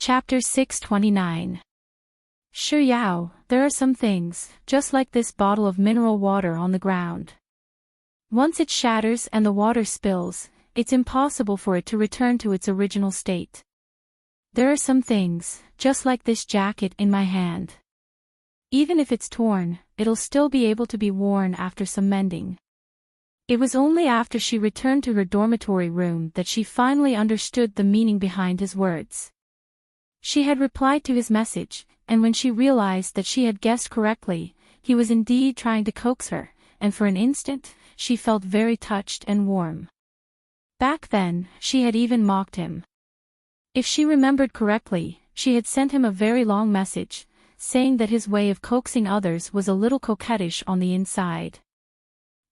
Chapter 629. Sure Yao, there are some things, just like this bottle of mineral water on the ground. Once it shatters and the water spills, it's impossible for it to return to its original state. There are some things, just like this jacket in my hand. Even if it's torn, it'll still be able to be worn after some mending. It was only after she returned to her dormitory room that she finally understood the meaning behind his words. She had replied to his message, and when she realized that she had guessed correctly, he was indeed trying to coax her, and for an instant, she felt very touched and warm. Back then, she had even mocked him. If she remembered correctly, she had sent him a very long message, saying that his way of coaxing others was a little coquettish on the inside.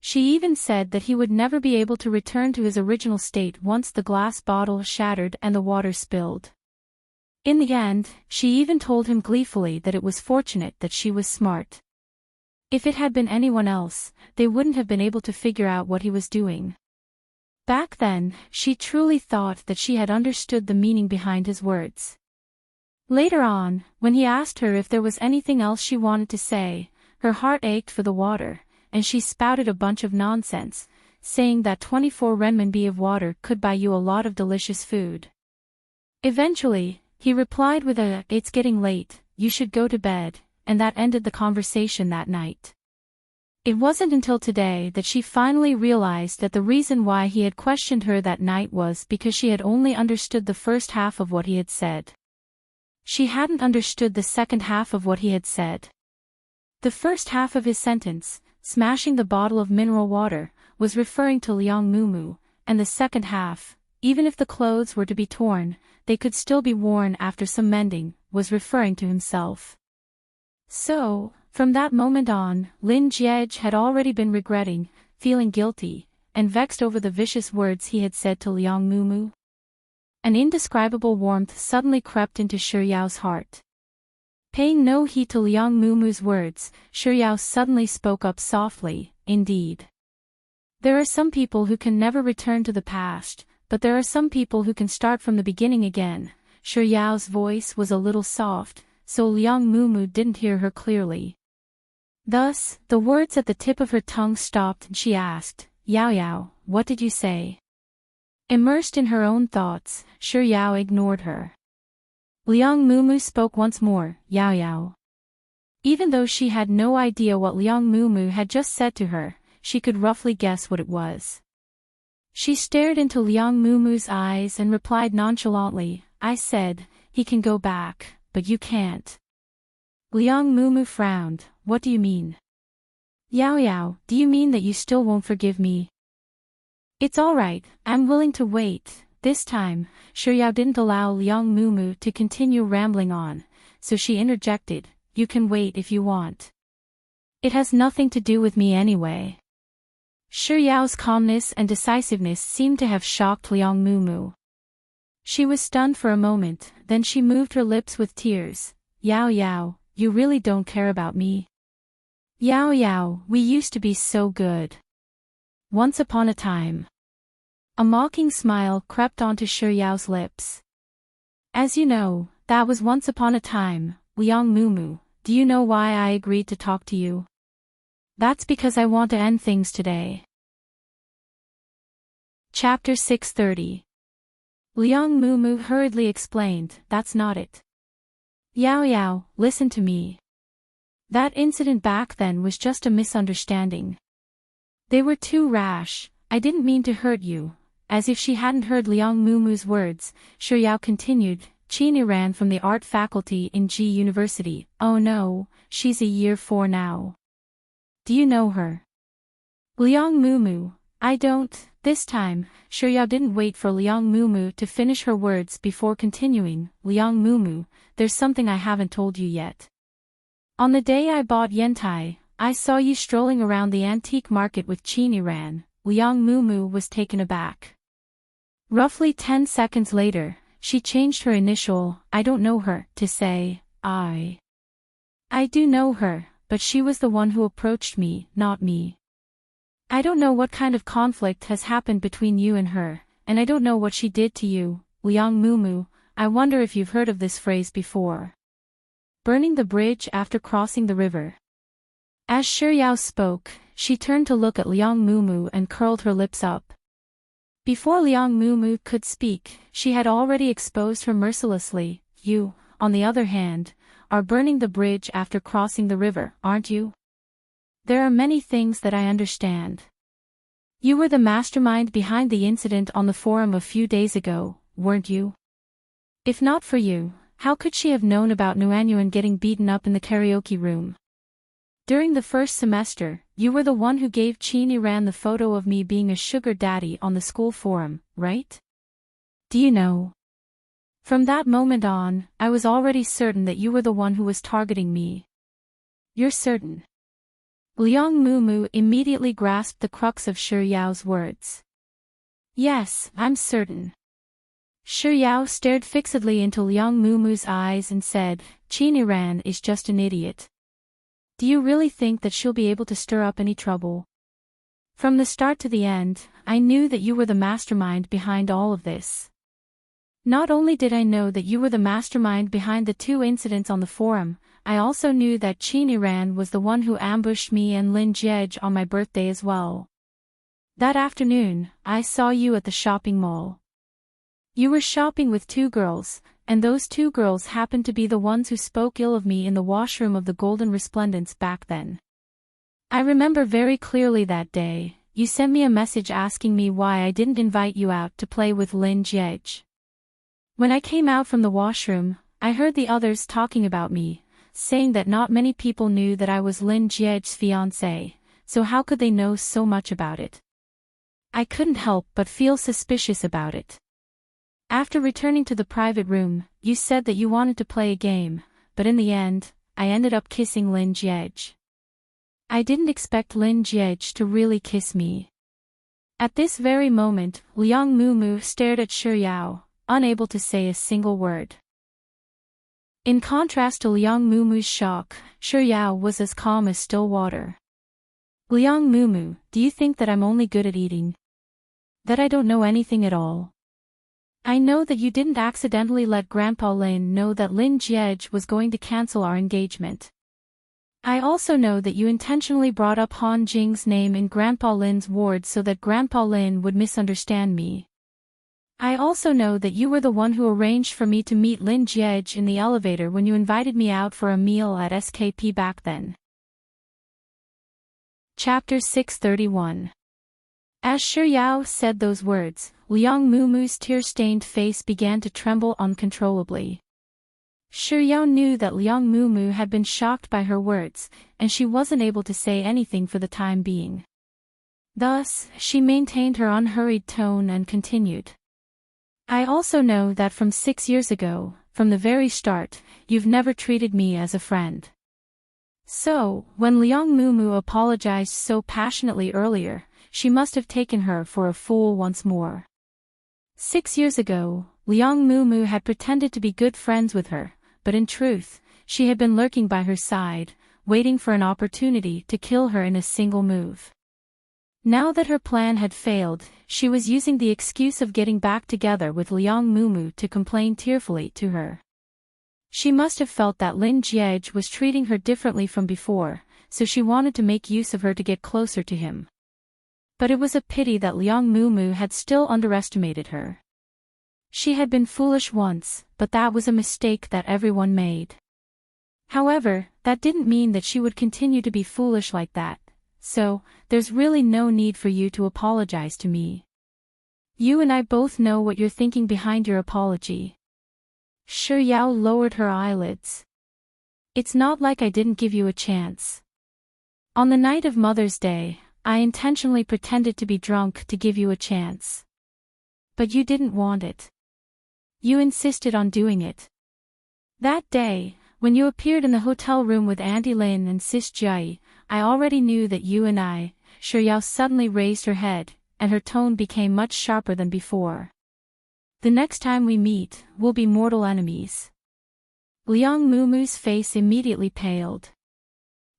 She even said that he would never be able to return to his original state once the glass bottle shattered and the water spilled. In the end, she even told him gleefully that it was fortunate that she was smart. If it had been anyone else, they wouldn't have been able to figure out what he was doing. Back then, she truly thought that she had understood the meaning behind his words. Later on, when he asked her if there was anything else she wanted to say, her heart ached for the water, and she spouted a bunch of nonsense, saying that 24 renminbi of water could buy you a lot of delicious food. Eventually, he replied with a, "It's getting late, you should go to bed," and that ended the conversation that night. It wasn't until today that she finally realized that the reason why he had questioned her that night was because she had only understood the first half of what he had said. She hadn't understood the second half of what he had said. The first half of his sentence, smashing the bottle of mineral water, was referring to Liang Mumu, and the second half, even if the clothes were to be torn, they could still be worn after some mending, was referring to himself. So, from that moment on, Lin Jiej had already been regretting, feeling guilty, and vexed over the vicious words he had said to Liang Mumu. An indescribable warmth suddenly crept into Shu Yao's heart. Paying no heed to Liang Mumu's words, Shu Yao suddenly spoke up softly, "Indeed. There are some people who can never return to the past, but there are some people who can start from the beginning again." Shu Yao's voice was a little soft, so Liang Mumu didn't hear her clearly. Thus, the words at the tip of her tongue stopped and she asked, "Yao Yao, what did you say?" Immersed in her own thoughts, Shu Yao ignored her. Liang Mumu spoke once more, "Yao Yao." Even though she had no idea what Liang Mumu had just said to her, she could roughly guess what it was. She stared into Liang Mumu's eyes and replied nonchalantly, "I said, he can go back, but you can't." Liang Mumu frowned, "What do you mean?" "Yao Yao, do you mean that you still won't forgive me?" "It's all right, I'm willing to wait." This time, Shu Yao didn't allow Liang Mumu to continue rambling on, so she interjected, "You can wait if you want. It has nothing to do with me anyway." Shu Yao's calmness and decisiveness seemed to have shocked Liang Mumu. She was stunned for a moment, then she moved her lips with tears. "Yao Yao, you really don't care about me? Yao Yao, we used to be so good. Once upon a time." A mocking smile crept onto Shu Yao's lips. "As you know, that was once upon a time, Liang Mumu. Do you know why I agreed to talk to you? That's because I want to end things today." Chapter 630. Liang Mumu hurriedly explained, "That's not it. Yao Yao, listen to me. That incident back then was just a misunderstanding. They were too rash, I didn't mean to hurt you." As if she hadn't heard Liang Mumu's words, Shu Yao continued, "Chini ran from the art faculty in G University. Oh no, she's a year 4 now. Do you know her?" Liang Mumu, "I don't." This time, Shu Yao didn't wait for Liang Mumu to finish her words before continuing, "Liang Mumu, there's something I haven't told you yet. On the day I bought Yentai, I saw you strolling around the antique market with Chini Ran." Liang Mumu was taken aback. Roughly 10 seconds later, she changed her initial, "I don't know her," to say, I do know her, but she was the one who approached me, not me. I don't know what kind of conflict has happened between you and her, and I don't know what she did to you." Liang Mumu, I wonder if you've heard of this phrase before. Burning the bridge after crossing the river. As Shuyao spoke, she turned to look at Liang Mumu and curled her lips up. Before Liang Mumu could speak, she had already exposed her mercilessly. You, on the other hand, are burning the bridge after crossing the river, aren't you? There are many things that I understand. You were the mastermind behind the incident on the forum a few days ago, weren't you? If not for you, how could she have known about Nuanyuan getting beaten up in the karaoke room? During the first semester, you were the one who gave Qin Ran the photo of me being a sugar daddy on the school forum, right? Do you know? From that moment on, I was already certain that you were the one who was targeting me. You're certain? Liang Mumu immediately grasped the crux of Yao's words. Yes, I'm certain. Yao stared fixedly into Liang Mumu's eyes and said, Qin Ran is just an idiot. Do you really think that she'll be able to stir up any trouble? From the start to the end, I knew that you were the mastermind behind all of this. Not only did I know that you were the mastermind behind the 2 incidents on the forum, I also knew that Qin Ran was the one who ambushed me and Lin Jiej on my birthday as well. That afternoon, I saw you at the shopping mall. You were shopping with 2 girls, and those 2 girls happened to be the ones who spoke ill of me in the washroom of the Golden Resplendence back then. I remember very clearly that day, you sent me a message asking me why I didn't invite you out to play with Lin Jiej. When I came out from the washroom, I heard the others talking about me, saying that not many people knew that I was Lin Jiej's fiancé, so how could they know so much about it? I couldn't help but feel suspicious about it. After returning to the private room, you said that you wanted to play a game, but in the end, I ended up kissing Lin Jiej. I didn't expect Lin Jiej to really kiss me. At this very moment, Liang Mumu stared at Shuyao, unable to say a single word. In contrast to Liang Mumu's shock, Shuyao was as calm as still water. Liang Mumu, do you think that I'm only good at eating? That I don't know anything at all? I know that you didn't accidentally let Grandpa Lin know that Lin Jiej was going to cancel our engagement. I also know that you intentionally brought up Han Jing's name in Grandpa Lin's ward so that Grandpa Lin would misunderstand me. I also know that you were the one who arranged for me to meet Lin Jiej in the elevator when you invited me out for a meal at SKP back then. Chapter 631. As Shuyao said those words, Liang Mumu's tear-stained face began to tremble uncontrollably. Shuyao knew that Liang Mumu had been shocked by her words, and she wasn't able to say anything for the time being. Thus, she maintained her unhurried tone and continued. I also know that from 6 years ago, from the very start, you've never treated me as a friend. So, when Liang Mumu apologized so passionately earlier, she must have taken her for a fool once more. 6 years ago, Liang Mumu had pretended to be good friends with her, but in truth, she had been lurking by her side, waiting for an opportunity to kill her in a single move. Now that her plan had failed, she was using the excuse of getting back together with Liang Mumu to complain tearfully to her. She must have felt that Lin Jiej was treating her differently from before, so she wanted to make use of her to get closer to him. But it was a pity that Liang Mumu had still underestimated her. She had been foolish once, but that was a mistake that everyone made. However, that didn't mean that she would continue to be foolish like that. So, there's really no need for you to apologize to me. You and I both know what you're thinking behind your apology. Shuyao lowered her eyelids. It's not like I didn't give you a chance. On the night of Mother's Day, I intentionally pretended to be drunk to give you a chance. But you didn't want it. You insisted on doing it. That day, when you appeared in the hotel room with Auntie Lin and Sis Jai, I already knew that you and I. Shuyao suddenly raised her head, and her tone became much sharper than before. The next time we meet, we'll be mortal enemies. Liang Mumu's face immediately paled.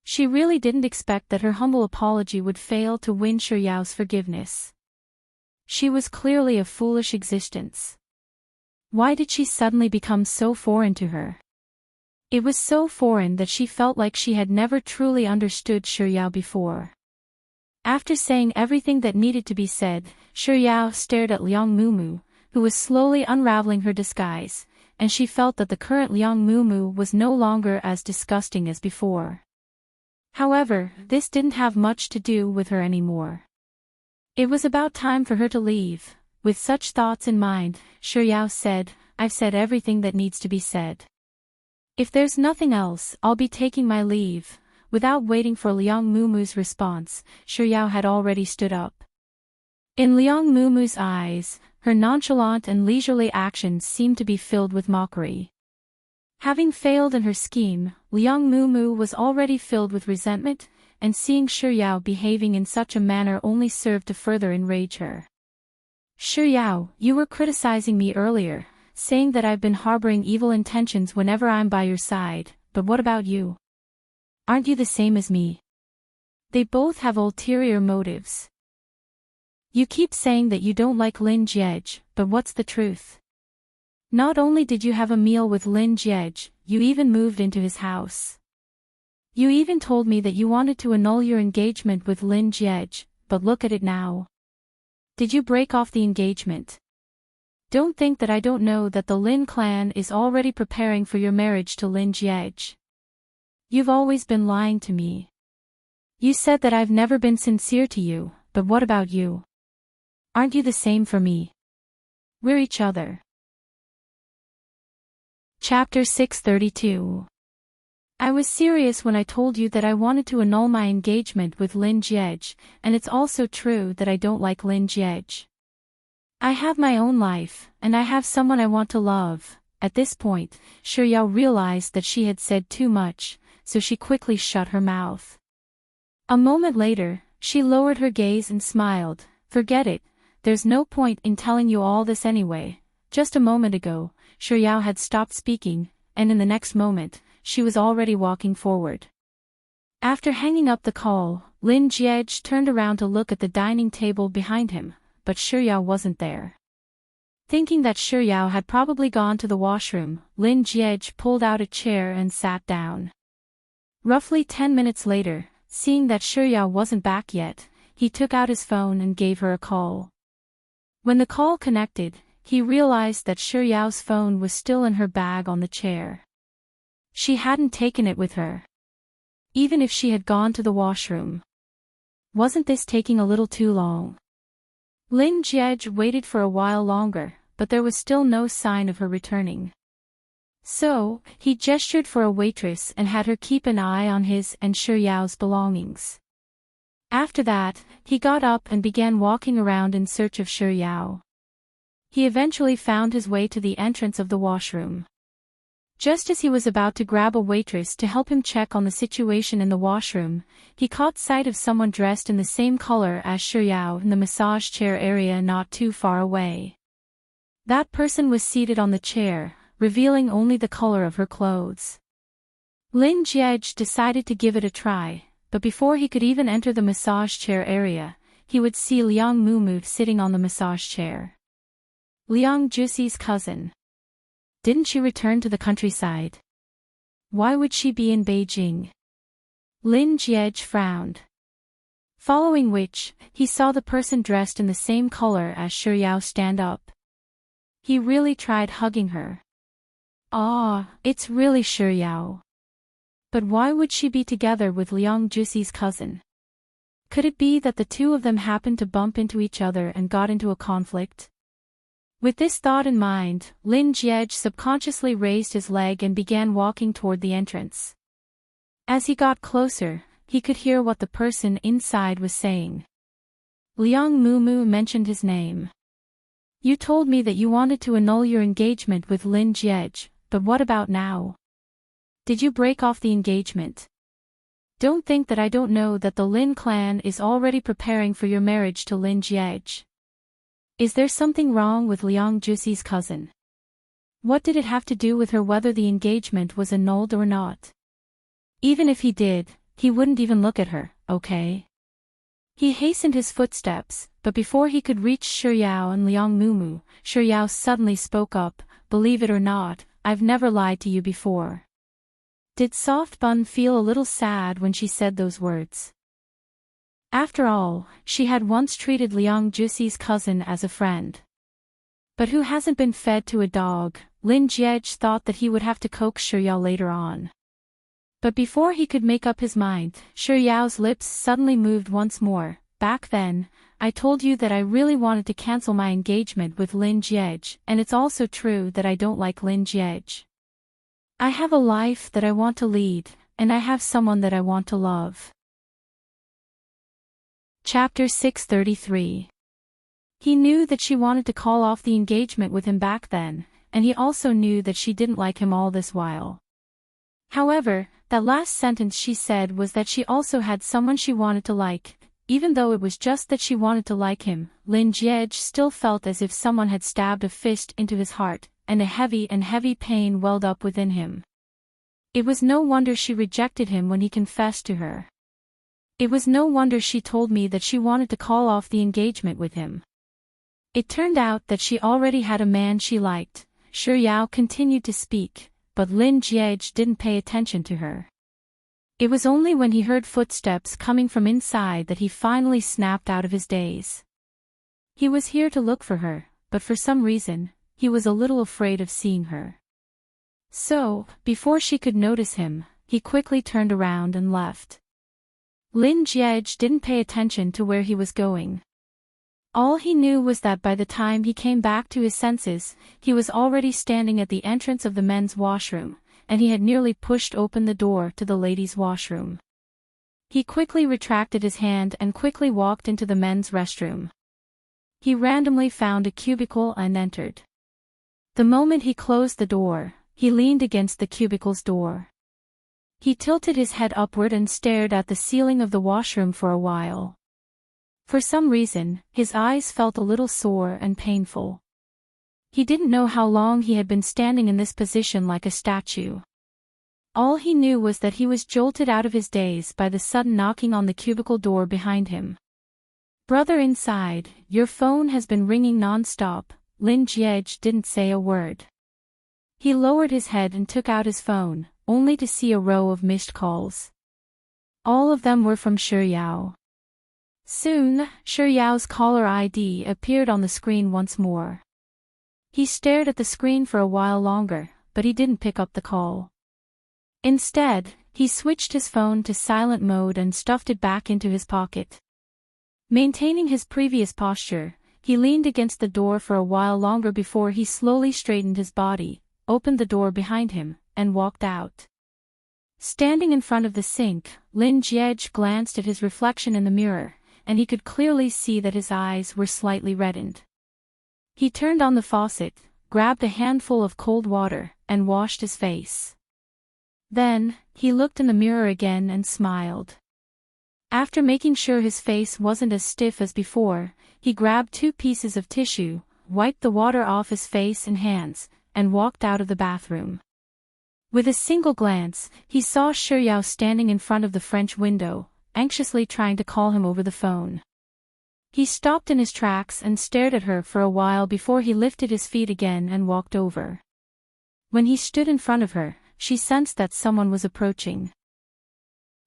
She really didn't expect that her humble apology would fail to win Shuyao's forgiveness. She was clearly a foolish existence. Why did she suddenly become so foreign to her? It was so foreign that she felt like she had never truly understood Shiryao before. After saying everything that needed to be said, Shiryao stared at Liang Mumu, who was slowly unraveling her disguise, and she felt that the current Liang Mumu was no longer as disgusting as before. However, this didn't have much to do with her anymore. It was about time for her to leave. With such thoughts in mind, Shiryao said, "I've said everything that needs to be said. If there's nothing else, I'll be taking my leave." Without waiting for Liang Mumu's response, Shiryao had already stood up. In Liang Mumu's eyes, her nonchalant and leisurely actions seemed to be filled with mockery. Having failed in her scheme, Liang Mumu was already filled with resentment, and seeing Shiryao behaving in such a manner only served to further enrage her. "Shiryao, you were criticizing me earlier, saying that I've been harboring evil intentions whenever I'm by your side, but what about you? Aren't you the same as me? They both have ulterior motives. You keep saying that you don't like Lin Jiej, but what's the truth? Not only did you have a meal with Lin Jiej, you even moved into his house. You even told me that you wanted to annul your engagement with Lin Jiej, but look at it now. Did you break off the engagement? Don't think that I don't know that the Lin clan is already preparing for your marriage to Lin Jiej. You've always been lying to me. You said that I've never been sincere to you, but what about you? Aren't you the same for me? We're each other." Chapter 632. I was serious when I told you that I wanted to annul my engagement with Lin Jiej, and it's also true that I don't like Lin Jiej. I have my own life, and I have someone I want to love. At this point, Shiryao realized that she had said too much, so she quickly shut her mouth. A moment later, she lowered her gaze and smiled. "Forget it, there's no point in telling you all this anyway." Just a moment ago, Shiryao had stopped speaking, and in the next moment, she was already walking forward. After hanging up the call, Lin Jiej turned around to look at the dining table behind him, but Shiryao wasn't there. Thinking that Shiryao had probably gone to the washroom, Lin Jiej pulled out a chair and sat down. Roughly 10 minutes later, seeing that Shiryao wasn't back yet, he took out his phone and gave her a call. When the call connected, he realized that Shiryao's phone was still in her bag on the chair. She hadn't taken it with her. Even if she had gone to the washroom. Wasn't this taking a little too long? Lin Jiej waited for a while longer, but there was still no sign of her returning. So, he gestured for a waitress and had her keep an eye on his and Shiryao's belongings. After that, he got up and began walking around in search of Shiryao. He eventually found his way to the entrance of the washroom. Just as he was about to grab a waitress to help him check on the situation in the washroom, he caught sight of someone dressed in the same color as Shiryao in the massage chair area not too far away. That person was seated on the chair, revealing only the color of her clothes. Lin Jiej decided to give it a try, but before he could even enter the massage chair area, he would see Liang Mumu sitting on the massage chair. Liang Juxi's cousin. Didn't she return to the countryside? Why would she be in Beijing? Lin Jiej frowned. Following which, he saw the person dressed in the same color as Shiryao stand up. He really tried hugging her. Ah, it's really Shiryao. But why would she be together with Liang Juxi's cousin? Could it be that the two of them happened to bump into each other and got into a conflict? With this thought in mind, Lin Jiej subconsciously raised his leg and began walking toward the entrance. As he got closer, he could hear what the person inside was saying. Liang Mumu mentioned his name. "You told me that you wanted to annul your engagement with Lin Jiej, but what about now? Did you break off the engagement? Don't think that I don't know that the Lin clan is already preparing for your marriage to Lin Jiej. Is there something wrong with Liang Juxi's cousin? What did it have to do with her whether the engagement was annulled or not? Even if he did, he wouldn't even look at her, okay?" He hastened his footsteps, but before he could reach Shiryao and Liang Mumu, Shiryao suddenly spoke up, believe it or not, I've never lied to you before. Did Soft Bun feel a little sad when she said those words? After all, she had once treated Liang Juxi's cousin as a friend. But who hasn't been fed to a dog? Lin Jiej thought that he would have to coax Shuyao later on. But before he could make up his mind, Shuyao's lips suddenly moved once more. Back then, I told you that I really wanted to cancel my engagement with Lin Jiej, and it's also true that I don't like Lin Jiej. I have a life that I want to lead, and I have someone that I want to love. Chapter 633. He knew that she wanted to call off the engagement with him back then, and he also knew that she didn't like him all this while. However, that last sentence she said was that she also had someone she wanted to like. Even though it was just that she wanted to like him, Lin Jiej still felt as if someone had stabbed a fist into his heart, and a heavy pain welled up within him. It was no wonder she rejected him when he confessed to her. It was no wonder she told me that she wanted to call off the engagement with him. It turned out that she already had a man she liked. Shuyao continued to speak, but Lin Jiej didn't pay attention to her. It was only when he heard footsteps coming from inside that he finally snapped out of his daze. He was here to look for her, but for some reason, he was a little afraid of seeing her. So, before she could notice him, he quickly turned around and left. Lin Jiej didn't pay attention to where he was going. All he knew was that by the time he came back to his senses, he was already standing at the entrance of the men's washroom, and he had nearly pushed open the door to the ladies' washroom. He quickly retracted his hand and quickly walked into the men's restroom. He randomly found a cubicle and entered. The moment he closed the door, he leaned against the cubicle's door. He tilted his head upward and stared at the ceiling of the washroom for a while. For some reason, his eyes felt a little sore and painful. He didn't know how long he had been standing in this position like a statue. All he knew was that he was jolted out of his daze by the sudden knocking on the cubicle door behind him. "Brother inside, your phone has been ringing non-stop." Lin Jiej didn't say a word. He lowered his head and took out his phone, only to see a row of missed calls. All of them were from Shuyao. Soon, Shuyao's caller ID appeared on the screen once more. He stared at the screen for a while longer, but he didn't pick up the call. Instead, he switched his phone to silent mode and stuffed it back into his pocket. Maintaining his previous posture, he leaned against the door for a while longer before he slowly straightened his body, opened the door behind him, and walked out. Standing in front of the sink, Lin Jiej glanced at his reflection in the mirror, and he could clearly see that his eyes were slightly reddened. He turned on the faucet, grabbed a handful of cold water, and washed his face. Then, he looked in the mirror again and smiled. After making sure his face wasn't as stiff as before, he grabbed 2 pieces of tissue, wiped the water off his face and hands, and walked out of the bathroom. With a single glance, he saw Shuyao standing in front of the French window, anxiously trying to call him over the phone. He stopped in his tracks and stared at her for a while before he lifted his feet again and walked over. When he stood in front of her, she sensed that someone was approaching.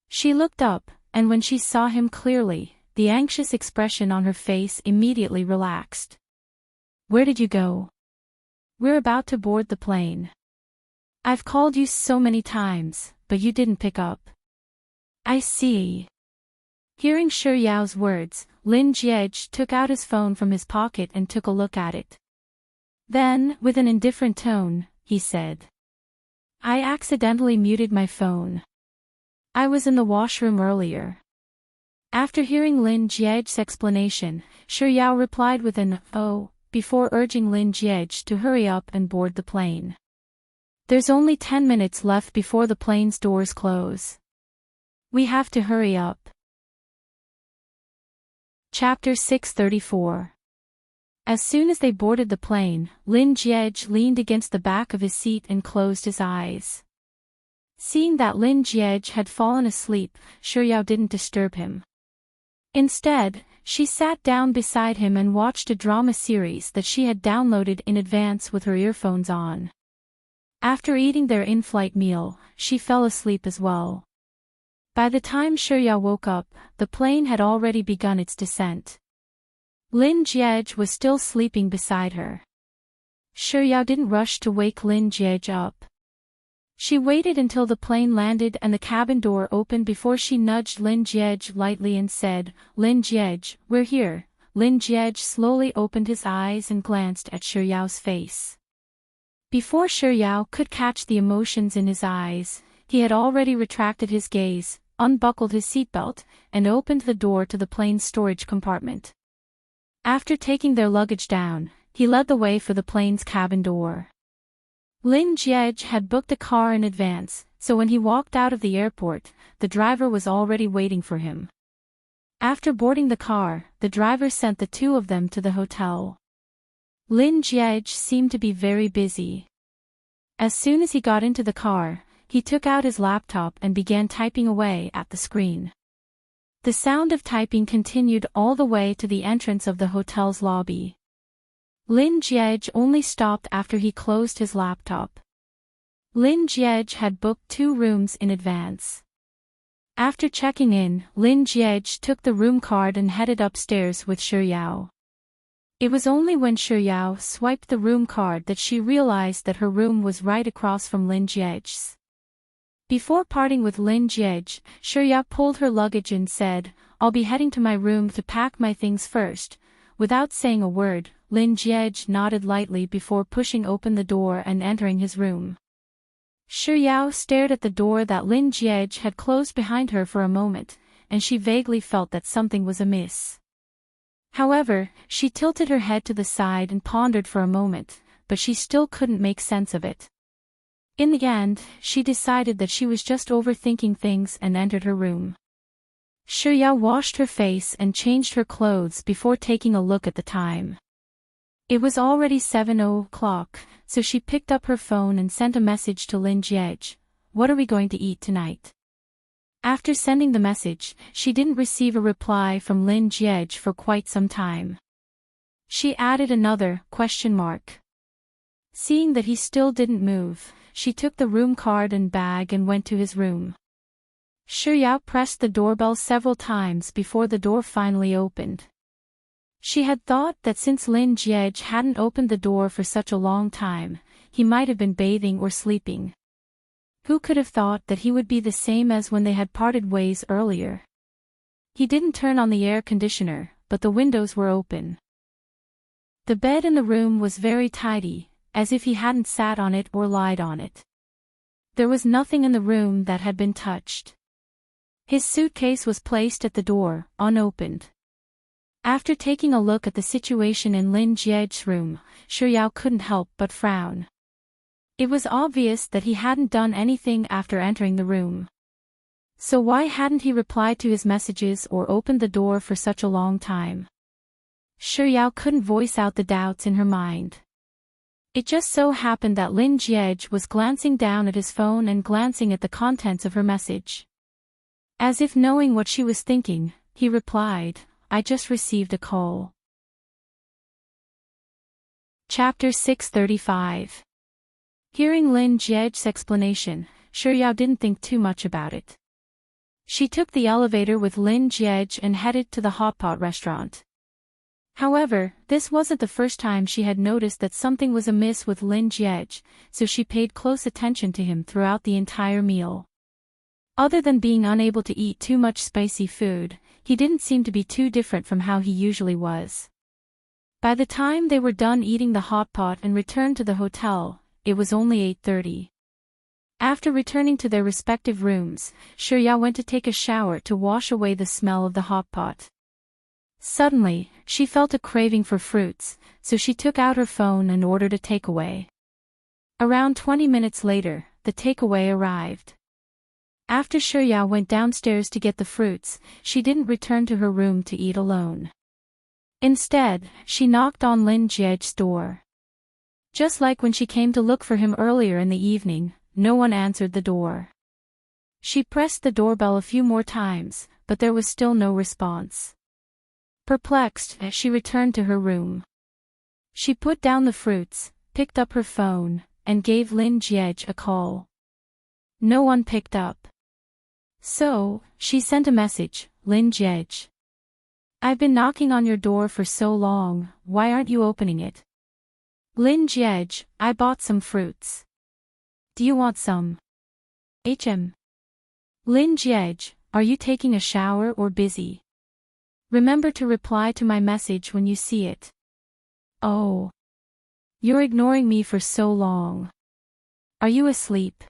She looked up, and when she saw him clearly, the anxious expression on her face immediately relaxed. "Where did you go?" "We're about to board the plane. I've called you so many times, but you didn't pick up." "I see." Hearing Shuyao's words, Lin Jiej took out his phone from his pocket and took a look at it. Then, with an indifferent tone, he said, "I accidentally muted my phone. I was in the washroom earlier." After hearing Lin Jiej's explanation, Shuyao replied with an "oh," before urging Lin Jiej to hurry up and board the plane. "There's only 10 minutes left before the plane's doors close. We have to hurry up." Chapter 634. As soon as they boarded the plane, Lin Jiej leaned against the back of his seat and closed his eyes. Seeing that Lin Jiej had fallen asleep, Shuyao didn't disturb him. Instead, she sat down beside him and watched a drama series that she had downloaded in advance with her earphones on. After eating their in-flight meal, she fell asleep as well. By the time Shurya woke up, the plane had already begun its descent. Lin Jiej was still sleeping beside her. Shurya didn't rush to wake Lin Jiej up. She waited until the plane landed and the cabin door opened before she nudged Lin Jiej lightly and said, "Lin Jiej, we're here." Lin Jiej slowly opened his eyes and glanced at Shurya's face. Before Shurya could catch the emotions in his eyes, he had already retracted his gaze, unbuckled his seatbelt, and opened the door to the plane's storage compartment. After taking their luggage down, he led the way for the plane's cabin door. Lin Jiej had booked a car in advance, so when he walked out of the airport, the driver was already waiting for him. After boarding the car, the driver sent the two of them to the hotel. Lin Jiej seemed to be very busy. As soon as he got into the car, he took out his laptop and began typing away at the screen. The sound of typing continued all the way to the entrance of the hotel's lobby. Lin Jiej only stopped after he closed his laptop. Lin Jiej had booked 2 rooms in advance. After checking in, Lin Jiej took the room card and headed upstairs with Shurya. It was only when Shurya swiped the room card that she realized that her room was right across from Lin Jiej's. Before parting with Lin Jiej, Shurya pulled her luggage and said, "I'll be heading to my room to pack my things first." Without saying a word, Lin Jiej nodded lightly before pushing open the door and entering his room. Shurya stared at the door that Lin Jiej had closed behind her for a moment, and she vaguely felt that something was amiss. However, she tilted her head to the side and pondered for a moment, but she still couldn't make sense of it. In the end, she decided that she was just overthinking things and entered her room. Shurya washed her face and changed her clothes before taking a look at the time. It was already 7:00, so she picked up her phone and sent a message to Lin Jiej. "What are we going to eat tonight?" After sending the message, she didn't receive a reply from Lin Jiej for quite some time. She added another question mark. Seeing that he still didn't move, she took the room card and bag and went to his room. Shurya pressed the doorbell several times before the door finally opened. She had thought that since Lin Jiej hadn't opened the door for such a long time, he might have been bathing or sleeping. Who could have thought that he would be the same as when they had parted ways earlier? He didn't turn on the air conditioner, but the windows were open. The bed in the room was very tidy, as if he hadn't sat on it or lied on it. There was nothing in the room that had been touched. His suitcase was placed at the door, unopened. After taking a look at the situation in Lin Jiej's room, Shurya couldn't help but frown. It was obvious that he hadn't done anything after entering the room. So why hadn't he replied to his messages or opened the door for such a long time? Shurya couldn't voice out the doubts in her mind. It just so happened that Lin Jiej was glancing down at his phone and glancing at the contents of her message. As if knowing what she was thinking, he replied, "I just received a call." Chapter 635. Hearing Lin Jiej's explanation, Shurya didn't think too much about it. She took the elevator with Lin Jiej and headed to the hotpot restaurant. However, this wasn't the first time she had noticed that something was amiss with Lin Jiej, so she paid close attention to him throughout the entire meal. Other than being unable to eat too much spicy food, he didn't seem to be too different from how he usually was. By the time they were done eating the hot pot and returned to the hotel, it was only 8:30. After returning to their respective rooms, Shurya went to take a shower to wash away the smell of the hot pot. Suddenly, she felt a craving for fruits, so she took out her phone and ordered a takeaway. Around 20 minutes later, the takeaway arrived. After Shurya went downstairs to get the fruits, she didn't return to her room to eat alone. Instead, she knocked on Lin Jiej's door. Just like when she came to look for him earlier in the evening, no one answered the door. She pressed the doorbell a few more times, but there was still no response. Perplexed, she returned to her room. She put down the fruits, picked up her phone, and gave Lin Jiej a call. No one picked up. So, she sent a message, Lin Jiej. I've been knocking on your door for so long, why aren't you opening it? Lin Jiej, I bought some fruits. Do you want some? Lin Jiej, are you taking a shower or busy? Remember to reply to my message when you see it. Oh. You're ignoring me for so long. Are you asleep?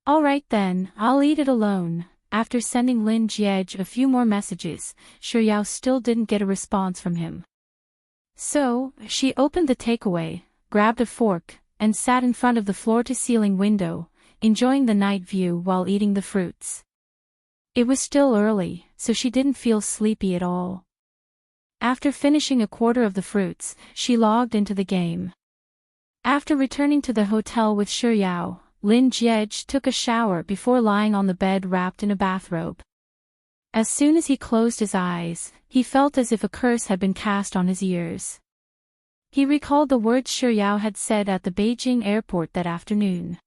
Alright then, I'll eat it alone. After sending Lin Jiej a few more messages, Shuyao still didn't get a response from him. So, she opened the takeaway, grabbed a fork, and sat in front of the floor-to-ceiling window, enjoying the night view while eating the fruits. It was still early, so she didn't feel sleepy at all. After finishing a quarter of the fruits, she logged into the game. After returning to the hotel with Shuyao, Lin Jiej took a shower before lying on the bed wrapped in a bathrobe. As soon as he closed his eyes, he felt as if a curse had been cast on his ears. He recalled the words Shuyao had said at the Beijing airport that afternoon.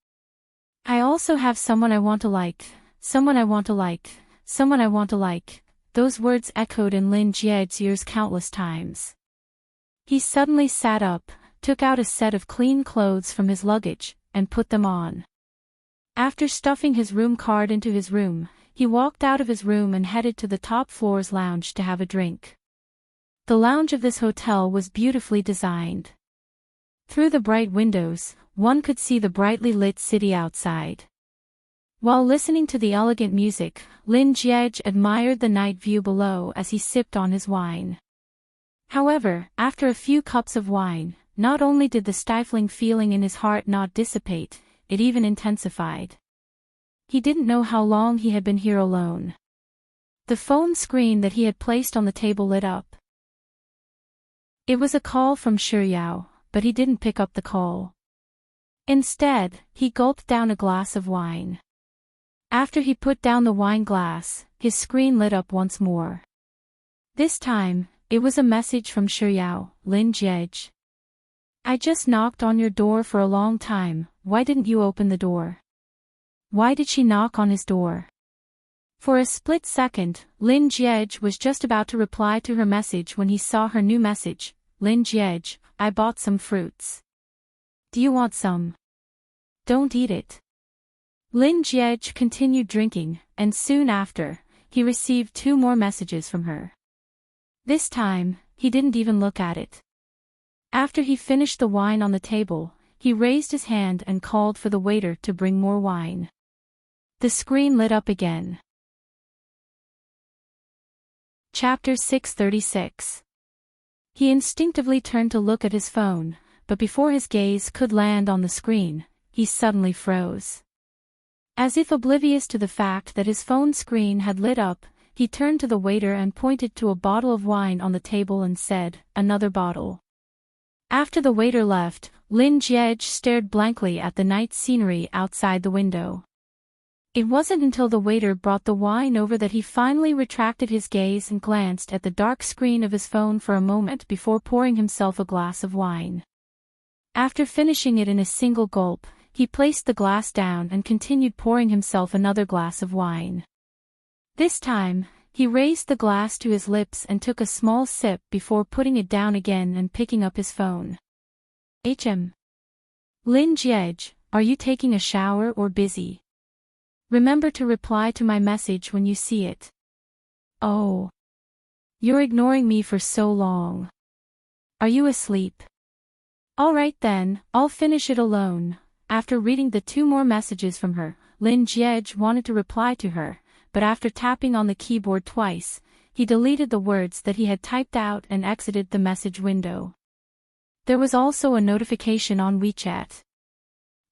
I also have someone I want to like, someone I want to like, someone I want to like. Those words echoed in Lin Jiej's ears countless times. He suddenly sat up, took out a set of clean clothes from his luggage, and put them on. After stuffing his room card into his room, he walked out of his room and headed to the top floor's lounge to have a drink. The lounge of this hotel was beautifully designed. Through the bright windows, one could see the brightly lit city outside. While listening to the elegant music, Lin Jiej admired the night view below as he sipped on his wine. However, after a few cups of wine, not only did the stifling feeling in his heart not dissipate, it even intensified. He didn't know how long he had been here alone. The phone screen that he had placed on the table lit up. It was a call from Shuyao, but he didn't pick up the call. Instead, he gulped down a glass of wine. After he put down the wine glass, his screen lit up once more. This time, it was a message from Shuyao, Lin Jiej. I just knocked on your door for a long time, why didn't you open the door? Why did she knock on his door? For a split second, Lin Jiej was just about to reply to her message when he saw her new message, Lin Jiej, I bought some fruits. Do you want some? Don't eat it. Lin Jiej continued drinking, and soon after, he received 2 more messages from her. This time, he didn't even look at it. After he finished the wine on the table, he raised his hand and called for the waiter to bring more wine. The screen lit up again. Chapter 636. He instinctively turned to look at his phone, but before his gaze could land on the screen, he suddenly froze. As if oblivious to the fact that his phone screen had lit up, he turned to the waiter and pointed to a bottle of wine on the table and said, "Another bottle." After the waiter left, Lin Jiej stared blankly at the night scenery outside the window. It wasn't until the waiter brought the wine over that he finally retracted his gaze and glanced at the dark screen of his phone for a moment before pouring himself a glass of wine. After finishing it in a single gulp, he placed the glass down and continued pouring himself another glass of wine. This time, he raised the glass to his lips and took a small sip before putting it down again and picking up his phone. Lin Jiej, are you taking a shower or busy? Remember to reply to my message when you see it. Oh. You're ignoring me for so long. Are you asleep? Alright then, I'll finish it alone. After reading the 2 more messages from her, Lin Jiej wanted to reply to her, but after tapping on the keyboard twice, he deleted the words that he had typed out and exited the message window. There was also a notification on WeChat.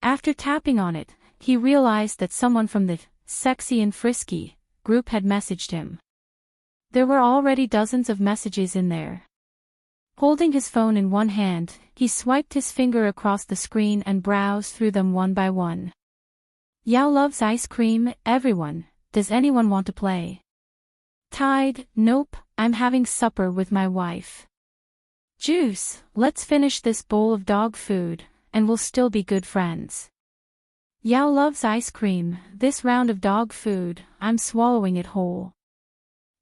After tapping on it, he realized that someone from the Sexy and Frisky group had messaged him. There were already dozens of messages in there. Holding his phone in one hand, he swiped his finger across the screen and browsed through them one by one. Yao loves ice cream, everyone. Does anyone want to play? Tide, nope, I'm having supper with my wife. Juice, let's finish this bowl of dog food, and we'll still be good friends. Yao loves ice cream, this round of dog food, I'm swallowing it whole.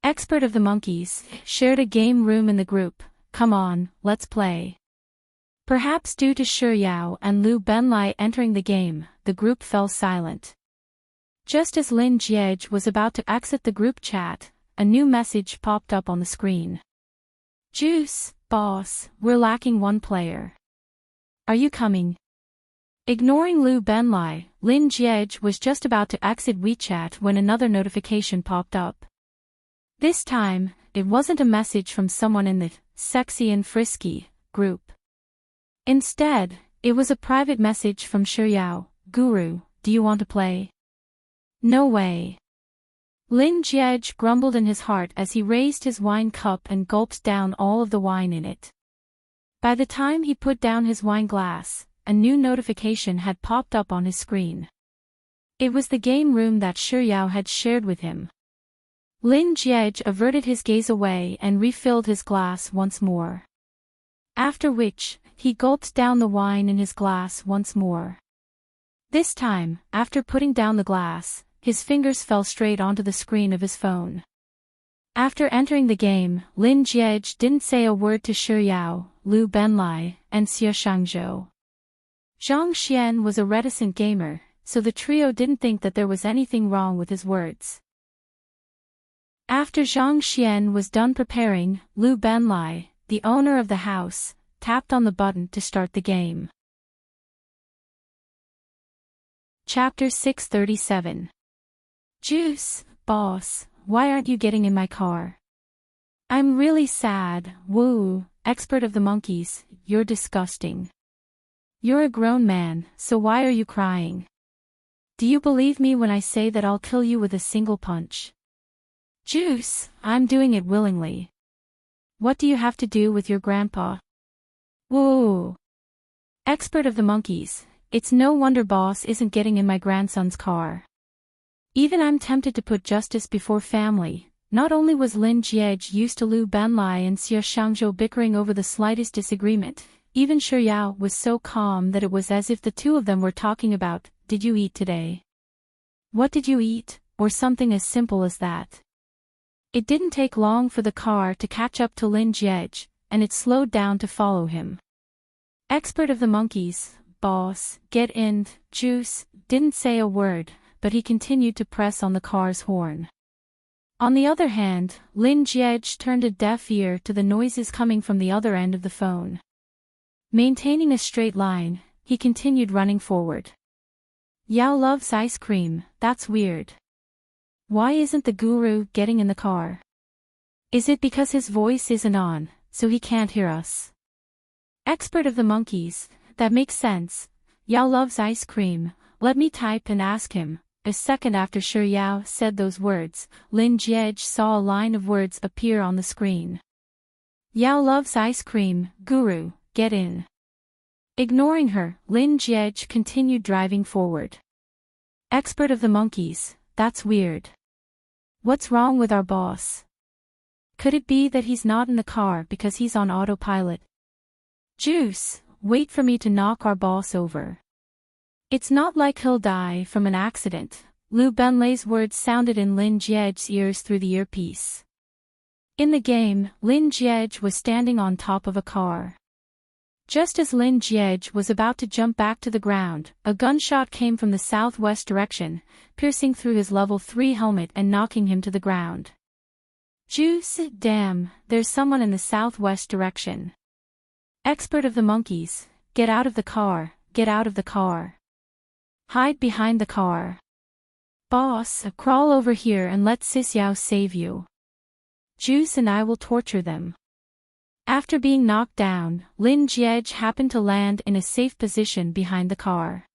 Expert of the monkeys, shared a game room in the group, come on, let's play. Perhaps due to Shi Yao and Lu Benlai entering the game, the group fell silent. Just as Lin Jiej was about to exit the group chat, a new message popped up on the screen. Juice, boss, we're lacking one player. Are you coming? Ignoring Lu Benlai, Lin Jiej was just about to exit WeChat when another notification popped up. This time, it wasn't a message from someone in the Sexy and Frisky group. Instead, it was a private message from Shi Yao, Guru, do you want to play? No way. Lin Jiej grumbled in his heart as he raised his wine cup and gulped down all of the wine in it. By the time he put down his wine glass, a new notification had popped up on his screen. It was the game room that Shi Yao had shared with him. Lin Jiej averted his gaze away and refilled his glass once more. After which, he gulped down the wine in his glass once more. This time, after putting down the glass, his fingers fell straight onto the screen of his phone. After entering the game, Lin Jiej didn't say a word to Shi Yao, Lu Benlai, and Xie Shangzhou. Zhang Xian was a reticent gamer, so the trio didn't think that there was anything wrong with his words. After Zhang Xian was done preparing, Lu Benlai, the owner of the house, tapped on the button to start the game. Chapter 637. Juice, boss, why aren't you getting in my car? I'm really sad, woo, expert of the monkeys, you're disgusting. You're a grown man, so why are you crying? Do you believe me when I say that I'll kill you with a single punch? Juice, I'm doing it willingly. What do you have to do with your grandpa? Whoa! Expert of the monkeys, it's no wonder boss isn't getting in my grandson's car. Even I'm tempted to put justice before family. Not only was Lin Jiej used to Lu Benlai and Xie Shangzhou bickering over the slightest disagreement, even Shi Yao was so calm that it was as if the two of them were talking about, did you eat today? What did you eat? Or something as simple as that. It didn't take long for the car to catch up to Lin Jiej, and it slowed down to follow him. Expert of the monkeys, boss, get in, Juice, didn't say a word, but he continued to press on the car's horn. On the other hand, Lin Jiej turned a deaf ear to the noises coming from the other end of the phone. Maintaining a straight line, he continued running forward. Yao loves ice cream, that's weird. Why isn't the guru getting in the car? Is it because his voice isn't on, so he can't hear us? Expert of the monkeys, that makes sense. Yao loves ice cream, let me type and ask him. A second after Shi Yao said those words, Lin Jiej saw a line of words appear on the screen. Yao loves ice cream, guru, get in. Ignoring her, Lin Jiej continued driving forward. Expert of the monkeys, that's weird. What's wrong with our boss? Could it be that he's not in the car because he's on autopilot? Juice, wait for me to knock our boss over. It's not like he'll die from an accident. Lu Benlai's words sounded in Lin Jiej's ears through the earpiece. In the game, Lin Jiej was standing on top of a car. Just as Lin Jiej was about to jump back to the ground, a gunshot came from the southwest direction, piercing through his level 3 helmet and knocking him to the ground. Juice, damn, there's someone in the southwest direction. Expert of the monkeys, get out of the car, get out of the car. Hide behind the car. Boss, crawl over here and let Sis Yao save you. Juice and I will torture them. After being knocked down, Lin Jiej happened to land in a safe position behind the car.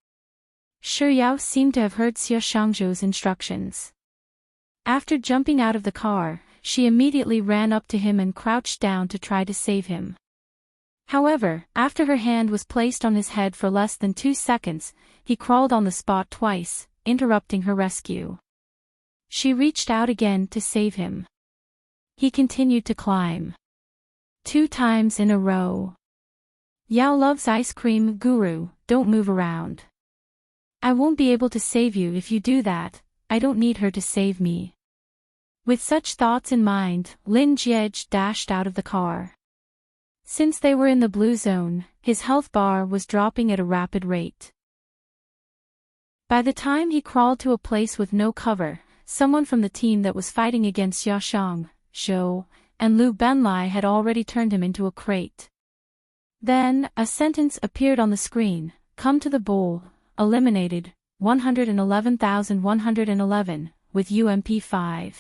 Shi Yao seemed to have heard Xie Shangzhou's instructions. After jumping out of the car, she immediately ran up to him and crouched down to try to save him. However, after her hand was placed on his head for less than 2 seconds, he crawled on the spot twice, interrupting her rescue. She reached out again to save him. He continued to climb. 2 times in a row. Yao loves ice cream, guru, don't move around. I won't be able to save you if you do that, I don't need her to save me. With such thoughts in mind, Lin Jiej dashed out of the car. Since they were in the blue zone, his health bar was dropping at a rapid rate. By the time he crawled to a place with no cover, someone from the team that was fighting against Yashang, Zhou, and Lu Benlai had already turned him into a crate. Then, a sentence appeared on the screen, come to the bowl, eliminated, 111,111, with UMP5.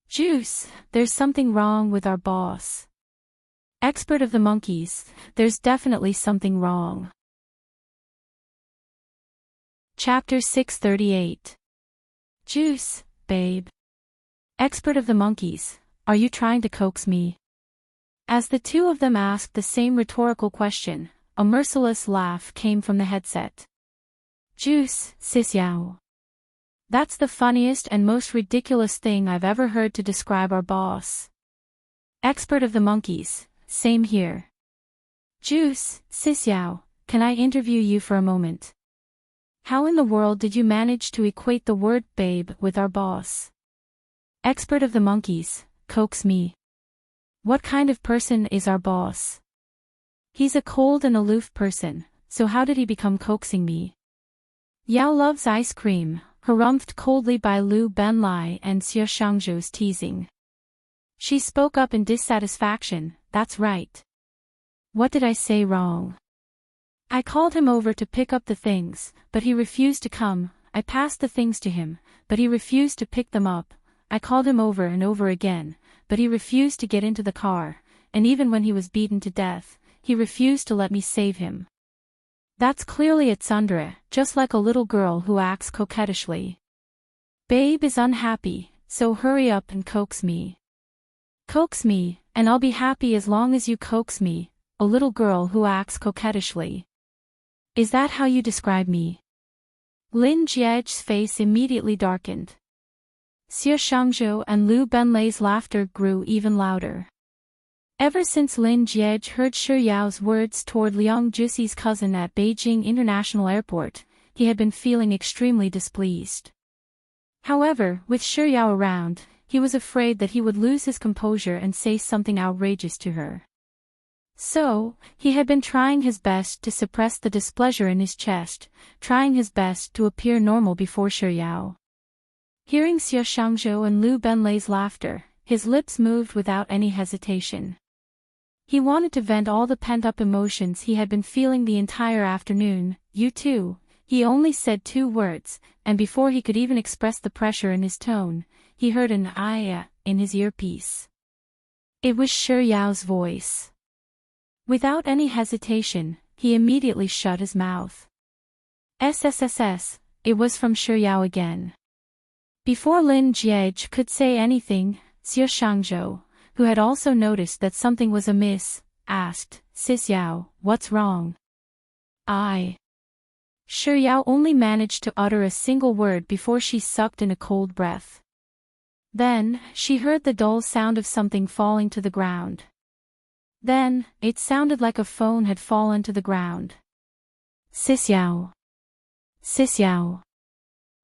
Juice, there's something wrong with our boss. Expert of the monkeys, there's definitely something wrong. Chapter 638. Juice, babe. Expert of the monkeys, are you trying to coax me? As the two of them asked the same rhetorical question, a merciless laugh came from the headset. Juice, sis Yao. That's the funniest and most ridiculous thing I've ever heard to describe our boss. Expert of the monkeys, same here. Juice, sis Yao, can I interview you for a moment? How in the world did you manage to equate the word babe with our boss? Expert of the monkeys, coax me. What kind of person is our boss? He's a cold and aloof person, so how did he become coaxing me? Yao loves ice cream, harumphed coldly by Lu Benlai and Xie Shangzhou's teasing. She spoke up in dissatisfaction, that's right. What did I say wrong? I called him over to pick up the things, but he refused to come. I passed the things to him, but he refused to pick them up. I called him over and over again, but he refused to get into the car, and even when he was beaten to death, he refused to let me save him. That's clearly a tsundere, just like a little girl who acts coquettishly. Babe is unhappy, so hurry up and coax me. Coax me, and I'll be happy as long as you coax me, a little girl who acts coquettishly. Is that how you describe me? Lin Jiej's face immediately darkened. Xie Shangzhou and Lu Benlai's laughter grew even louder. Ever since Lin Jiej heard Shi Yao's words toward Liang Juxi's cousin at Beijing International Airport, he had been feeling extremely displeased. However, with Shi Yao around, he was afraid that he would lose his composure and say something outrageous to her. So, he had been trying his best to suppress the displeasure in his chest, trying his best to appear normal before Shi Yao. Hearing Xie Shangzhou and Lu Benlai's laughter, his lips moved without any hesitation. He wanted to vent all the pent-up emotions he had been feeling the entire afternoon. You too. He only said 2 words, and before he could even express the pressure in his tone, he heard an "Aya" in his earpiece. It was Shi Yao's voice. Without any hesitation, he immediately shut his mouth. SSSS, it was from Shi Yao again. Before Lin Jiej could say anything, Xie Shangzhou, who had also noticed that something was amiss, asked, Sis Yao, what's wrong? Shi Yao only managed to utter a single word before she sucked in a cold breath. Then, she heard the dull sound of something falling to the ground. Then, it sounded like a phone had fallen to the ground. Sis Yao. Sis Yao.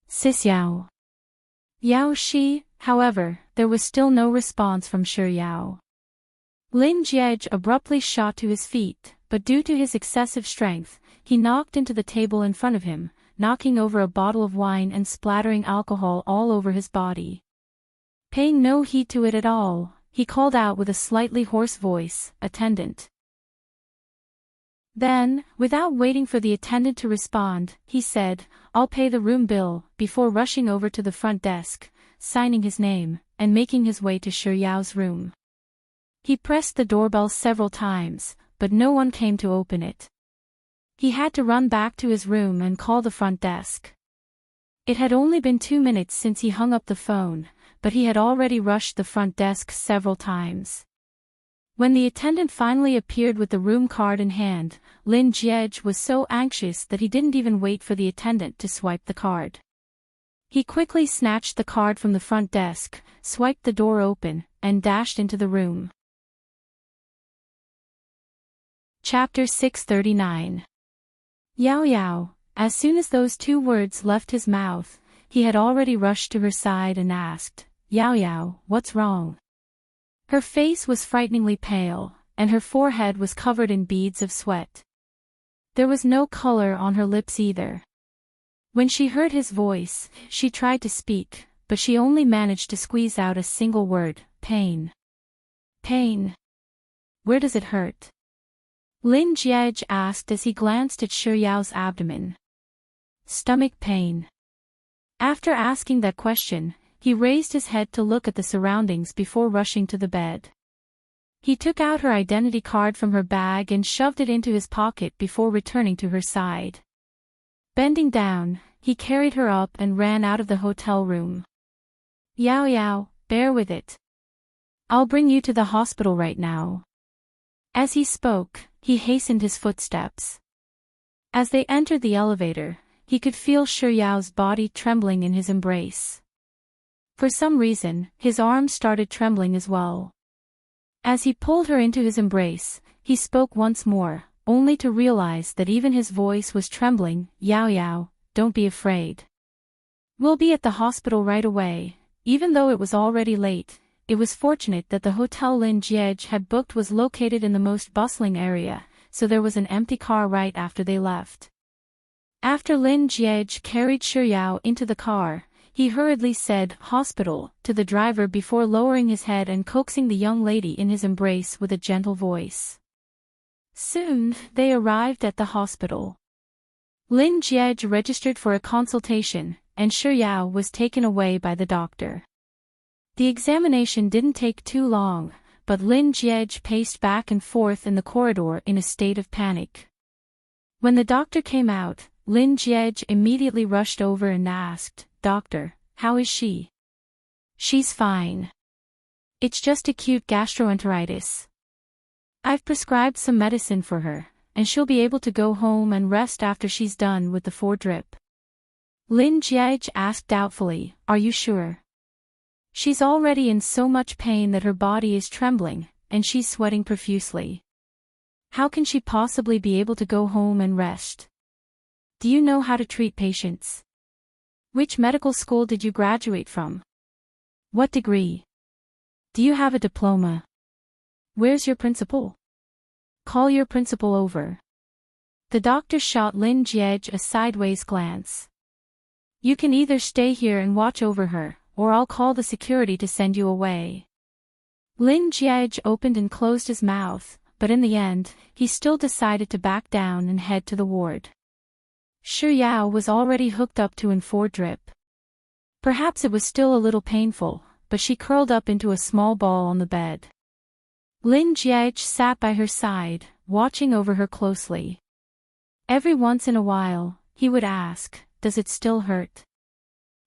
Sis Yao. Yao Shi, however, there was still no response from Shi Yao. Lin Jiej abruptly shot to his feet, but due to his excessive strength, he knocked into the table in front of him, knocking over a bottle of wine and splattering alcohol all over his body. Paying no heed to it at all, he called out with a slightly hoarse voice, "Attendant." Then, without waiting for the attendant to respond, he said, "I'll pay the room bill," before rushing over to the front desk, signing his name, and making his way to Shi Yao's room. He pressed the doorbell several times, but no one came to open it. He had to run back to his room and call the front desk. It had only been 2 minutes since he hung up the phone, but he had already rushed the front desk several times. When the attendant finally appeared with the room card in hand, Lin Jiej was so anxious that he didn't even wait for the attendant to swipe the card. He quickly snatched the card from the front desk, swiped the door open, and dashed into the room. Chapter 639. Yao Yao. As soon as those two words left his mouth, he had already rushed to her side and asked, "Yao Yao, what's wrong?" Her face was frighteningly pale, and her forehead was covered in beads of sweat. There was no color on her lips either. When she heard his voice, she tried to speak, but she only managed to squeeze out a single word, pain. Pain. Where does it hurt? Lin Jiej asked as he glanced at Shi Yao's abdomen. Stomach pain. After asking that question, he raised his head to look at the surroundings before rushing to the bed. He took out her identity card from her bag and shoved it into his pocket before returning to her side. Bending down, he carried her up and ran out of the hotel room. Yao Yao, bear with it. I'll bring you to the hospital right now. As he spoke, he hastened his footsteps. As they entered the elevator, he could feel Shi Yao's body trembling in his embrace. For some reason, his arms started trembling as well. As he pulled her into his embrace, he spoke once more, only to realize that even his voice was trembling. Yao Yao, don't be afraid. We'll be at the hospital right away. Even though it was already late, it was fortunate that the hotel Lin Jiej had booked was located in the most bustling area, so there was an empty car right after they left. After Lin Jiej carried Shi Yao into the car, he hurriedly said, "Hospital," to the driver before lowering his head and coaxing the young lady in his embrace with a gentle voice. Soon, they arrived at the hospital. Lin Jiej registered for a consultation, and Shi Yao was taken away by the doctor. The examination didn't take too long, but Lin Jiej paced back and forth in the corridor in a state of panic. When the doctor came out, Lin Jiej immediately rushed over and asked, "Doctor, how is she?" "She's fine. It's just acute gastroenteritis. I've prescribed some medicine for her, and she'll be able to go home and rest after she's done with the 4-drip. Lin Jiej asked doubtfully, "Are you sure?" "She's already in so much pain that her body is trembling, and she's sweating profusely. How can she possibly be able to go home and rest? Do you know how to treat patients? Which medical school did you graduate from? What degree? Do you have a diploma? Where's your principal? Call your principal over." The doctor shot Lin Jiej a sideways glance. "You can either stay here and watch over her, or I'll call the security to send you away." Lin Jiej opened and closed his mouth, but in the end, he still decided to back down and head to the ward. Shi Yao was already hooked up to an 4-drip. Perhaps it was still a little painful, but she curled up into a small ball on the bed. Lin Jiej sat by her side, watching over her closely. Every once in a while, he would ask, "Does it still hurt?"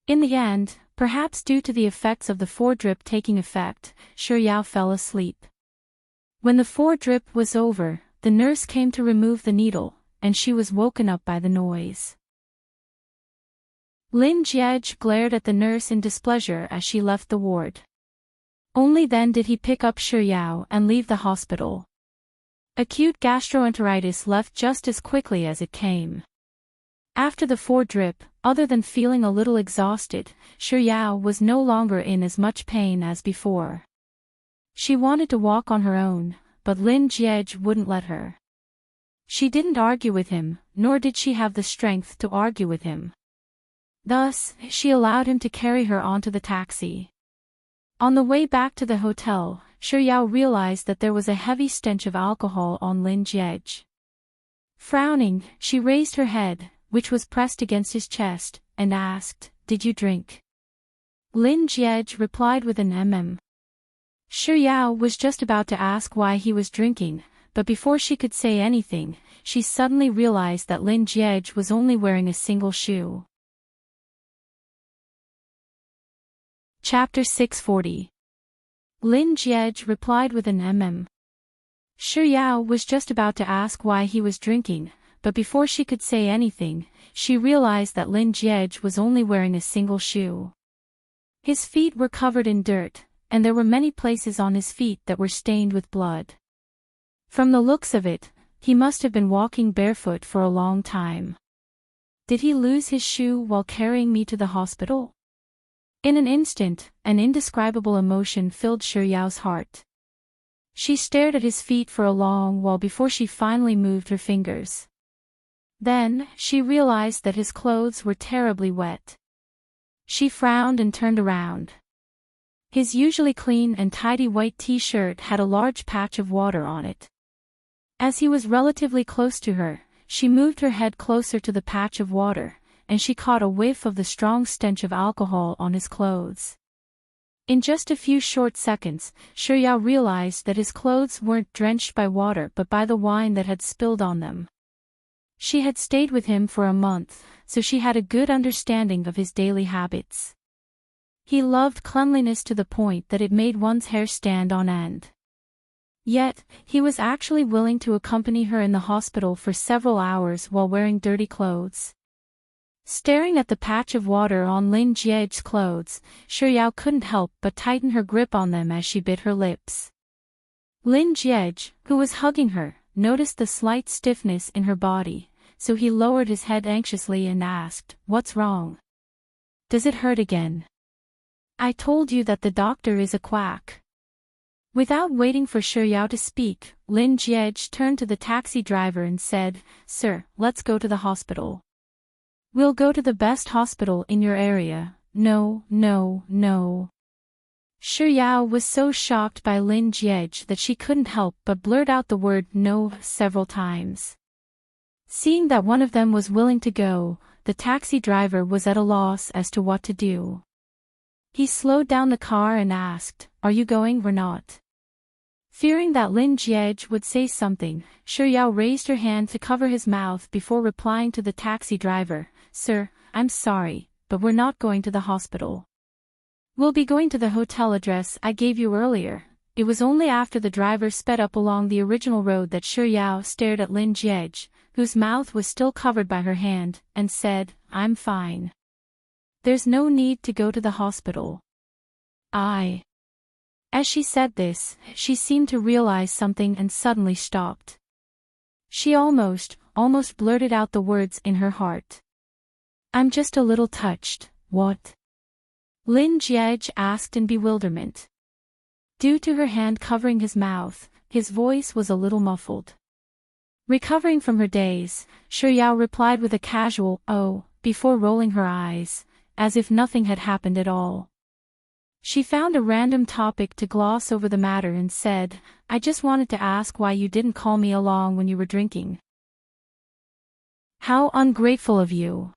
In the end, perhaps due to the effects of the 4-drip taking effect, Shi Yao fell asleep. When the 4-drip was over, the nurse came to remove the needle, and she was woken up by the noise. Lin Jiej glared at the nurse in displeasure as she left the ward. Only then did he pick up Shi Yao and leave the hospital. Acute gastroenteritis left just as quickly as it came. After the 4-drip, other than feeling a little exhausted, Shi Yao was no longer in as much pain as before. She wanted to walk on her own, but Lin Jiej wouldn't let her. She didn't argue with him, nor did she have the strength to argue with him. Thus, she allowed him to carry her onto the taxi. On the way back to the hotel, Shi Yao realized that there was a heavy stench of alcohol on Lin Jiej. Frowning, she raised her head, which was pressed against his chest, and asked, "Did you drink?" Lin Jiej replied with an Shi Yao was just about to ask why he was drinking, but before she could say anything, she suddenly realized that Lin Jiej was only wearing a single shoe. Chapter 640. Lin Jiej replied with an Shi Yao was just about to ask why he was drinking, but before she could say anything, she realized that Lin Jiej was only wearing a single shoe. His feet were covered in dirt, and there were many places on his feet that were stained with blood. From the looks of it, he must have been walking barefoot for a long time. Did he lose his shoe while carrying me to the hospital? In an instant, an indescribable emotion filled Yao's heart. She stared at his feet for a long while before she finally moved her fingers. Then, she realized that his clothes were terribly wet. She frowned and turned around. His usually clean and tidy white t-shirt had a large patch of water on it. As he was relatively close to her, she moved her head closer to the patch of water, and she caught a whiff of the strong stench of alcohol on his clothes. In just a few short seconds, Yao realized that his clothes weren't drenched by water but by the wine that had spilled on them. She had stayed with him for a month, so she had a good understanding of his daily habits. He loved cleanliness to the point that it made one's hair stand on end. Yet, he was actually willing to accompany her in the hospital for several hours while wearing dirty clothes. Staring at the patch of water on Lin Jie's clothes, Yao couldn't help but tighten her grip on them as she bit her lips. Lin Jie, who was hugging her, noticed the slight stiffness in her body, so he lowered his head anxiously and asked, "What's wrong? Does it hurt again? I told you that the doctor is a quack." Without waiting for Yao to speak, Lin Jie turned to the taxi driver and said, "Sir, let's go to the hospital. We'll go to the best hospital in your area." "No, no, no." Yao was so shocked by Lin Jie that she couldn't help but blurt out the word "no" several times. Seeing that one of them was willing to go, the taxi driver was at a loss as to what to do. He slowed down the car and asked, "Are you going or not?" Fearing that Lin Jie would say something, Yao raised her hand to cover his mouth before replying to the taxi driver, "Sir, I'm sorry, but we're not going to the hospital. We'll be going to the hotel address I gave you earlier." It was only after the driver sped up along the original road that Yao stared at Lin Jie, whose mouth was still covered by her hand, and said, "I'm fine. There's no need to go to the hospital." As she said this, she seemed to realize something and suddenly stopped. She almost blurted out the words in her heart. "I'm just a little touched." "What?" Lin Jie asked in bewilderment. Due to her hand covering his mouth, his voice was a little muffled. Recovering from her daze, Yao replied with a casual, "Oh," before rolling her eyes, as if nothing had happened at all. She found a random topic to gloss over the matter and said, "I just wanted to ask why you didn't call me along when you were drinking." "How ungrateful of you."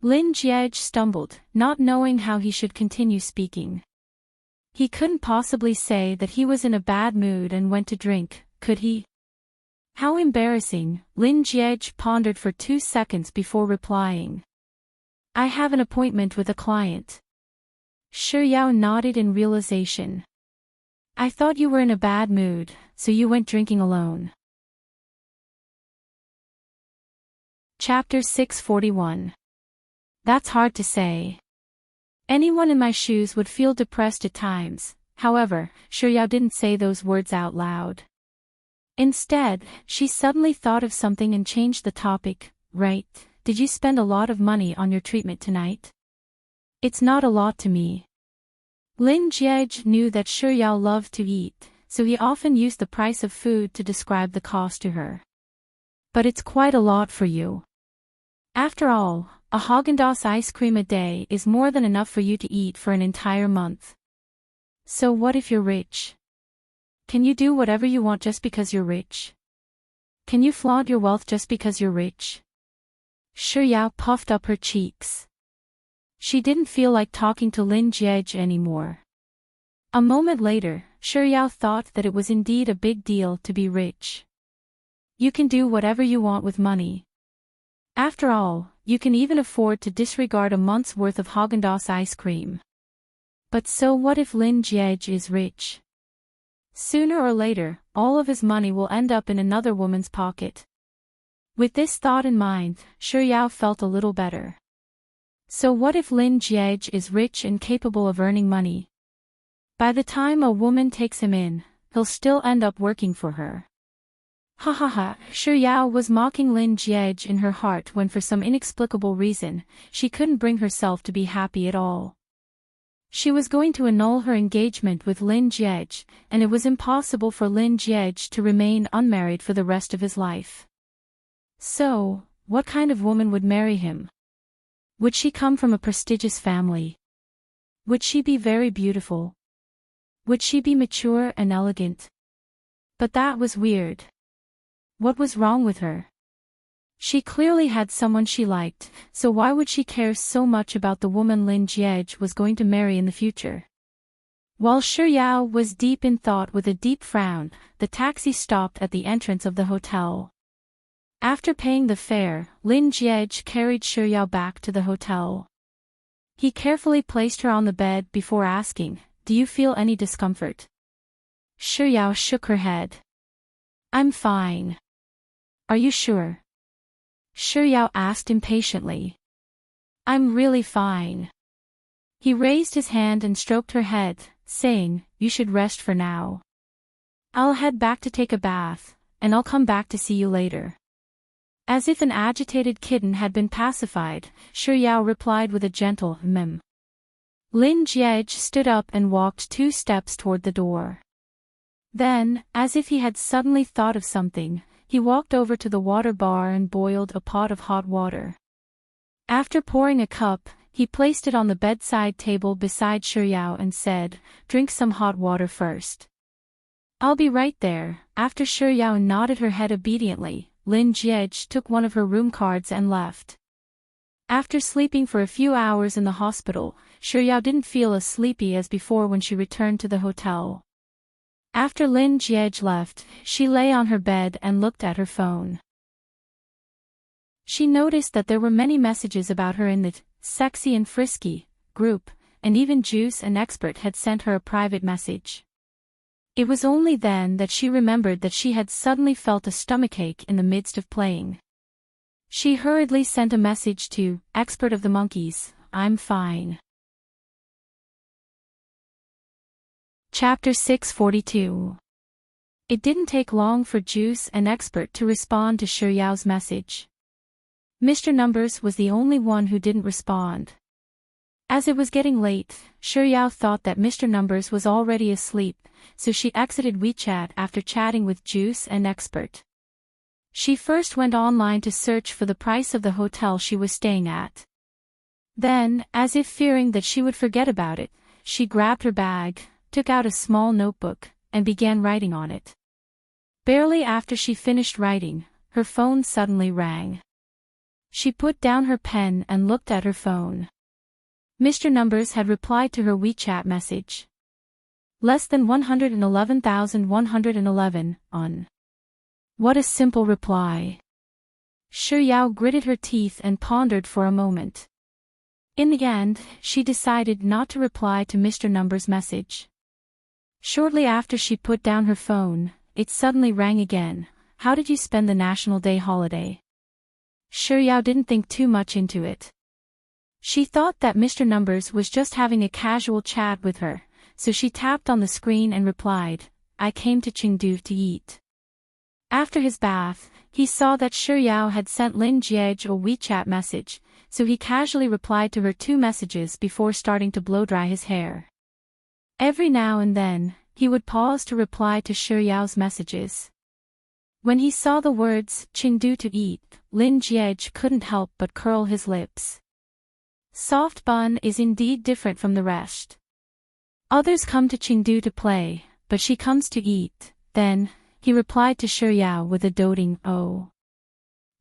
Lin Jie stumbled, not knowing how he should continue speaking. He couldn't possibly say that he was in a bad mood and went to drink, could he? How embarrassing. Lin Jie pondered for 2 seconds before replying. "I have an appointment with a client." Yao nodded in realization. "I thought you were in a bad mood, so you went drinking alone." Chapter 641. That's hard to say. Anyone in my shoes would feel depressed at times. However, Yao didn't say those words out loud. Instead, she suddenly thought of something and changed the topic. "Right, did you spend a lot of money on your treatment tonight?" "It's not a lot to me." Lin Jie knew that Yao loved to eat, so he often used the price of food to describe the cost to her. "But it's quite a lot for you. After all, a Häagen-Dazs ice cream a day is more than enough for you to eat for an entire month. So what if you're rich? Can you do whatever you want just because you're rich? Can you flaunt your wealth just because you're rich?" Yao puffed up her cheeks. She didn't feel like talking to Lin Jie anymore. A moment later, Yao thought that it was indeed a big deal to be rich. You can do whatever you want with money. After all, you can even afford to disregard a month's worth of Häagen-Dazs ice cream. But so what if Lin Jie is rich? Sooner or later, all of his money will end up in another woman's pocket. With this thought in mind, Yao felt a little better. So what if Lin Jiej is rich and capable of earning money? By the time a woman takes him in, he'll still end up working for her. Ha ha ha, Shi Yao was mocking Lin Jiej in her heart when for some inexplicable reason, she couldn't bring herself to be happy at all. She was going to annul her engagement with Lin Jiej, and it was impossible for Lin Jiej to remain unmarried for the rest of his life. So, what kind of woman would marry him? Would she come from a prestigious family? Would she be very beautiful? Would she be mature and elegant? But that was weird. What was wrong with her? She clearly had someone she liked, so why would she care so much about the woman Lin Jiej was going to marry in the future? While Shi Yao was deep in thought with a deep frown, the taxi stopped at the entrance of the hotel. After paying the fare, Lin Jiej carried Shi Yao back to the hotel. He carefully placed her on the bed before asking, "Do you feel any discomfort?" Shi Yao shook her head. "I'm fine." "Are you sure?" Shi Yao asked impatiently. "I'm really fine." He raised his hand and stroked her head, saying, "You should rest for now. I'll head back to take a bath, and I'll come back to see you later." As if an agitated kitten had been pacified, Shi Yao replied with a gentle "mem." Lin Jiej stood up and walked 2 steps toward the door. Then, as if he had suddenly thought of something, he walked over to the water bar and boiled a pot of hot water. After pouring a cup, he placed it on the bedside table beside Shi Yao and said, "Drink some hot water first." "I'll be right there." After Shi Yao nodded her head obediently, Lin Jiej took one of her room cards and left. After sleeping for a few hours in the hospital, Shi Yao didn't feel as sleepy as before when she returned to the hotel. After Lin Jiej left, she lay on her bed and looked at her phone. She noticed that there were many messages about her in the "Sexy and Frisky" group, and even Juice and Expert had sent her a private message. It was only then that she remembered that she had suddenly felt a stomachache in the midst of playing. She hurriedly sent a message to Expert of the Monkeys, "I'm fine." Chapter 642. It didn't take long for Juice and Expert to respond to Shi Yao's message. Mr. Numbers was the only one who didn't respond. As it was getting late, Shi Yao thought that Mr. Numbers was already asleep, so she exited WeChat after chatting with Juice and Expert. She first went online to search for the price of the hotel she was staying at. Then, as if fearing that she would forget about it, she grabbed her bag, took out a small notebook, and began writing on it. Barely after she finished writing, her phone suddenly rang. She put down her pen and looked at her phone. Mr. Numbers had replied to her WeChat message. Less than 111,111, on. What a simple reply. Shi Yao gritted her teeth and pondered for a moment. In the end, she decided not to reply to Mr. Numbers' message. Shortly after she put down her phone, it suddenly rang again. "How did you spend the National Day holiday?" Shi Yao didn't think too much into it. She thought that Mr. Numbers was just having a casual chat with her, so she tapped on the screen and replied, "I came to Chengdu to eat." After his bath, he saw that Shi Yao had sent Lin Jiej a WeChat message, so he casually replied to her 2 messages before starting to blow-dry his hair. Every now and then, he would pause to reply to Shi Yao's messages. When he saw the words "Chengdu to eat," Lin Jiej couldn't help but curl his lips. Soft Bun is indeed different from the rest. Others come to Chengdu to play, but she comes to eat. Then, he replied to Shi Yao with a doting "oh."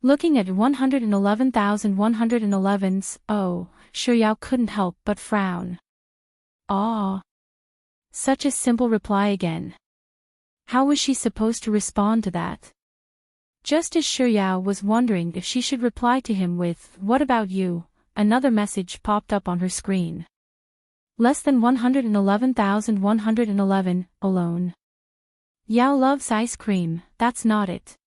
Looking at 111,111's "oh," Shi Yao couldn't help but frown. Ah. Such a simple reply again. How was she supposed to respond to that? Just as Shi Yao was wondering if she should reply to him with "What about you?" another message popped up on her screen. Less than 111,111, alone. Yao loves ice cream, that's not it.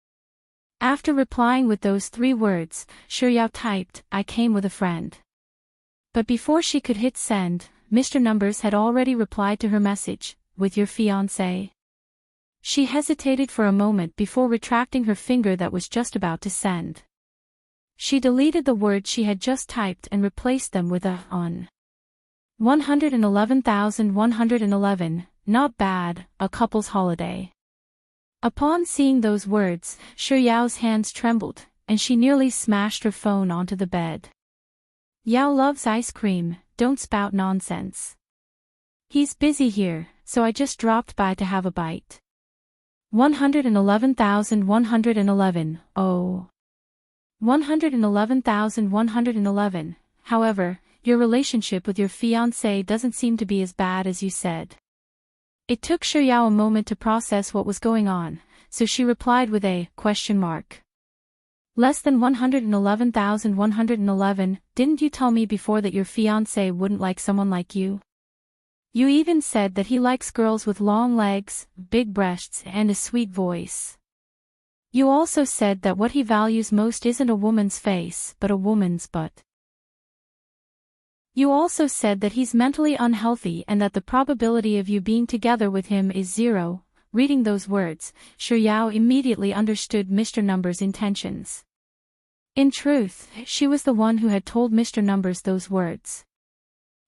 After replying with those 3 words, Shi Yao typed, "I came with a friend." But before she could hit send, Mr. Numbers had already replied to her message, "With your fiancé?" She hesitated for a moment before retracting her finger that was just about to send. She deleted the words she had just typed and replaced them with a on. 111,111, not bad, a couple's holiday. Upon seeing those words, Yao's hands trembled, and she nearly smashed her phone onto the bed. Yao loves ice cream, don't spout nonsense. He's busy here, so I just dropped by to have a bite. 111,111, oh. 111,111, however, your relationship with your fiancé doesn't seem to be as bad as you said. It took Yao a moment to process what was going on, so she replied with a question mark. Less than 111,111, didn't you tell me before that your fiancé wouldn't like someone like you? You even said that he likes girls with long legs, big breasts and a sweet voice. You also said that what he values most isn't a woman's face but a woman's butt. You also said that he's mentally unhealthy and that the probability of you being together with him is 0. Reading those words, Yao immediately understood Mr. Numbers' intentions. In truth, she was the one who had told Mr. Numbers those words.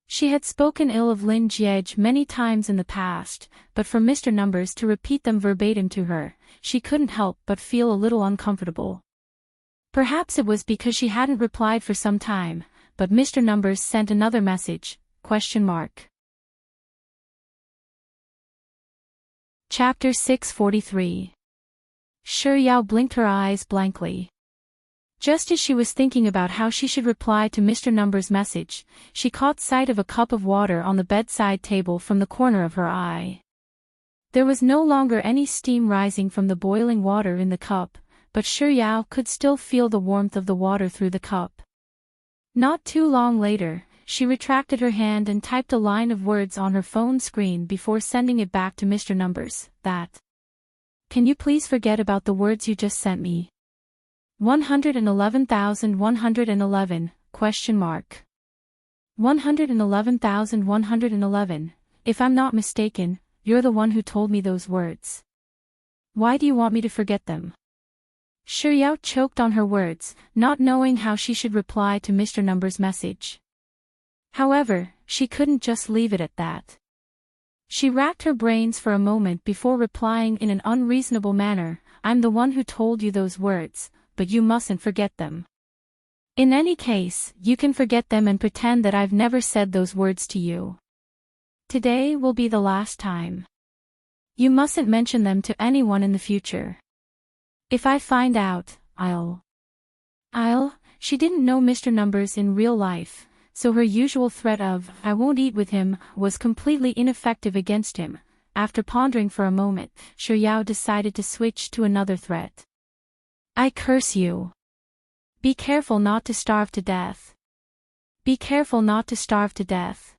She had spoken ill of Lin Jiej many times in the past, but for Mr. Numbers to repeat them verbatim to her, she couldn't help but feel a little uncomfortable. Perhaps it was because she hadn't replied for some time, but Mr. Numbers sent another message, question mark. Chapter 643. Yao blinked her eyes blankly. Just as she was thinking about how she should reply to Mr. Numbers' message, she caught sight of a cup of water on the bedside table from the corner of her eye. There was no longer any steam rising from the boiling water in the cup, but Yao could still feel the warmth of the water through the cup. Not too long later, she retracted her hand and typed a line of words on her phone screen before sending it back to Mr. Numbers, that. Can you please forget about the words you just sent me? 111,111, question mark. 111,111, if I'm not mistaken, you're the one who told me those words. Why do you want me to forget them? Yao choked on her words, not knowing how she should reply to Mr. Numbers' message. However, she couldn't just leave it at that. She racked her brains for a moment before replying in an unreasonable manner, I'm the one who told you those words, but you mustn't forget them. In any case, you can forget them and pretend that I've never said those words to you. Today will be the last time. You mustn't mention them to anyone in the future. If I find out, she didn't know Mr. Numbers in real life, so her usual threat of, I won't eat with him, was completely ineffective against him. After pondering for a moment, Yao decided to switch to another threat. I curse you. Be careful not to starve to death. Be careful not to starve to death.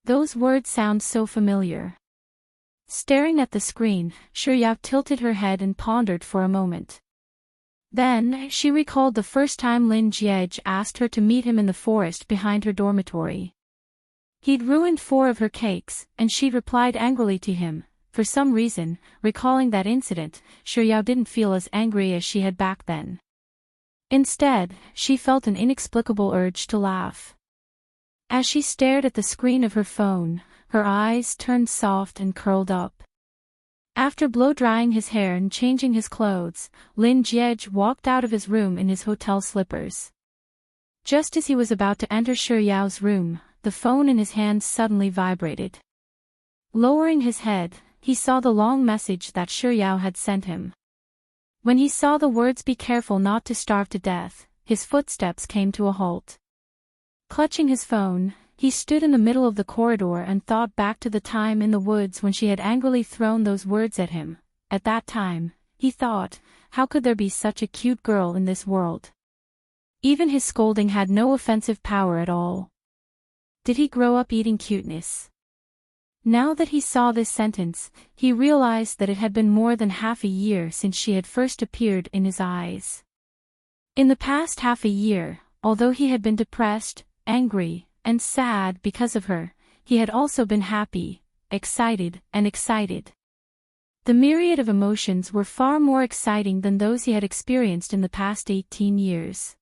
Those words sound so familiar. Staring at the screen, Yao tilted her head and pondered for a moment. Then, she recalled the first time Lin Jiej asked her to meet him in the forest behind her dormitory. He'd ruined 4 of her cakes, and she'd replied angrily to him. For some reason, recalling that incident, Yao didn't feel as angry as she had back then. Instead, she felt an inexplicable urge to laugh. As she stared at the screen of her phone, her eyes turned soft and curled up. After blow-drying his hair and changing his clothes, Lin Jiej walked out of his room in his hotel slippers. Just as he was about to enter Yao's room, the phone in his hand suddenly vibrated. Lowering his head, he saw the long message that Yao had sent him. When he saw the words be careful not to starve to death, his footsteps came to a halt. Clutching his phone, he stood in the middle of the corridor and thought back to the time in the woods when she had angrily thrown those words at him. At that time, he thought, how could there be such a cute girl in this world? Even his scolding had no offensive power at all. Did he grow up eating cuteness? Now that he saw this sentence, he realized that it had been more than half a year since she had first appeared in his eyes. In the past half a year, although he had been depressed, angry, and sad because of her. He had also been happy, excited, and excited. The myriad of emotions were far more exciting than those he had experienced in the past 18 years.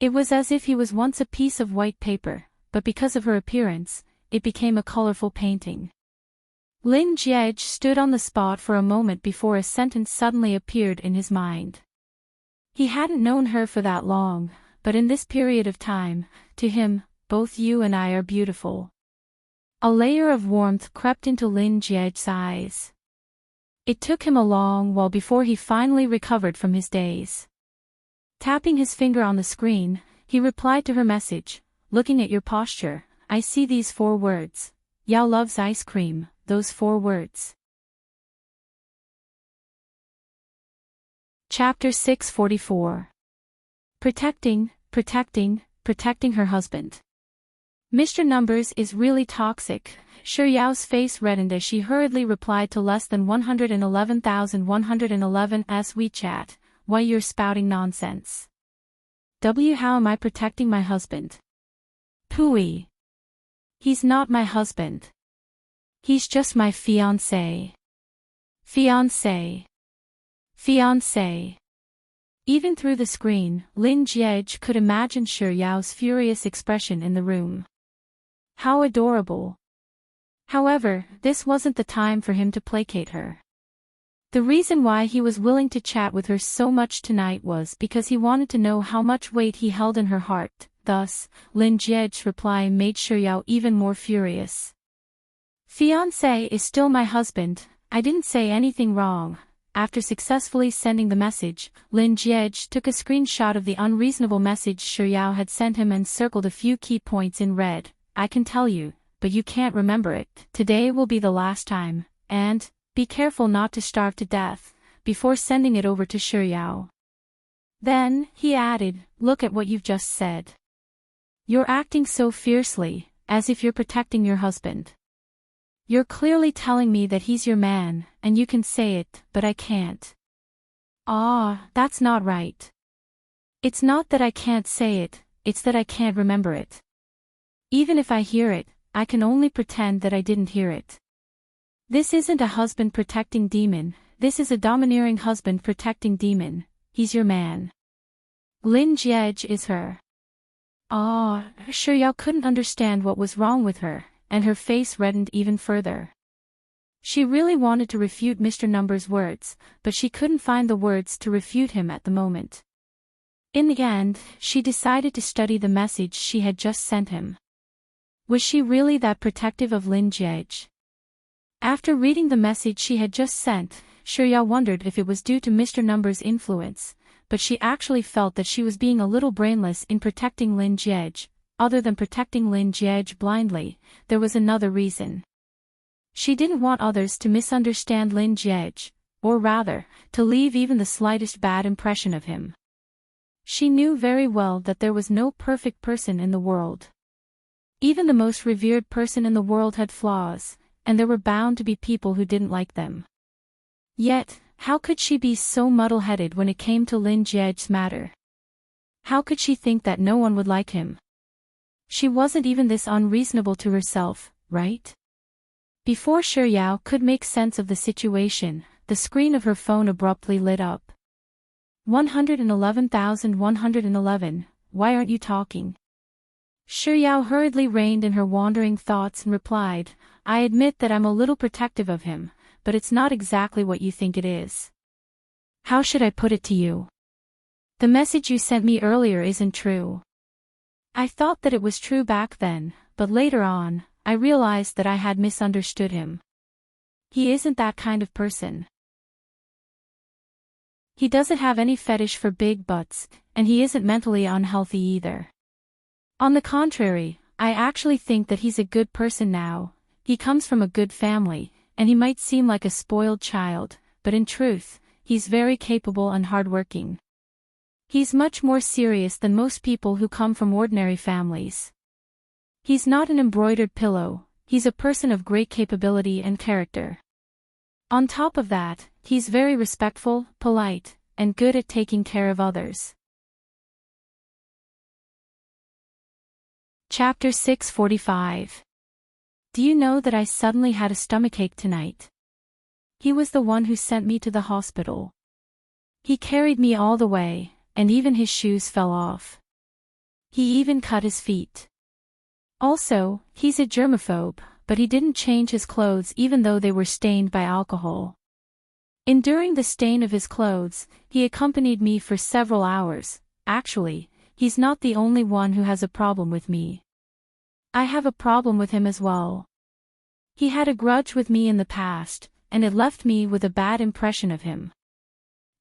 It was as if he was once a piece of white paper, but because of her appearance, it became a colorful painting. Lin Jiej stood on the spot for a moment before a sentence suddenly appeared in his mind. He hadn't known her for that long, but in this period of time, to him, both you and I are beautiful. A layer of warmth crept into Lin Jiej's eyes. It took him a long while before he finally recovered from his daze. Tapping his finger on the screen, he replied to her message, "Looking at your posture, I see these 4 words. Yao loves ice cream, those 4 words." Chapter 644. Protecting her husband. Mr. Numbers is really toxic. Shi Yao's face reddened as she hurriedly replied to less than 111,111's WeChat, "Why you're spouting nonsense. How am I protecting my husband? Pooey. He's not my husband. He's just my fiancé. Fiancé. Fiancé." Even through the screen, Lin Jiej could imagine Shi Yao's furious expression in the room. How adorable. However, this wasn't the time for him to placate her. The reason why he was willing to chat with her so much tonight was because he wanted to know how much weight he held in her heart. Thus, Lin Jiej's reply made Shi Yao even more furious. "Fiancé is still my husband, I didn't say anything wrong." After successfully sending the message, Lin Jiej took a screenshot of the unreasonable message Shi Yao had sent him and circled a few key points in red. "I can tell you, but you can't remember it. Today will be the last time, and be careful not to starve to death," before sending it over to Shi Yao. Then, he added, "Look at what you've just said. You're acting so fiercely, as if you're protecting your husband. You're clearly telling me that he's your man, and you can say it, but I can't. Ah, that's not right. It's not that I can't say it, it's that I can't remember it. Even if I hear it, I can only pretend that I didn't hear it. This isn't a husband protecting demon, this is a domineering husband protecting demon. He's your man. Lin Jiej is her." Ah, Shi Yao couldn't understand what was wrong with her, and her face reddened even further. She really wanted to refute Mr. Numbers' words, but she couldn't find the words to refute him at the moment. In the end, she decided to study the message she had just sent him. Was she really that protective of Lin Jiej? After reading the message she had just sent, Shi Yao wondered if it was due to Mr. Numbers' influence, but she actually felt that she was being a little brainless in protecting Lin Jiej. Other than protecting Lin Jiej blindly, there was another reason. She didn't want others to misunderstand Lin Jiej, or rather, to leave even the slightest bad impression of him. She knew very well that there was no perfect person in the world. Even the most revered person in the world had flaws, and there were bound to be people who didn't like them. Yet, how could she be so muddle-headed when it came to Lin Jiej's matter? How could she think that no one would like him? She wasn't even this unreasonable to herself, right? Before Shi Yao could make sense of the situation, the screen of her phone abruptly lit up. 111,111, why aren't you talking? Shi Yao hurriedly reined in her wandering thoughts and replied, "I admit that I'm a little protective of him, but it's not exactly what you think it is. How should I put it to you? The message you sent me earlier isn't true. I thought that it was true back then, but later on, I realized that I had misunderstood him. He isn't that kind of person. He doesn't have any fetish for big butts, and he isn't mentally unhealthy either. On the contrary, I actually think that he's a good person now. He comes from a good family, and he might seem like a spoiled child, but in truth, he's very capable and hardworking. He's much more serious than most people who come from ordinary families. He's not an embroidered pillow, he's a person of great capability and character. On top of that, he's very respectful, polite, and good at taking care of others. Chapter 645. Do you know that I suddenly had a stomachache tonight? He was the one who sent me to the hospital. He carried me all the way, and even his shoes fell off. He even cut his feet. Also, he's a germaphobe, but he didn't change his clothes even though they were stained by alcohol. Enduring the stain of his clothes, he accompanied me for several hours. Actually, he's not the only one who has a problem with me. I have a problem with him as well. He had a grudge with me in the past, and it left me with a bad impression of him.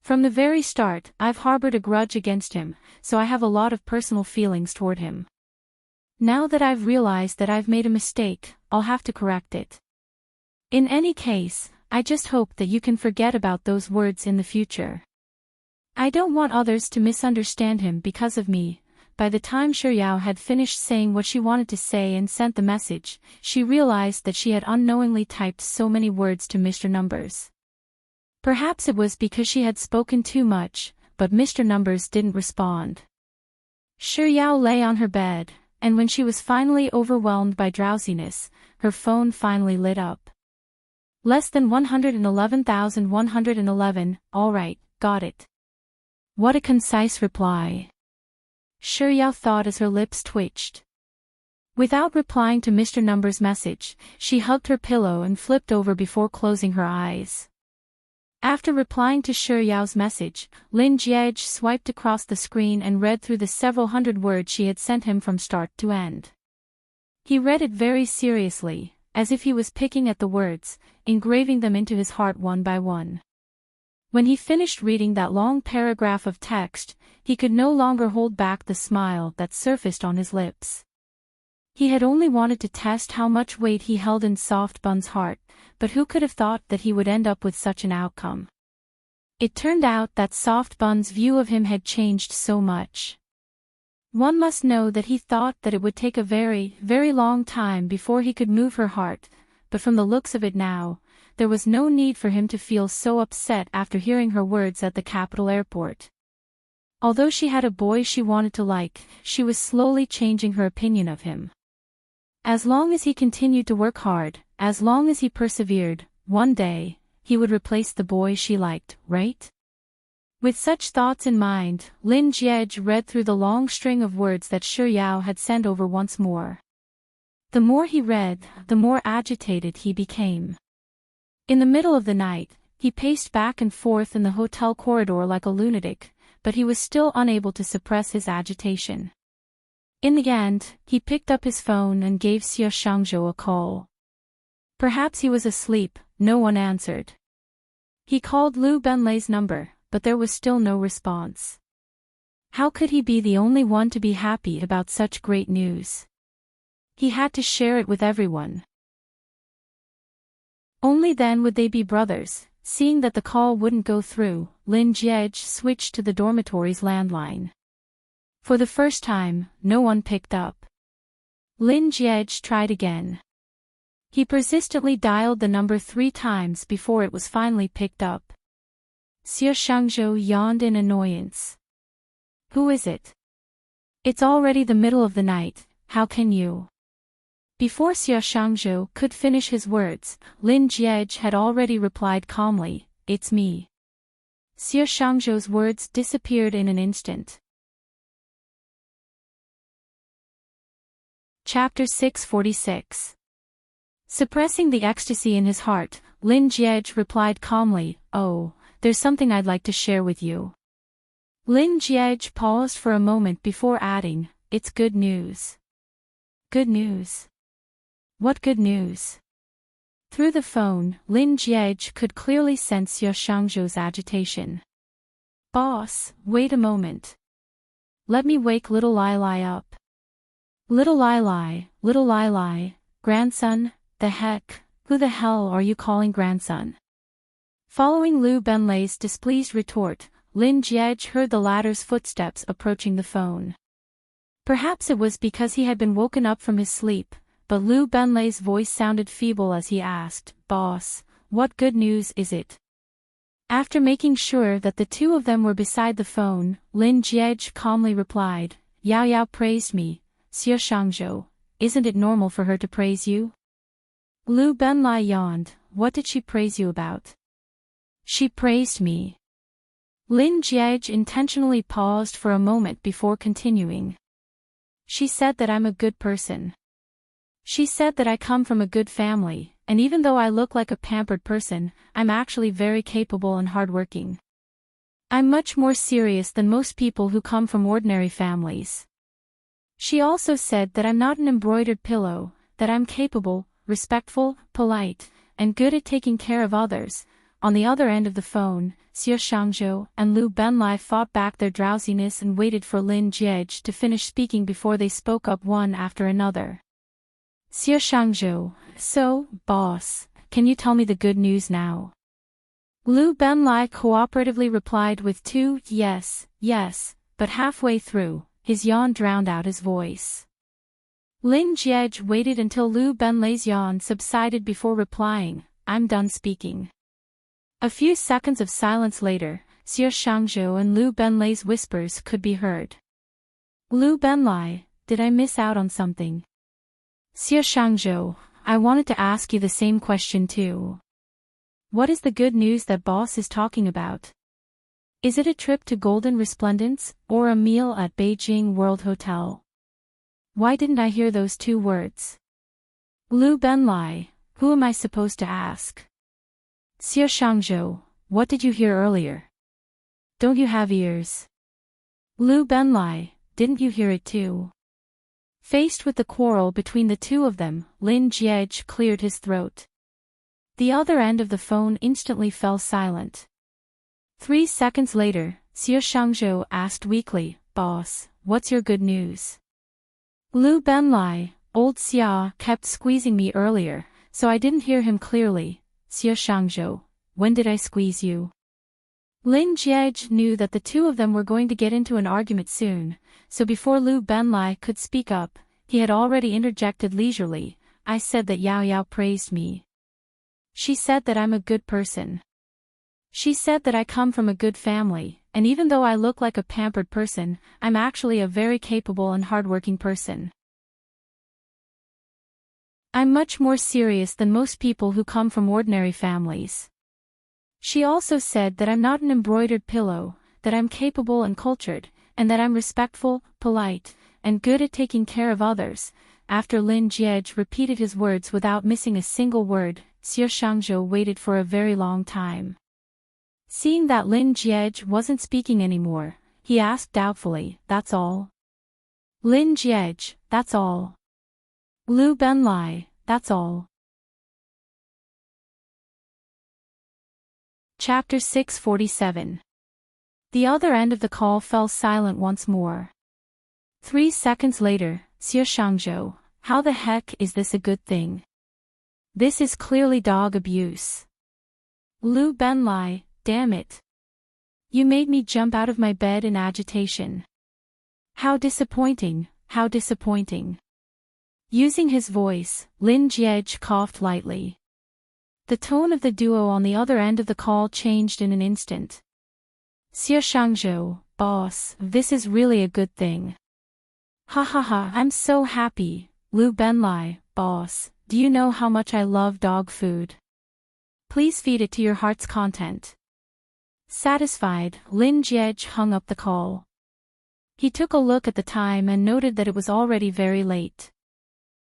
From the very start, I've harbored a grudge against him, so I have a lot of personal feelings toward him. Now that I've realized that I've made a mistake, I'll have to correct it. In any case, I just hope that you can forget about those words in the future. I don't want others to misunderstand him because of me. By the time Xiaoyao had finished saying what she wanted to say and sent the message, she realized that she had unknowingly typed so many words to Mr. Numbers. Perhaps it was because she had spoken too much, but Mr. Numbers didn't respond. Xiaoyao lay on her bed, and when she was finally overwhelmed by drowsiness, her phone finally lit up. Less than 111,111, all right, got it. What a concise reply. Xiaoyao thought as her lips twitched. Without replying to Mr. Numbers' message, she hugged her pillow and flipped over before closing her eyes. After replying to Xiaoyao's message, Lin Jiege swiped across the screen and read through the several hundred words she had sent him from start to end. He read it very seriously, as if he was picking at the words, engraving them into his heart one by one. When he finished reading that long paragraph of text, he could no longer hold back the smile that surfaced on his lips. He had only wanted to test how much weight he held in Soft Bun's heart, but who could have thought that he would end up with such an outcome? It turned out that Soft Bun's view of him had changed so much. One must know that he thought that it would take a very, very long time before he could move her heart, but from the looks of it now, there was no need for him to feel so upset after hearing her words at the capital airport. Although she had a boy she wanted to like, she was slowly changing her opinion of him. As long as he continued to work hard, as long as he persevered, one day, he would replace the boy she liked, right? With such thoughts in mind, Lin Jiege read through the long string of words that Xiaoyao had sent over once more. The more he read, the more agitated he became. In the middle of the night, he paced back and forth in the hotel corridor like a lunatic, but he was still unable to suppress his agitation. In the end, he picked up his phone and gave Xie Shangzhou a call. Perhaps he was asleep, no one answered. He called Liu Benlei's number, but there was still no response. How could he be the only one to be happy about such great news? He had to share it with everyone. Only then would they be brothers. Seeing that the call wouldn't go through, Lin Jiege switched to the dormitory's landline. For the first time, no one picked up. Lin Jiege tried again. He persistently dialed the number 3 times before it was finally picked up. Xie Shangzhou yawned in annoyance. Who is it? It's already the middle of the night, how can you? Before Xie Shangzhou could finish his words, Lin Jiege had already replied calmly, it's me. Xie Shangzhou's words disappeared in an instant. Chapter 646. Suppressing the ecstasy in his heart, Lin Jiege replied calmly, oh, there's something I'd like to share with you. Lin Jiege paused for a moment before adding, it's good news. Good news. What good news? Through the phone, Lin Jiege could clearly sense Xie Shangzhou's agitation. Boss, wait a moment. Let me wake little Lai Lai up. Little Lai Lai, grandson, the heck, who the hell are you calling grandson? Following Liu Benlei's displeased retort, Lin Jiege heard the latter's footsteps approaching the phone. Perhaps it was because he had been woken up from his sleep, but Liu Benlei's voice sounded feeble as he asked, Boss, what good news is it? After making sure that the two of them were beside the phone, Lin Jiege calmly replied, Yao Yao praised me, Xie Shangzhou, isn't it normal for her to praise you? Lu Benlai yawned. What did she praise you about? She praised me. Lin Jiej intentionally paused for a moment before continuing. She said that I'm a good person. She said that I come from a good family, and even though I look like a pampered person, I'm actually very capable and hardworking. I'm much more serious than most people who come from ordinary families. She also said that I'm not an embroidered pillow, that I'm capable, respectful, polite, and good at taking care of others. On the other end of the phone, Xie Shangzhou and Lu Benlai fought back their drowsiness and waited for Lin Jiej to finish speaking before they spoke up one after another. Xie Shangzhou, so, boss, can you tell me the good news now? Lu Benlai cooperatively replied with two yes, but halfway through, his yawn drowned out his voice. Lin Jiej waited until Lu Benlai's yawn subsided before replying, I'm done speaking. A few seconds of silence later, Xie Shangzhou and Lu Benlai's whispers could be heard. Lu Benlai, did I miss out on something? Xie Shangzhou, I wanted to ask you the same question too. What is the good news that boss is talking about? Is it a trip to Golden Resplendence, or a meal at Beijing World Hotel? Why didn't I hear those two words? Lu Benlai, who am I supposed to ask? Xie Shangzhou, what did you hear earlier? Don't you have ears? Lu Benlai, didn't you hear it too? Faced with the quarrel between the two of them, Lin Jiej cleared his throat. The other end of the phone instantly fell silent. 3 seconds later, Xie Shangzhou asked weakly, Boss, what's your good news? Lu Benlai, old Xia kept squeezing me earlier, so I didn't hear him clearly. Xie Shangzhou, when did I squeeze you? Lin Jiej knew that the two of them were going to get into an argument soon, so before Lu Benlai could speak up, he had already interjected leisurely, I said that Yao Yao praised me. She said that I'm a good person. She said that I come from a good family, and even though I look like a pampered person, I'm actually a very capable and hardworking person. I'm much more serious than most people who come from ordinary families. She also said that I'm not an embroidered pillow, that I'm capable and cultured, and that I'm respectful, polite, and good at taking care of others. After Lin Jiej repeated his words without missing a single word, Xie Shangzhou waited for a very long time. Seeing that Lin Jiej wasn't speaking anymore, he asked doubtfully, That's all? Lin Jiej, that's all. Lu Benlai, that's all. Chapter 647. The other end of the call fell silent once more. 3 seconds later, Xie Shangzhou, how the heck is this a good thing? This is clearly dog abuse. Lu Benlai, damn it. You made me jump out of my bed in agitation. How disappointing, how disappointing. Using his voice, Lin Jiej coughed lightly. The tone of the duo on the other end of the call changed in an instant. Xie Shangzhou, boss, this is really a good thing. Ha ha ha, I'm so happy. Lu Benlai, boss, do you know how much I love dog food? Please feed it to your heart's content. Satisfied, Lin Jiej hung up the call. He took a look at the time and noted that it was already very late.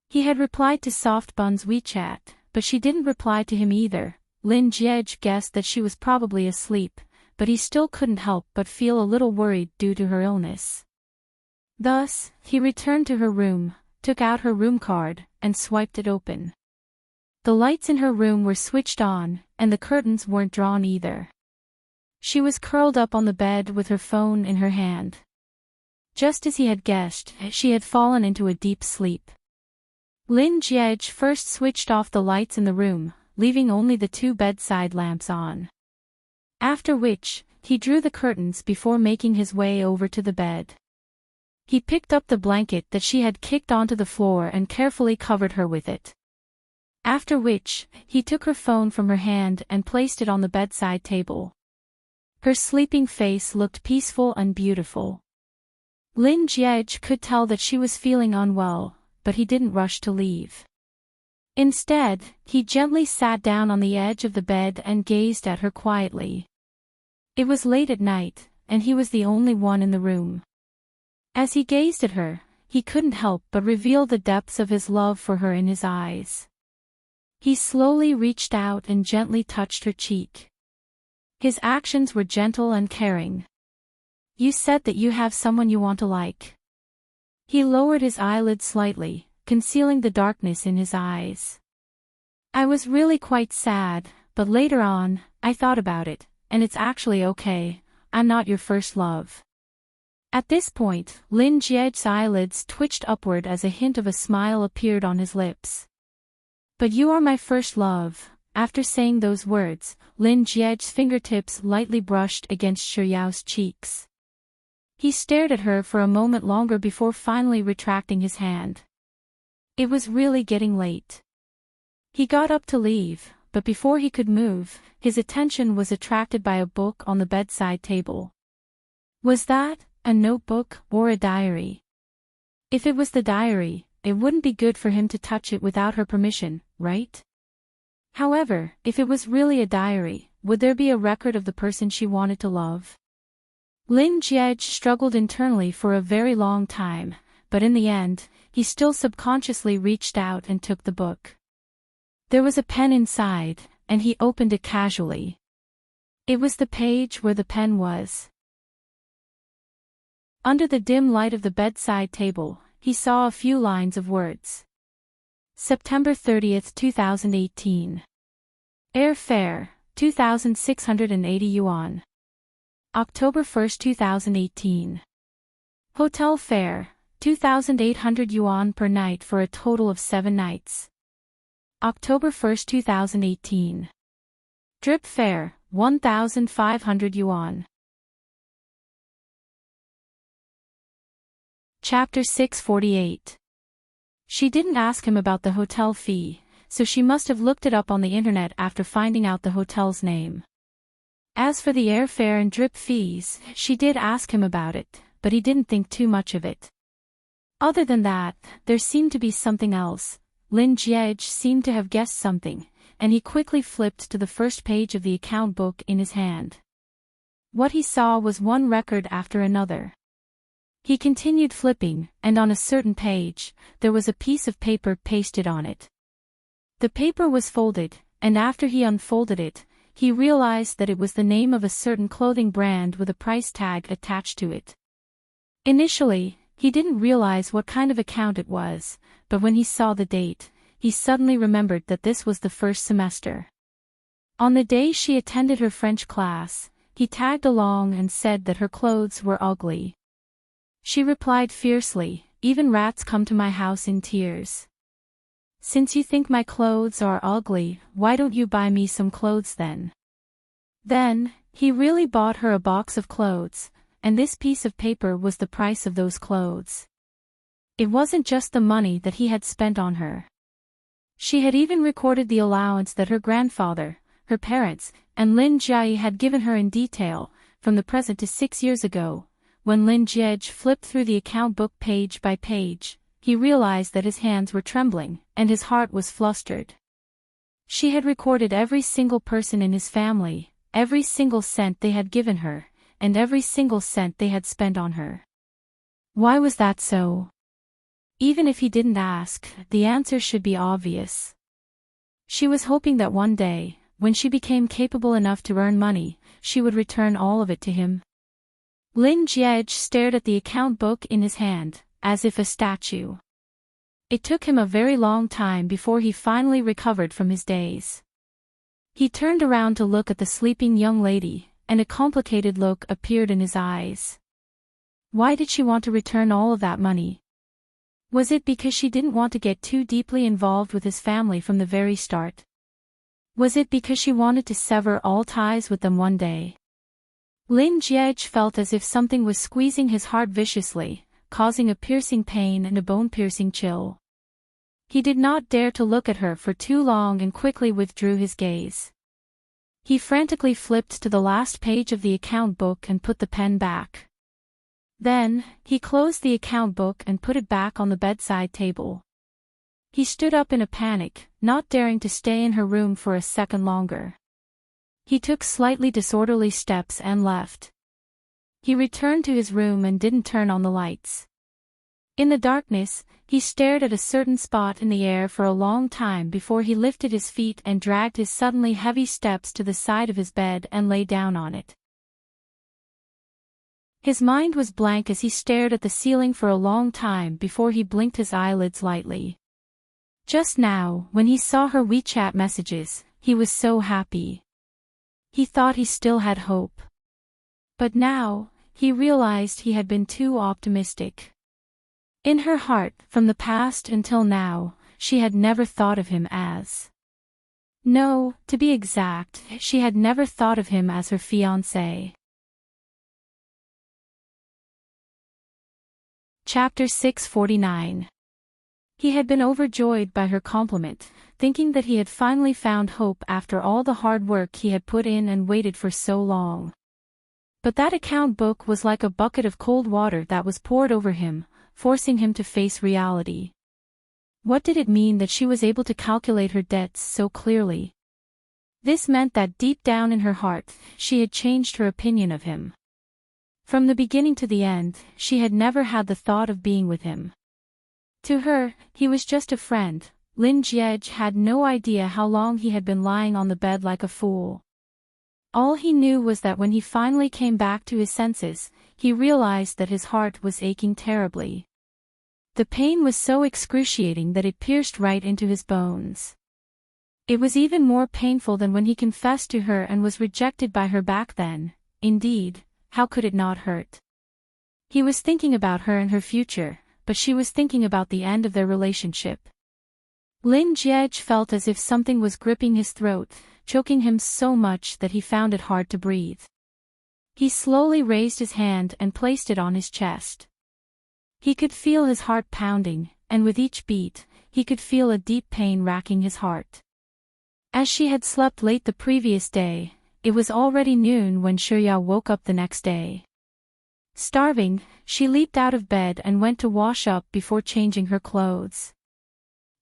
He had replied to Soft Bun's WeChat, but she didn't reply to him either. Lin Jiej guessed that she was probably asleep, but he still couldn't help but feel a little worried due to her illness. Thus, he returned to her room, took out her room card, and swiped it open. The lights in her room were switched on, and the curtains weren't drawn either. She was curled up on the bed with her phone in her hand. Just as he had guessed, she had fallen into a deep sleep. Lin Jiej first switched off the lights in the room, leaving only the 2 bedside lamps on. After which, he drew the curtains before making his way over to the bed. He picked up the blanket that she had kicked onto the floor and carefully covered her with it. After which, he took her phone from her hand and placed it on the bedside table. Her sleeping face looked peaceful and beautiful. Lin Jiej could tell that she was feeling unwell, but he didn't rush to leave. Instead, he gently sat down on the edge of the bed and gazed at her quietly. It was late at night, and he was the only one in the room. As he gazed at her, he couldn't help but reveal the depths of his love for her in his eyes. He slowly reached out and gently touched her cheek. His actions were gentle and caring. "You said that you have someone you want to like." He lowered his eyelids slightly, concealing the darkness in his eyes. "I was really quite sad, but later on, I thought about it, and it's actually okay. I'm not your first love." At this point, Lin Jiej's eyelids twitched upward as a hint of a smile appeared on his lips. "But you are my first love." After saying those words, Lin Jiej's fingertips lightly brushed against Shiyao's cheeks. He stared at her for a moment longer before finally retracting his hand. It was really getting late. He got up to leave, but before he could move, his attention was attracted by a book on the bedside table. Was that a notebook or a diary? If it was the diary, it wouldn't be good for him to touch it without her permission, right? However, if it was really a diary, would there be a record of the person she wanted to love? Lin Jiej struggled internally for a very long time, but in the end, he still subconsciously reached out and took the book. There was a pen inside, and he opened it casually. It was the page where the pen was. Under the dim light of the bedside table, he saw a few lines of words. September 30th, 2018. Airfare, 2,680 yuan. October 1st, 2018. Hotel fare, 2,800 yuan per night for a total of 7 nights. October 1st, 2018. Drip fare, 1,500 yuan. Chapter 648. She didn't ask him about the hotel fee, so she must have looked it up on the internet after finding out the hotel's name. As for the airfare and drip fees, she did ask him about it, but he didn't think too much of it. Other than that, there seemed to be something else. Lin Jiej seemed to have guessed something, and he quickly flipped to the first page of the account book in his hand. What he saw was one record after another. He continued flipping, and on a certain page, there was a piece of paper pasted on it. The paper was folded, and after he unfolded it, he realized that it was the name of a certain clothing brand with a price tag attached to it. Initially, he didn't realize what kind of account it was, but when he saw the date, he suddenly remembered that this was the first semester. On the day she attended her French class, he tagged along and said that her clothes were ugly. She replied fiercely, "Even rats come to my house in tears. Since you think my clothes are ugly, why don't you buy me some clothes then?" Then, he really bought her a box of clothes, and this piece of paper was the price of those clothes. It wasn't just the money that he had spent on her. She had even recorded the allowance that her grandfather, her parents, and Lin Jiej had given her in detail, from the present to 6 years ago. When Lin Jiej flipped through the account book page by page, he realized that his hands were trembling, and his heart was flustered. She had recorded every single person in his family, every single cent they had given her, and every single cent they had spent on her. Why was that so? Even if he didn't ask, the answer should be obvious. She was hoping that one day, when she became capable enough to earn money, she would return all of it to him. Lin Jiej stared at the account book in his hand, as if a statue. It took him a very long time before he finally recovered from his daze. He turned around to look at the sleeping young lady, and a complicated look appeared in his eyes. Why did she want to return all of that money? Was it because she didn't want to get too deeply involved with his family from the very start? Was it because she wanted to sever all ties with them one day? Lin Jiej felt as if something was squeezing his heart viciously, causing a piercing pain and a bone-piercing chill. He did not dare to look at her for too long and quickly withdrew his gaze. He frantically flipped to the last page of the account book and put the pen back. Then, he closed the account book and put it back on the bedside table. He stood up in a panic, not daring to stay in her room for a second longer. He took slightly disorderly steps and left. He returned to his room and didn't turn on the lights. In the darkness, he stared at a certain spot in the air for a long time before he lifted his feet and dragged his suddenly heavy steps to the side of his bed and lay down on it. His mind was blank as he stared at the ceiling for a long time before he blinked his eyelids lightly. Just now, when he saw her WeChat messages, he was so happy. He thought he still had hope. But now, he realized he had been too optimistic. In her heart, from the past until now, she had never thought of him as... No, to be exact, she had never thought of him as her fiancé. Chapter 649. He had been overjoyed by her compliment, thinking that he had finally found hope after all the hard work he had put in and waited for so long. But that account book was like a bucket of cold water that was poured over him, forcing him to face reality. What did it mean that she was able to calculate her debts so clearly? This meant that deep down in her heart, she had changed her opinion of him. From the beginning to the end, she had never had the thought of being with him. To her, he was just a friend. Lin Jiej had no idea how long he had been lying on the bed like a fool. All he knew was that when he finally came back to his senses, he realized that his heart was aching terribly. The pain was so excruciating that it pierced right into his bones. It was even more painful than when he confessed to her and was rejected by her back then. Indeed, how could it not hurt? He was thinking about her and her future, but she was thinking about the end of their relationship. Lin Jiej felt as if something was gripping his throat, choking him so much that he found it hard to breathe. He slowly raised his hand and placed it on his chest. He could feel his heart pounding, and with each beat, he could feel a deep pain racking his heart. As she had slept late the previous day, it was already noon when Shuyao woke up the next day. Starving, she leaped out of bed and went to wash up before changing her clothes.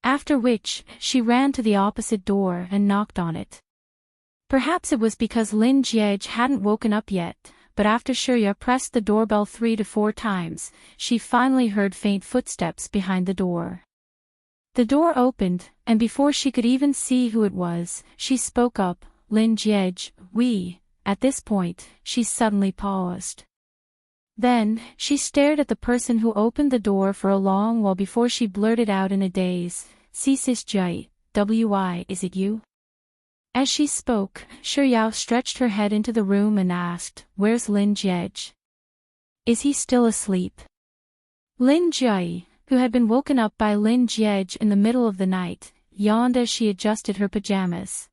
After which, she ran to the opposite door and knocked on it. Perhaps it was because Lin Jiej hadn't woken up yet, but after Shuyao pressed the doorbell 3 to 4 times, she finally heard faint footsteps behind the door. The door opened, and before she could even see who it was, she spoke up, "Lin Jiej, we..." At this point, she suddenly paused. Then, she stared at the person who opened the door for a long while before she blurted out in a daze, "Sis Jai, wi, is it you?" As she spoke, Shuyao stretched her head into the room and asked, "Where's Lin Jiej? Is he still asleep?" Lin Jai, who had been woken up by Lin Jiej in the middle of the night, yawned as she adjusted her pajamas.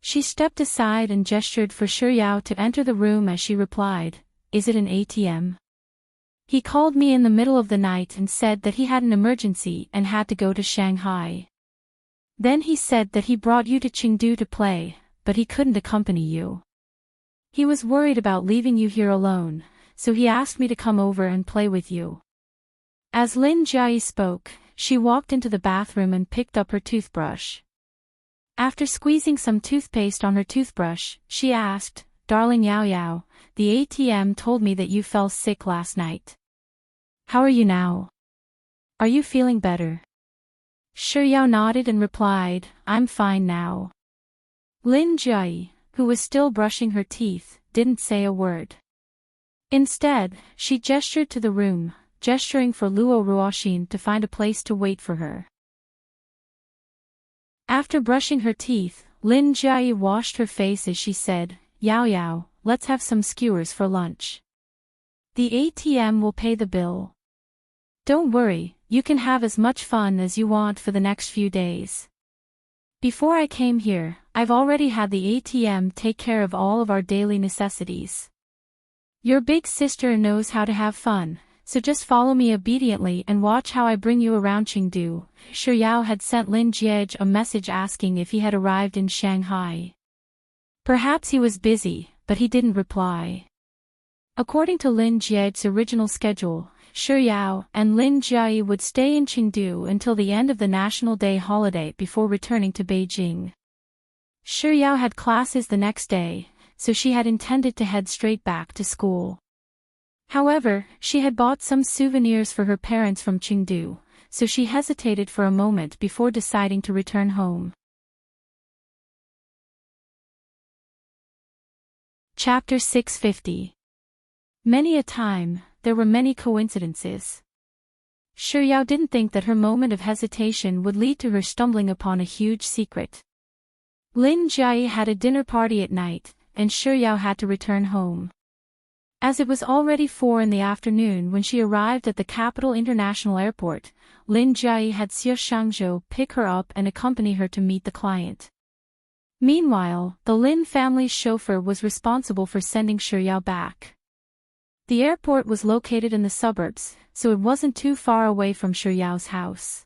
She stepped aside and gestured for Shuyao to enter the room as she replied, "Is it an ATM? He called me in the middle of the night and said that he had an emergency and had to go to Shanghai. Then he said that he brought you to Chengdu to play, but he couldn't accompany you. He was worried about leaving you here alone, so he asked me to come over and play with you." As Lin Jai spoke, she walked into the bathroom and picked up her toothbrush. After squeezing some toothpaste on her toothbrush, she asked, "Darling Yao Yao, the ATM told me that you fell sick last night. How are you now? Are you feeling better?" Shuyao nodded and replied, "I'm fine now." Lin Jai, who was still brushing her teeth, didn't say a word. Instead, she gestured to the room, gesturing for Luo Ruoxin to find a place to wait for her. After brushing her teeth, Lin Jai washed her face as she said, "Yao Yao, let's have some skewers for lunch. The ATM will pay the bill. Don't worry, you can have as much fun as you want for the next few days. Before I came here, I've already had the ATM take care of all of our daily necessities. Your big sister knows how to have fun, so just follow me obediently and watch how I bring you around Chengdu." Shuyao had sent Lin Jiej a message asking if he had arrived in Shanghai. Perhaps he was busy, but he didn't reply. According to Lin Jia's original schedule, Shi Yao and Lin Jia would stay in Chengdu until the end of the National Day holiday before returning to Beijing. Shi Yao had classes the next day, so she had intended to head straight back to school. However, she had bought some souvenirs for her parents from Chengdu, so she hesitated for a moment before deciding to return home. Chapter 650. Many a time, there were many coincidences. Shi Yao didn't think that her moment of hesitation would lead to her stumbling upon a huge secret. Lin Jia had a dinner party at night, and Shi Yao had to return home. As it was already 4 in the afternoon when she arrived at the Capital International Airport, Lin Jia had Xie Shangzhou pick her up and accompany her to meet the client. Meanwhile, the Lin family's chauffeur was responsible for sending Shi Yao back. The airport was located in the suburbs, so it wasn't too far away from Shi Yao's house.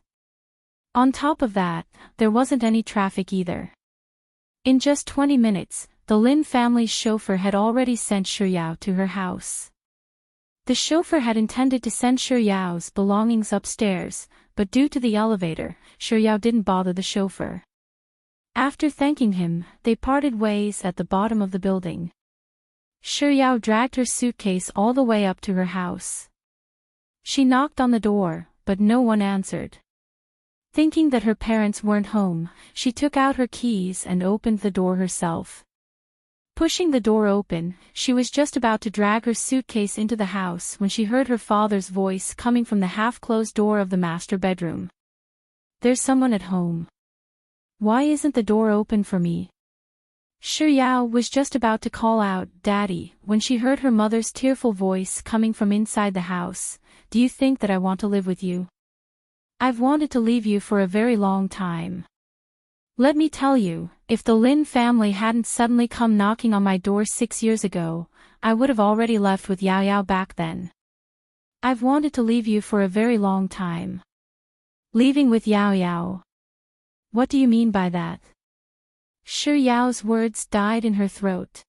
On top of that, there wasn't any traffic either. In just 20 minutes, the Lin family's chauffeur had already sent Shi Yao to her house. The chauffeur had intended to send Shi Yao's belongings upstairs, but due to the elevator, Shi Yao didn't bother the chauffeur. After thanking him, they parted ways at the bottom of the building. Shi Yao dragged her suitcase all the way up to her house. She knocked on the door, but no one answered. Thinking that her parents weren't home, she took out her keys and opened the door herself. Pushing the door open, she was just about to drag her suitcase into the house when she heard her father's voice coming from the half-closed door of the master bedroom. "There's someone at home. Why isn't the door open for me?" Shi Yao was just about to call out, "Daddy," when she heard her mother's tearful voice coming from inside the house. "Do you think that I want to live with you? I've wanted to leave you for a very long time. Let me tell you, if the Lin family hadn't suddenly come knocking on my door 6 years ago, I would have already left with Yao Yao back then. I've wanted to leave you for a very long time." "Leaving with Yao Yao? What do you mean by that?" Shi Yao's words died in her throat.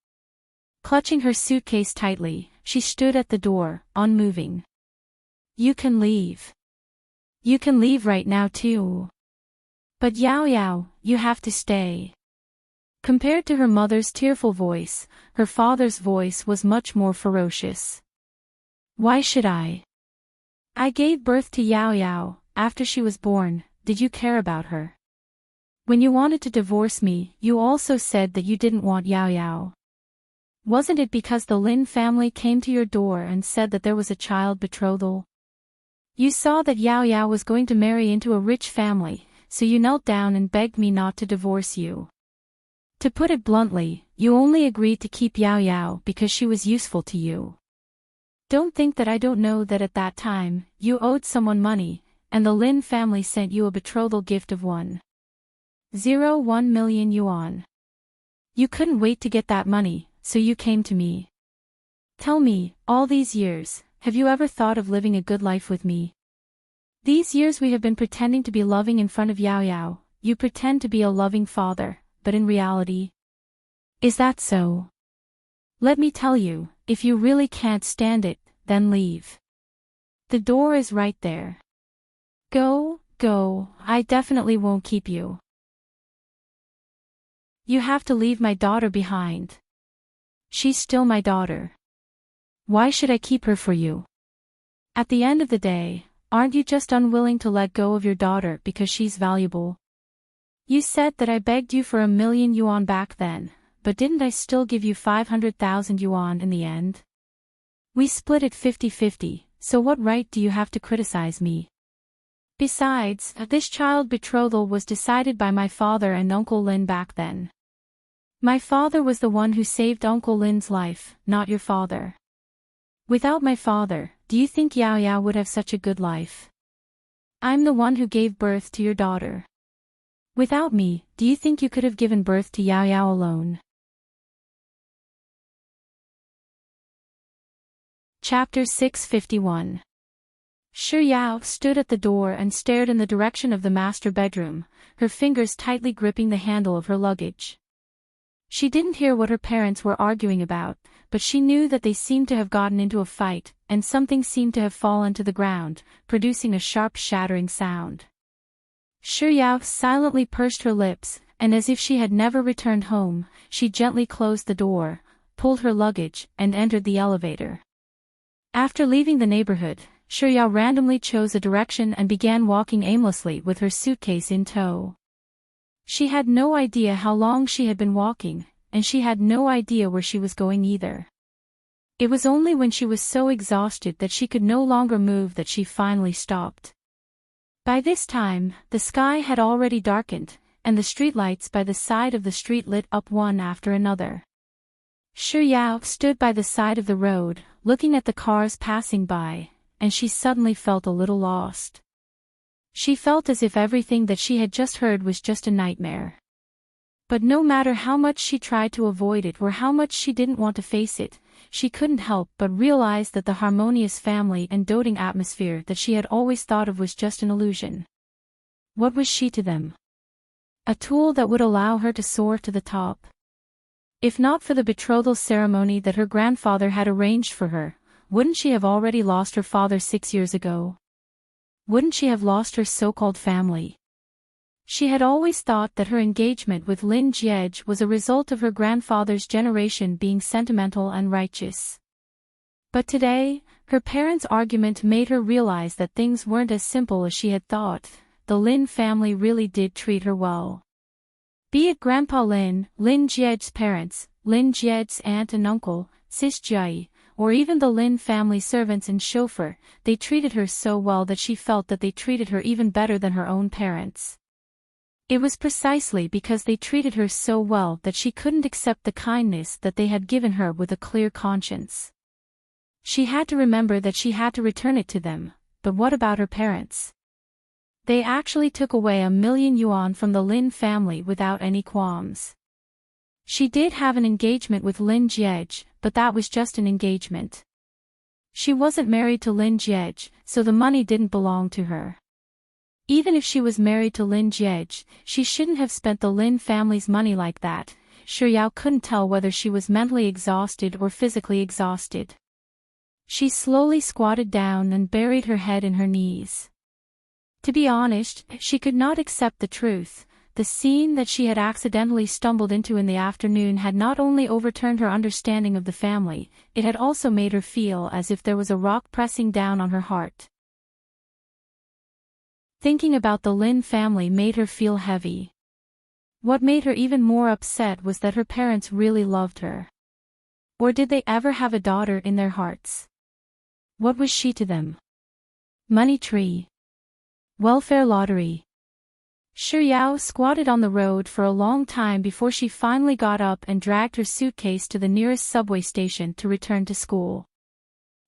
Clutching her suitcase tightly, she stood at the door, unmoving. "You can leave. You can leave right now too. But Yao Yao, you have to stay." Compared to her mother's tearful voice, her father's voice was much more ferocious. "Why should I? I gave birth to Yao Yao. After she was born, did you care about her? When you wanted to divorce me, you also said that you didn't want Yao Yao. Wasn't it because the Lin family came to your door and said that there was a child betrothal? You saw that Yao Yao was going to marry into a rich family, so you knelt down and begged me not to divorce you. To put it bluntly, you only agreed to keep Yao Yao because she was useful to you. Don't think that I don't know that at that time, you owed someone money, and the Lin family sent you a betrothal gift of 1.01 million yuan. You couldn't wait to get that money, so you came to me. Tell me, all these years, have you ever thought of living a good life with me? These years we have been pretending to be loving in front of Yao Yao. You pretend to be a loving father, but in reality... Is that so? Let me tell you, if you really can't stand it, then leave. The door is right there. Go, go, I definitely won't keep you. You have to leave my daughter behind. She's still my daughter. Why should I keep her for you? At the end of the day, aren't you just unwilling to let go of your daughter because she's valuable? You said that I begged you for 1 million yuan back then, but didn't I still give you 500,000 yuan in the end? We split it 50-50, so what right do you have to criticize me? Besides, this child betrothal was decided by my father and Uncle Lin back then. My father was the one who saved Uncle Lin's life, not your father. Without my father, do you think Yao Yao would have such a good life? I'm the one who gave birth to your daughter. Without me, do you think you could have given birth to Yao Yao alone? Chapter 651. Shi Yao stood at the door and stared in the direction of the master bedroom, her fingers tightly gripping the handle of her luggage. She didn't hear what her parents were arguing about, but she knew that they seemed to have gotten into a fight, and something seemed to have fallen to the ground, producing a sharp shattering sound. Shi Yao silently pursed her lips, and as if she had never returned home, she gently closed the door, pulled her luggage, and entered the elevator. After leaving the neighborhood, Shi Yao randomly chose a direction and began walking aimlessly with her suitcase in tow. She had no idea how long she had been walking, and she had no idea where she was going either. It was only when she was so exhausted that she could no longer move that she finally stopped. By this time, the sky had already darkened, and the streetlights by the side of the street lit up one after another. Shi Yao stood by the side of the road, looking at the cars passing by, and she suddenly felt a little lost. She felt as if everything that she had just heard was just a nightmare. But no matter how much she tried to avoid it or how much she didn't want to face it, she couldn't help but realize that the harmonious family and doting atmosphere that she had always thought of was just an illusion. What was she to them? A tool that would allow her to soar to the top. If not for the betrothal ceremony that her grandfather had arranged for her, wouldn't she have already lost her father 6 years ago? Wouldn't she have lost her so-called family? She had always thought that her engagement with Lin Jiej was a result of her grandfather's generation being sentimental and righteous. But today, her parents' argument made her realize that things weren't as simple as she had thought. The Lin family really did treat her well. Be it Grandpa Lin, Lin Jiej's parents, Lin Jiej's aunt and uncle, Sis Jai, or even the Lin family servants and chauffeur, they treated her so well that she felt that they treated her even better than her own parents. It was precisely because they treated her so well that she couldn't accept the kindness that they had given her with a clear conscience. She had to remember that she had to return it to them, but what about her parents? They actually took away 1,000,000 yuan from the Lin family without any qualms. She did have an engagement with Lin Jiej, but that was just an engagement. She wasn't married to Lin Jiej, so the money didn't belong to her. Even if she was married to Lin Jiej, she shouldn't have spent the Lin family's money like that. Shi Yao couldn't tell whether she was mentally exhausted or physically exhausted. She slowly squatted down and buried her head in her knees. To be honest, she could not accept the truth. The scene that she had accidentally stumbled into in the afternoon had not only overturned her understanding of the family, it had also made her feel as if there was a rock pressing down on her heart. Thinking about the Lin family made her feel heavy. What made her even more upset was that her parents really loved her. Or did they ever have a daughter in their hearts? What was she to them? Money tree. Welfare lottery. Shi Yao squatted on the road for a long time before she finally got up and dragged her suitcase to the nearest subway station to return to school.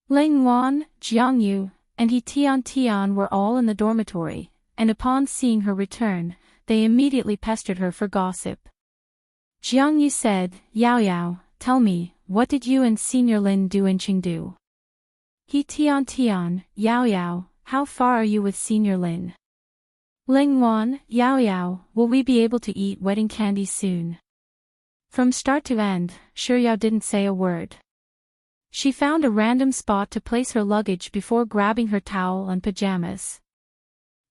Ling Wan, Jiang Yu, and He Tian were all in the dormitory, and upon seeing her return, they immediately pestered her for gossip. Jiang Yu said, "Yao Yao, tell me, what did you and Senior Lin do in Chengdu?" He Tian, "Yao Yao, how far are you with Senior Lin?" Ling Wan, "Yao Yao, will we be able to eat wedding candy soon?" From start to end, Shi Yao didn't say a word. She found a random spot to place her luggage before grabbing her towel and pajamas.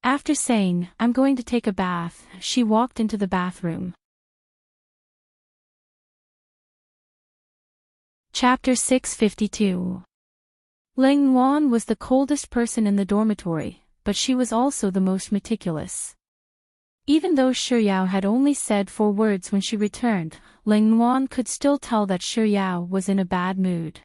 After saying, "I'm going to take a bath," she walked into the bathroom. Chapter 652. Ling Wan was the coldest person in the dormitory, but she was also the most meticulous. Even though Shi Yao had only said 4 words when she returned, Ling Wan could still tell that Shi Yao was in a bad mood.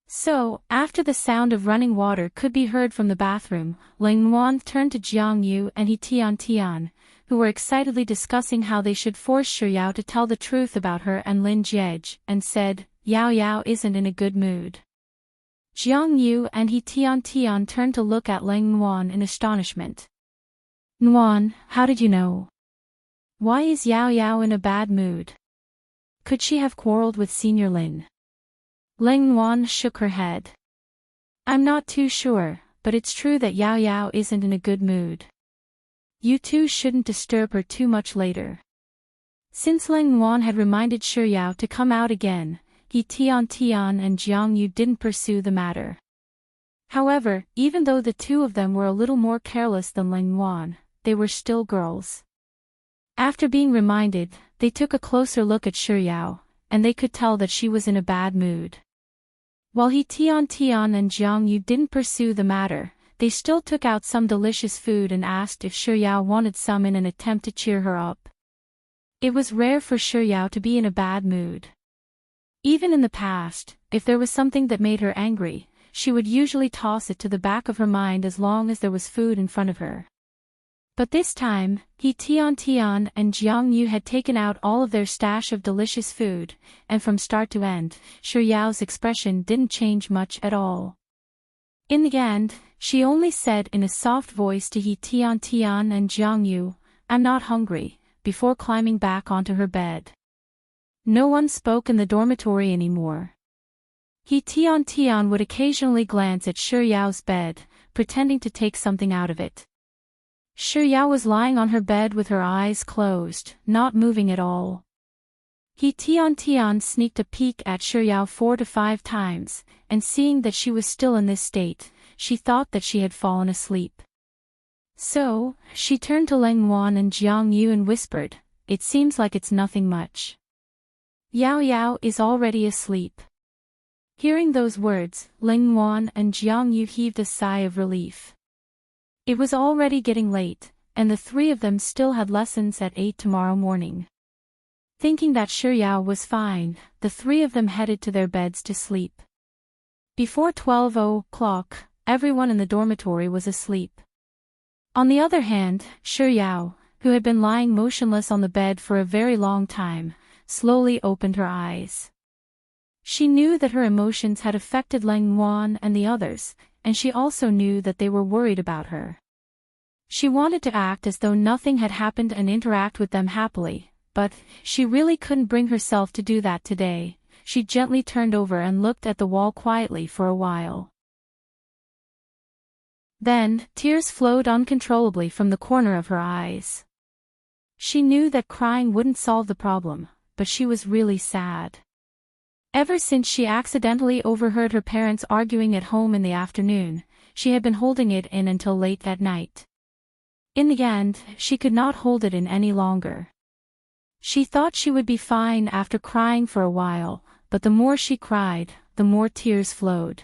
So, after the sound of running water could be heard from the bathroom, Ling Wan turned to Jiang Yu and He Tian, who were excitedly discussing how they should force Shi Yao to tell the truth about her and Lin Jiej, and said, "Yao Yao isn't in a good mood." Jiang Yu and He Tian turned to look at Ling Wan in astonishment. "Nuan, how did you know? Why is Yao Yao in a bad mood? Could she have quarreled with Senior Lin?" Ling Wan shook her head. "I'm not too sure, but it's true that Yao Yao isn't in a good mood. You two shouldn't disturb her too much later." Since Ling Wan had reminded Shi Yao to come out again, He Tian and Jiang Yu didn't pursue the matter. However, even though the two of them were a little more careless than Ling Wan, they were still girls. After being reminded, they took a closer look at Shi Yao, and they could tell that she was in a bad mood. While He Tian and Jiang Yu didn't pursue the matter, they still took out some delicious food and asked if Shi Yao wanted some in an attempt to cheer her up. It was rare for Shi Yao to be in a bad mood. Even in the past, if there was something that made her angry, she would usually toss it to the back of her mind as long as there was food in front of her. But this time, He Tian and Jiang Yu had taken out all of their stash of delicious food, and from start to end, Shi Yao's expression didn't change much at all. In the end, she only said in a soft voice to He Tian and Jiang Yu, "I'm not hungry," before climbing back onto her bed. No one spoke in the dormitory anymore. He Tian would occasionally glance at Shi Yao's bed, pretending to take something out of it. Shi Yao was lying on her bed with her eyes closed, not moving at all. He Tian sneaked a peek at Shi Yao 4 to 5 times, and seeing that she was still in this state, she thought that she had fallen asleep. So, she turned to Ling Wan and Jiang Yu and whispered, "It seems like it's nothing much. Yao is already asleep." Hearing those words, Ling Wan and Jiang Yu heaved a sigh of relief. It was already getting late, and the three of them still had lessons at 8 tomorrow morning. Thinking that Shi Yao was fine, the three of them headed to their beds to sleep. Before 12 o'clock, everyone in the dormitory was asleep. On the other hand, Shi Yao, who had been lying motionless on the bed for a very long time, slowly opened her eyes. She knew that her emotions had affected Ling Wan and the others, and she also knew that they were worried about her. She wanted to act as though nothing had happened and interact with them happily, but she really couldn't bring herself to do that today. She gently turned over and looked at the wall quietly for a while. Then, tears flowed uncontrollably from the corner of her eyes. She knew that crying wouldn't solve the problem, but she was really sad. Ever since she accidentally overheard her parents arguing at home in the afternoon, she had been holding it in until late at night. In the end, she could not hold it in any longer. She thought she would be fine after crying for a while, but the more she cried, the more tears flowed.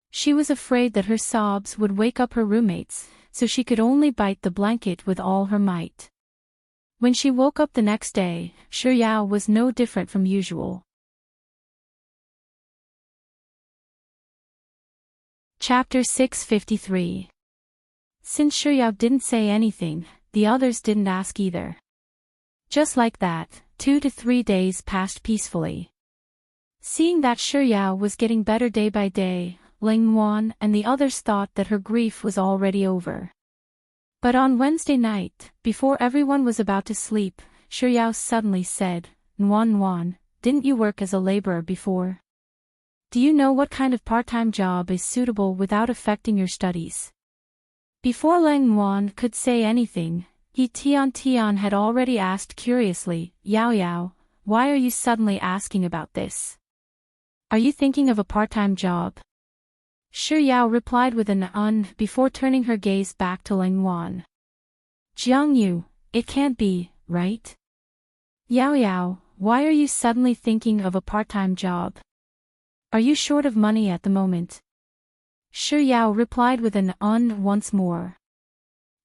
She was afraid that her sobs would wake up her roommates, so she could only bite the blanket with all her might. When she woke up the next day, Shi Yao was no different from usual. Chapter 653. Since Shi Yao didn't say anything, the others didn't ask either. Just like that, 2 to 3 days passed peacefully. Seeing that Shi Yao was getting better day by day, Ling Wan and the others thought that her grief was already over. But on Wednesday night, before everyone was about to sleep, Shi Yao suddenly said, "Wan, didn't you work as a laborer before? Do you know what kind of part-time job is suitable without affecting your studies?" Before Ling Wan could say anything, He Tian had already asked curiously, Yao, why are you suddenly asking about this? Are you thinking of a part-time job?" Shi Yao replied with an before turning her gaze back to Ling Wan. "Jiang Yu, it can't be, right? Yao, why are you suddenly thinking of a part-time job? Are you short of money at the moment?" Shi Yao replied with an once more.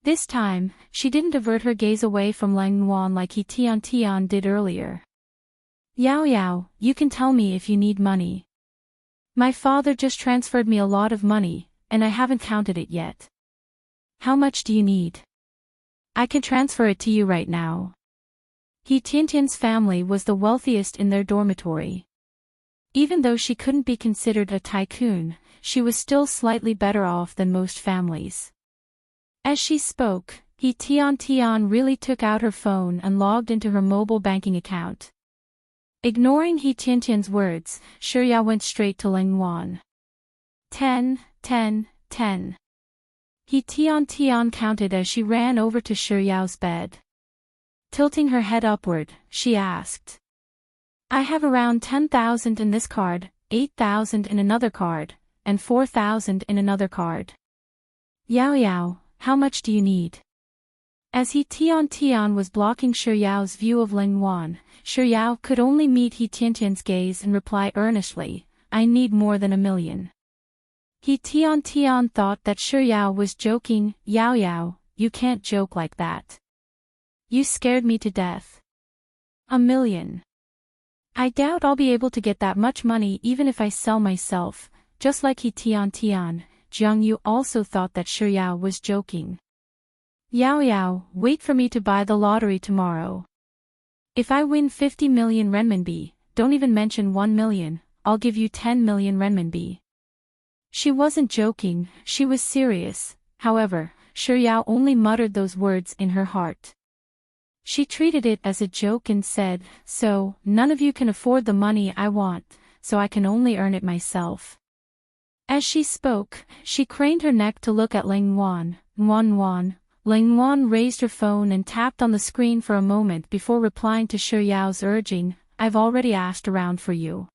This time, she didn't avert her gaze away from Ling Wan like He Tian did earlier. Yao, you can tell me if you need money. My father just transferred me a lot of money, and I haven't counted it yet. How much do you need? I can transfer it to you right now. He Tian's family was the wealthiest in their dormitory. Even though she couldn't be considered a tycoon, she was still slightly better off than most families. As she spoke, He Tian really took out her phone and logged into her mobile banking account. Ignoring He Tian's words, Shi Yao went straight to Ling Wan. 10. He Tian counted as she ran over to Shi Yao's bed. Tilting her head upward, she asked, I have around 10,000 in this card, 8,000 in another card, and 4,000 in another card. Yao Yao, how much do you need? As He Tian was blocking Shi Yao's view of Ling Wan, Shi Yao could only meet He Tian's gaze and reply earnestly, I need more than 1,000,000. He Tian thought that Shi Yao was joking. Yao Yao, you can't joke like that. You scared me to death. 1,000,000. I doubt I'll be able to get that much money even if I sell myself, just like He Tian. Jiang Yu also thought that Shi Yao was joking. Yao Yao, wait for me to buy the lottery tomorrow. If I win 50 million renminbi, don't even mention 1 million, I'll give you 10 million renminbi. She wasn't joking, she was serious. However, Shi Yao only muttered those words in her heart. She treated it as a joke and said, so, none of you can afford the money I want, so I can only earn it myself. As she spoke, she craned her neck to look at Ling Wan. Ling Wan raised her phone and tapped on the screen for a moment before replying to Shi Yao's urging, I've already asked around for you.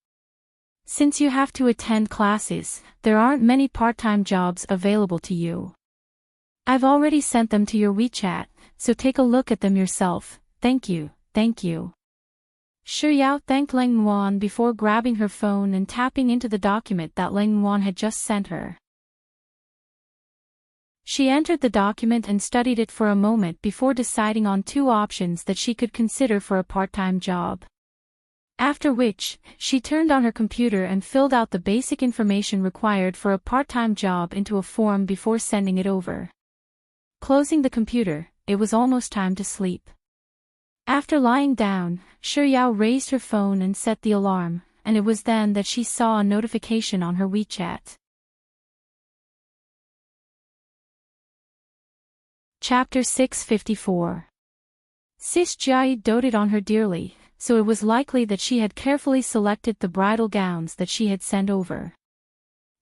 Since you have to attend classes, there aren't many part-time jobs available to you. I've already sent them to your WeChat, so take a look at them yourself. Thank you, thank you. Shi Yao thanked Ling Wan before grabbing her phone and tapping into the document that Ling Wan had just sent her. She entered the document and studied it for a moment before deciding on 2 options that she could consider for a part-time job. After which, she turned on her computer and filled out the basic information required for a part-time job into a form before sending it over. Closing the computer, it was almost time to sleep. After lying down, Shi Yao raised her phone and set the alarm, and it was then that she saw a notification on her WeChat. Chapter 654. Sis Jia doted on her dearly, so it was likely that she had carefully selected the bridal gowns that she had sent over.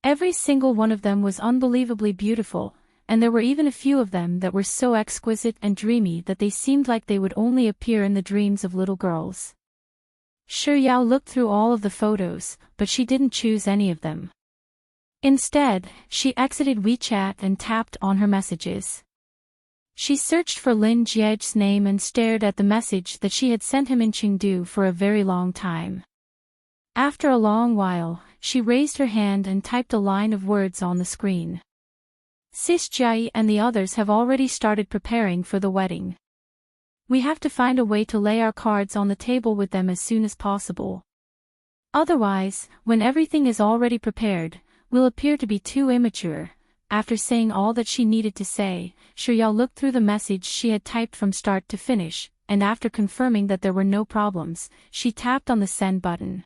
Every single one of them was unbelievably beautiful, and there were even a few of them that were so exquisite and dreamy that they seemed like they would only appear in the dreams of little girls. Shi Yao looked through all of the photos, but she didn't choose any of them. Instead, she exited WeChat and tapped on her messages. She searched for Lin Jiej's name and stared at the message that she had sent him in Chengdu for a very long time. After a long while, she raised her hand and typed a line of words on the screen. Sis Jia and the others have already started preparing for the wedding. We have to find a way to lay our cards on the table with them as soon as possible. Otherwise, when everything is already prepared, we'll appear to be too immature. After saying all that she needed to say, Shi Yao looked through the message she had typed from start to finish, and after confirming that there were no problems, she tapped on the send button.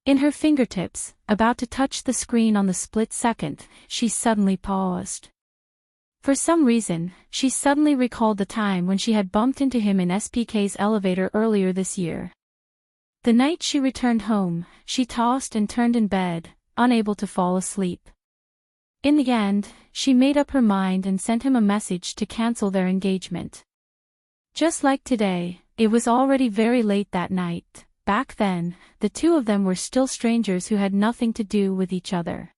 In her fingertips, about to touch the screen on the split second, she suddenly paused. For some reason, she suddenly recalled the time when she had bumped into him in SPK's elevator earlier this year. The night she returned home, she tossed and turned in bed, unable to fall asleep. In the end, she made up her mind and sent him a message to cancel their engagement. Just like today, it was already very late that night. Back then, the two of them were still strangers who had nothing to do with each other.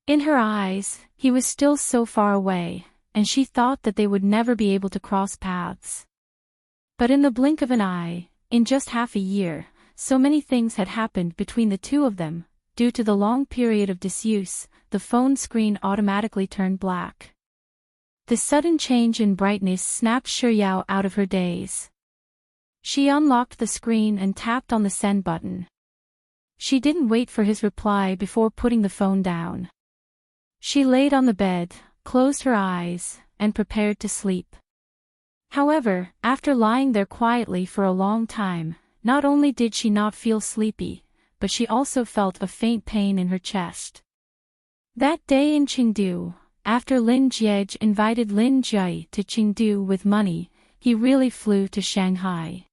In her eyes, he was still so far away, and she thought that they would never be able to cross paths. But in the blink of an eye, in just half a year, so many things had happened between the two of them. Due to the long period of disuse, the phone screen automatically turned black. The sudden change in brightness snapped Shi Yao out of her daze. She unlocked the screen and tapped on the send button. She didn't wait for his reply before putting the phone down. She laid on the bed, closed her eyes, and prepared to sleep. However, after lying there quietly for a long time, not only did she not feel sleepy, but she also felt a faint pain in her chest. That day in Chengdu, after Lin Jiej invited Lin Jia to Chengdu with money, he really flew to Shanghai.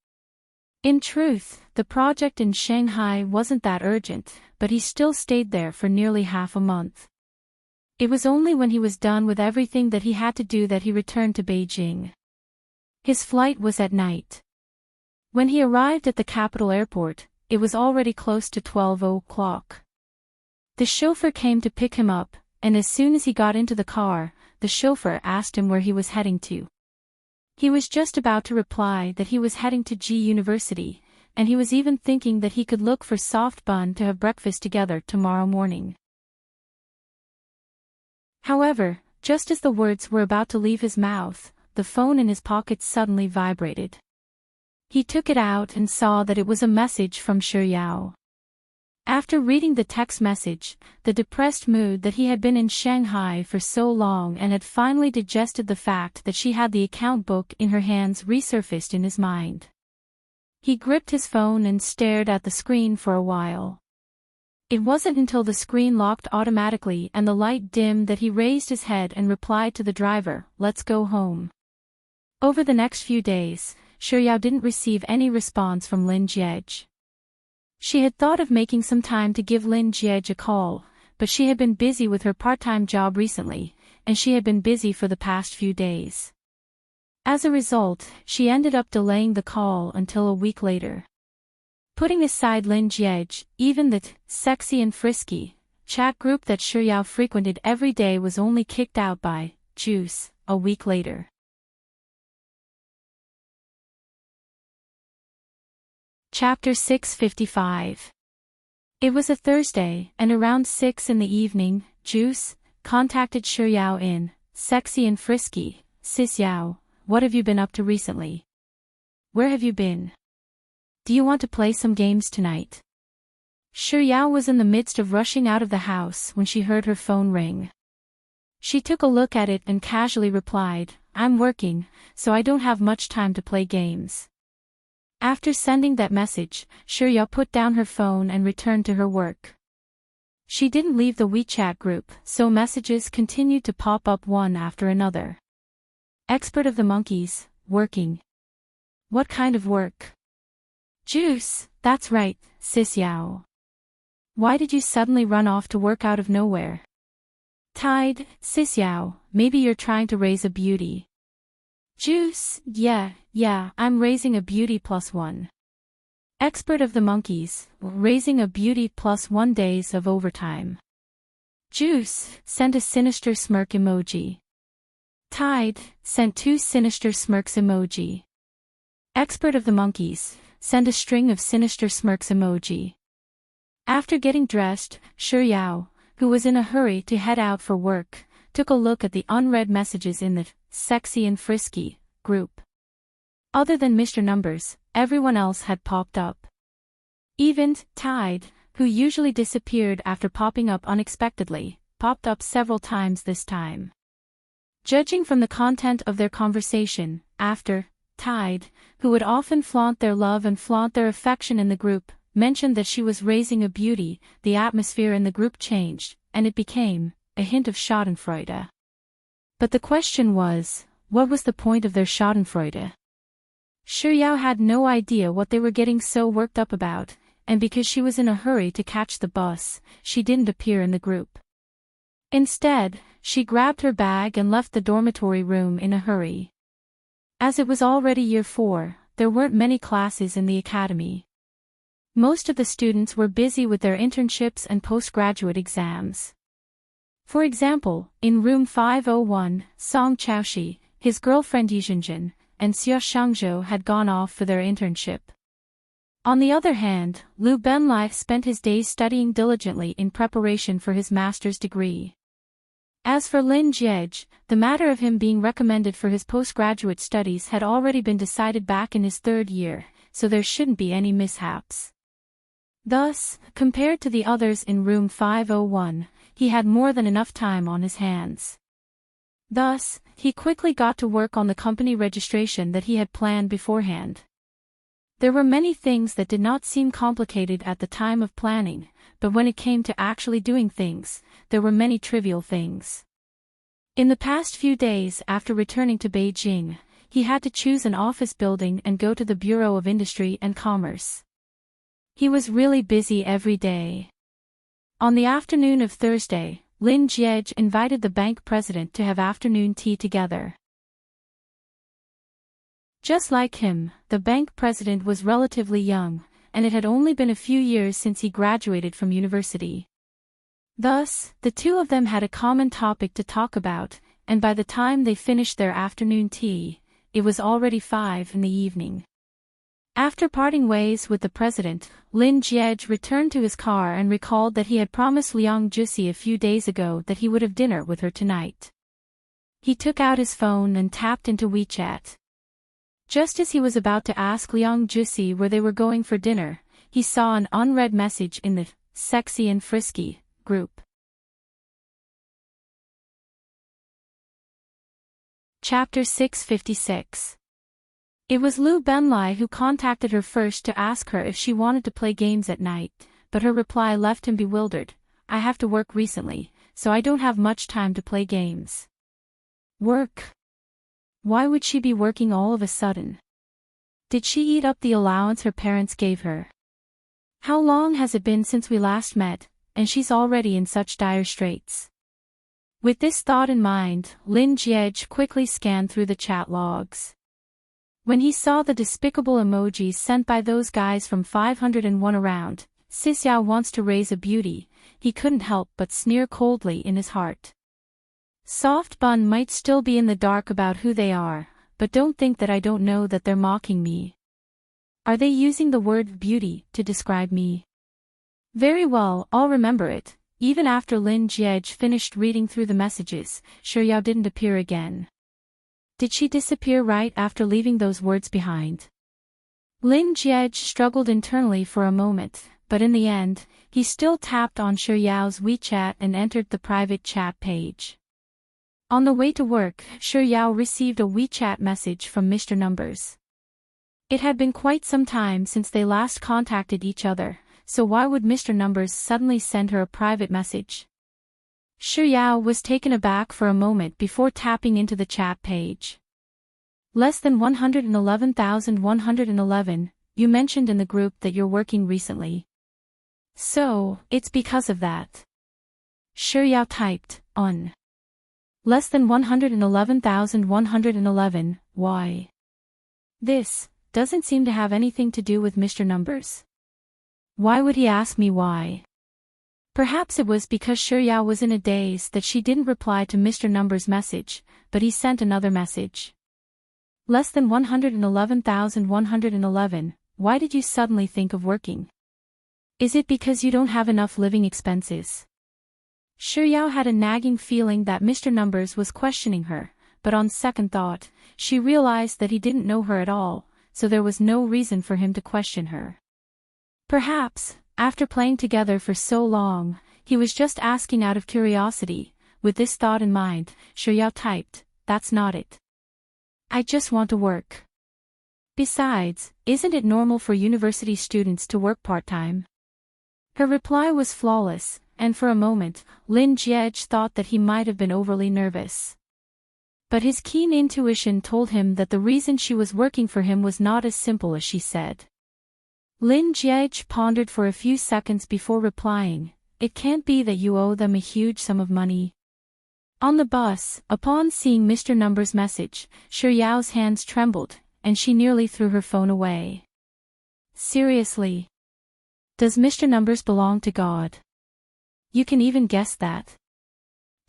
In truth, the project in Shanghai wasn't that urgent, but he still stayed there for nearly half a month. It was only when he was done with everything that he had to do that he returned to Beijing. His flight was at night. When he arrived at the capital airport, it was already close to 12 o'clock. The chauffeur came to pick him up, and as soon as he got into the car, the chauffeur asked him where he was heading to. He was just about to reply that he was heading to G University, and he was even thinking that he could look for soft bun to have breakfast together tomorrow morning. However, just as the words were about to leave his mouth, the phone in his pocket suddenly vibrated. He took it out and saw that it was a message from Xiuyao. After reading the text message, the depressed mood that he had been in Shanghai for so long and had finally digested the fact that she had the account book in her hands resurfaced in his mind. He gripped his phone and stared at the screen for a while. It wasn't until the screen locked automatically and the light dimmed that he raised his head and replied to the driver, "Let's go home." Over the next few days, Xiuyao didn't receive any response from Lin Jiej. She had thought of making some time to give Lin Jiej a call, but she had been busy with her part-time job recently, and she had been busy for the past few days. As a result, she ended up delaying the call until a week later. Putting aside Lin Jiej, even the sexy and frisky chat group that Xiuyao frequented every day was only kicked out by Juice a week later. Chapter 655. It was a Thursday, and around 6 in the evening, Juice contacted Xiuyao in Sexy and Frisky. "Sis Yao, what have you been up to recently? Where have you been? Do you want to play some games tonight?" Xiuyao was in the midst of rushing out of the house when she heard her phone ring. She took a look at it and casually replied, "I'm working, so I don't have much time to play games." After sending that message, Xiuyao put down her phone and returned to her work. She didn't leave the WeChat group, so messages continued to pop up one after another. "Expert of the monkeys, working. What kind of work?" "Juice, that's right, Sis Yao. Why did you suddenly run off to work out of nowhere?" "Tide, Sis Yao, maybe you're trying to raise a beauty." "Juice, yeah, I'm raising a beauty +1. Expert of the monkeys, raising a beauty +1 days of overtime." Juice, sent a sinister smirk emoji. Tide, sent 2 sinister smirks emoji. Expert of the monkeys, sent a string of sinister smirks emoji. After getting dressed, Xiuyao, who was in a hurry to head out for work, took a look at the unread messages in the Sexy and Frisky group. Other than Mr. Numbers, everyone else had popped up. Even Tide, who usually disappeared after popping up unexpectedly, popped up several times this time. Judging from the content of their conversation, after Tide, who would often flaunt their love and flaunt their affection in the group, mentioned that she was raising a beauty, the atmosphere in the group changed, and it became a hint of Schadenfreude. But the question was, what was the point of their Schadenfreude? Xiuyao had no idea what they were getting so worked up about, and because she was in a hurry to catch the bus, she didn't appear in the group. Instead, she grabbed her bag and left the dormitory room in a hurry. As it was already year 4, there weren't many classes in the academy. Most of the students were busy with their internships and postgraduate exams. For example, in room 501, Song Chaoshi, his girlfriend Yizhenjin, and Xia Shangzhou had gone off for their internship. On the other hand, Liu Benlai spent his days studying diligently in preparation for his master's degree. As for Lin Jiej, the matter of him being recommended for his postgraduate studies had already been decided back in his 3rd year, so there shouldn't be any mishaps. Thus, compared to the others in room 501, he had more than enough time on his hands. Thus, he quickly got to work on the company registration that he had planned beforehand. There were many things that did not seem complicated at the time of planning, but when it came to actually doing things, there were many trivial things. In the past few days after returning to Beijing, he had to choose an office building and go to the Bureau of Industry and Commerce. He was really busy every day. On the afternoon of Thursday, Lin Jiej invited the bank president to have afternoon tea together. Just like him, the bank president was relatively young, and it had only been a few years since he graduated from university. Thus, the two of them had a common topic to talk about, and by the time they finished their afternoon tea, it was already 5 in the evening. After parting ways with the president, Lin Jiej returned to his car and recalled that he had promised Liang Jusi a few days ago that he would have dinner with her tonight. He took out his phone and tapped into WeChat. Just as he was about to ask Liang Jusi where they were going for dinner, he saw an unread message in the "Sexy and Frisky" group. Chapter 656. It was Lu Benlai who contacted her first to ask her if she wanted to play games at night, but her reply left him bewildered. "I have to work recently, so I don't have much time to play games." Work? Why would she be working all of a sudden? Did she eat up the allowance her parents gave her? How long has it been since we last met, and she's already in such dire straits? With this thought in mind, Lin Jiej quickly scanned through the chat logs. When he saw the despicable emojis sent by those guys from 501 around, "Sis wants to raise a beauty," he couldn't help but sneer coldly in his heart. Soft Bun might still be in the dark about who they are, but don't think that I don't know that they're mocking me. Are they using the word beauty to describe me? Very well, I'll remember it. Even after Lin Jiej finished reading through the messages, Shuyao didn't appear again. Did she disappear right after leaving those words behind? Lin Jiej struggled internally for a moment, but in the end, he still tapped on Shuyao's WeChat and entered the private chat page. On the way to work, Shuyao received a WeChat message from Mr. Numbers. It had been quite some time since they last contacted each other, so why would Mr. Numbers suddenly send her a private message? Shuyao was taken aback for a moment before tapping into the chat page. "Less than 111,111, you mentioned in the group that you're working recently. So, it's because of that." Shuyao typed, "Less than 111,111, why? This doesn't seem to have anything to do with Mr. Numbers. Why would he ask me why?" Perhaps it was because Shuyao was in a daze that she didn't reply to Mr. Numbers' message, but he sent another message. "Less than 111,111, why did you suddenly think of working? Is it because you don't have enough living expenses?" Shuyao had a nagging feeling that Mr. Numbers was questioning her, but on second thought, she realized that he didn't know her at all, so there was no reason for him to question her. Perhaps, after playing together for so long, he was just asking out of curiosity. With this thought in mind, Shuyao typed, "That's not it. I just want to work. Besides, isn't it normal for university students to work part-time?" Her reply was flawless, and for a moment, Lin Jiej thought that he might have been overly nervous. But his keen intuition told him that the reason she was working for him was not as simple as she said. Lin Jiej pondered for a few seconds before replying, "It can't be that you owe them a huge sum of money." On the bus, upon seeing Mr. Numbers' message, Shuyao's hands trembled, and she nearly threw her phone away. Seriously? Does Mr. Numbers belong to God? You can even guess that?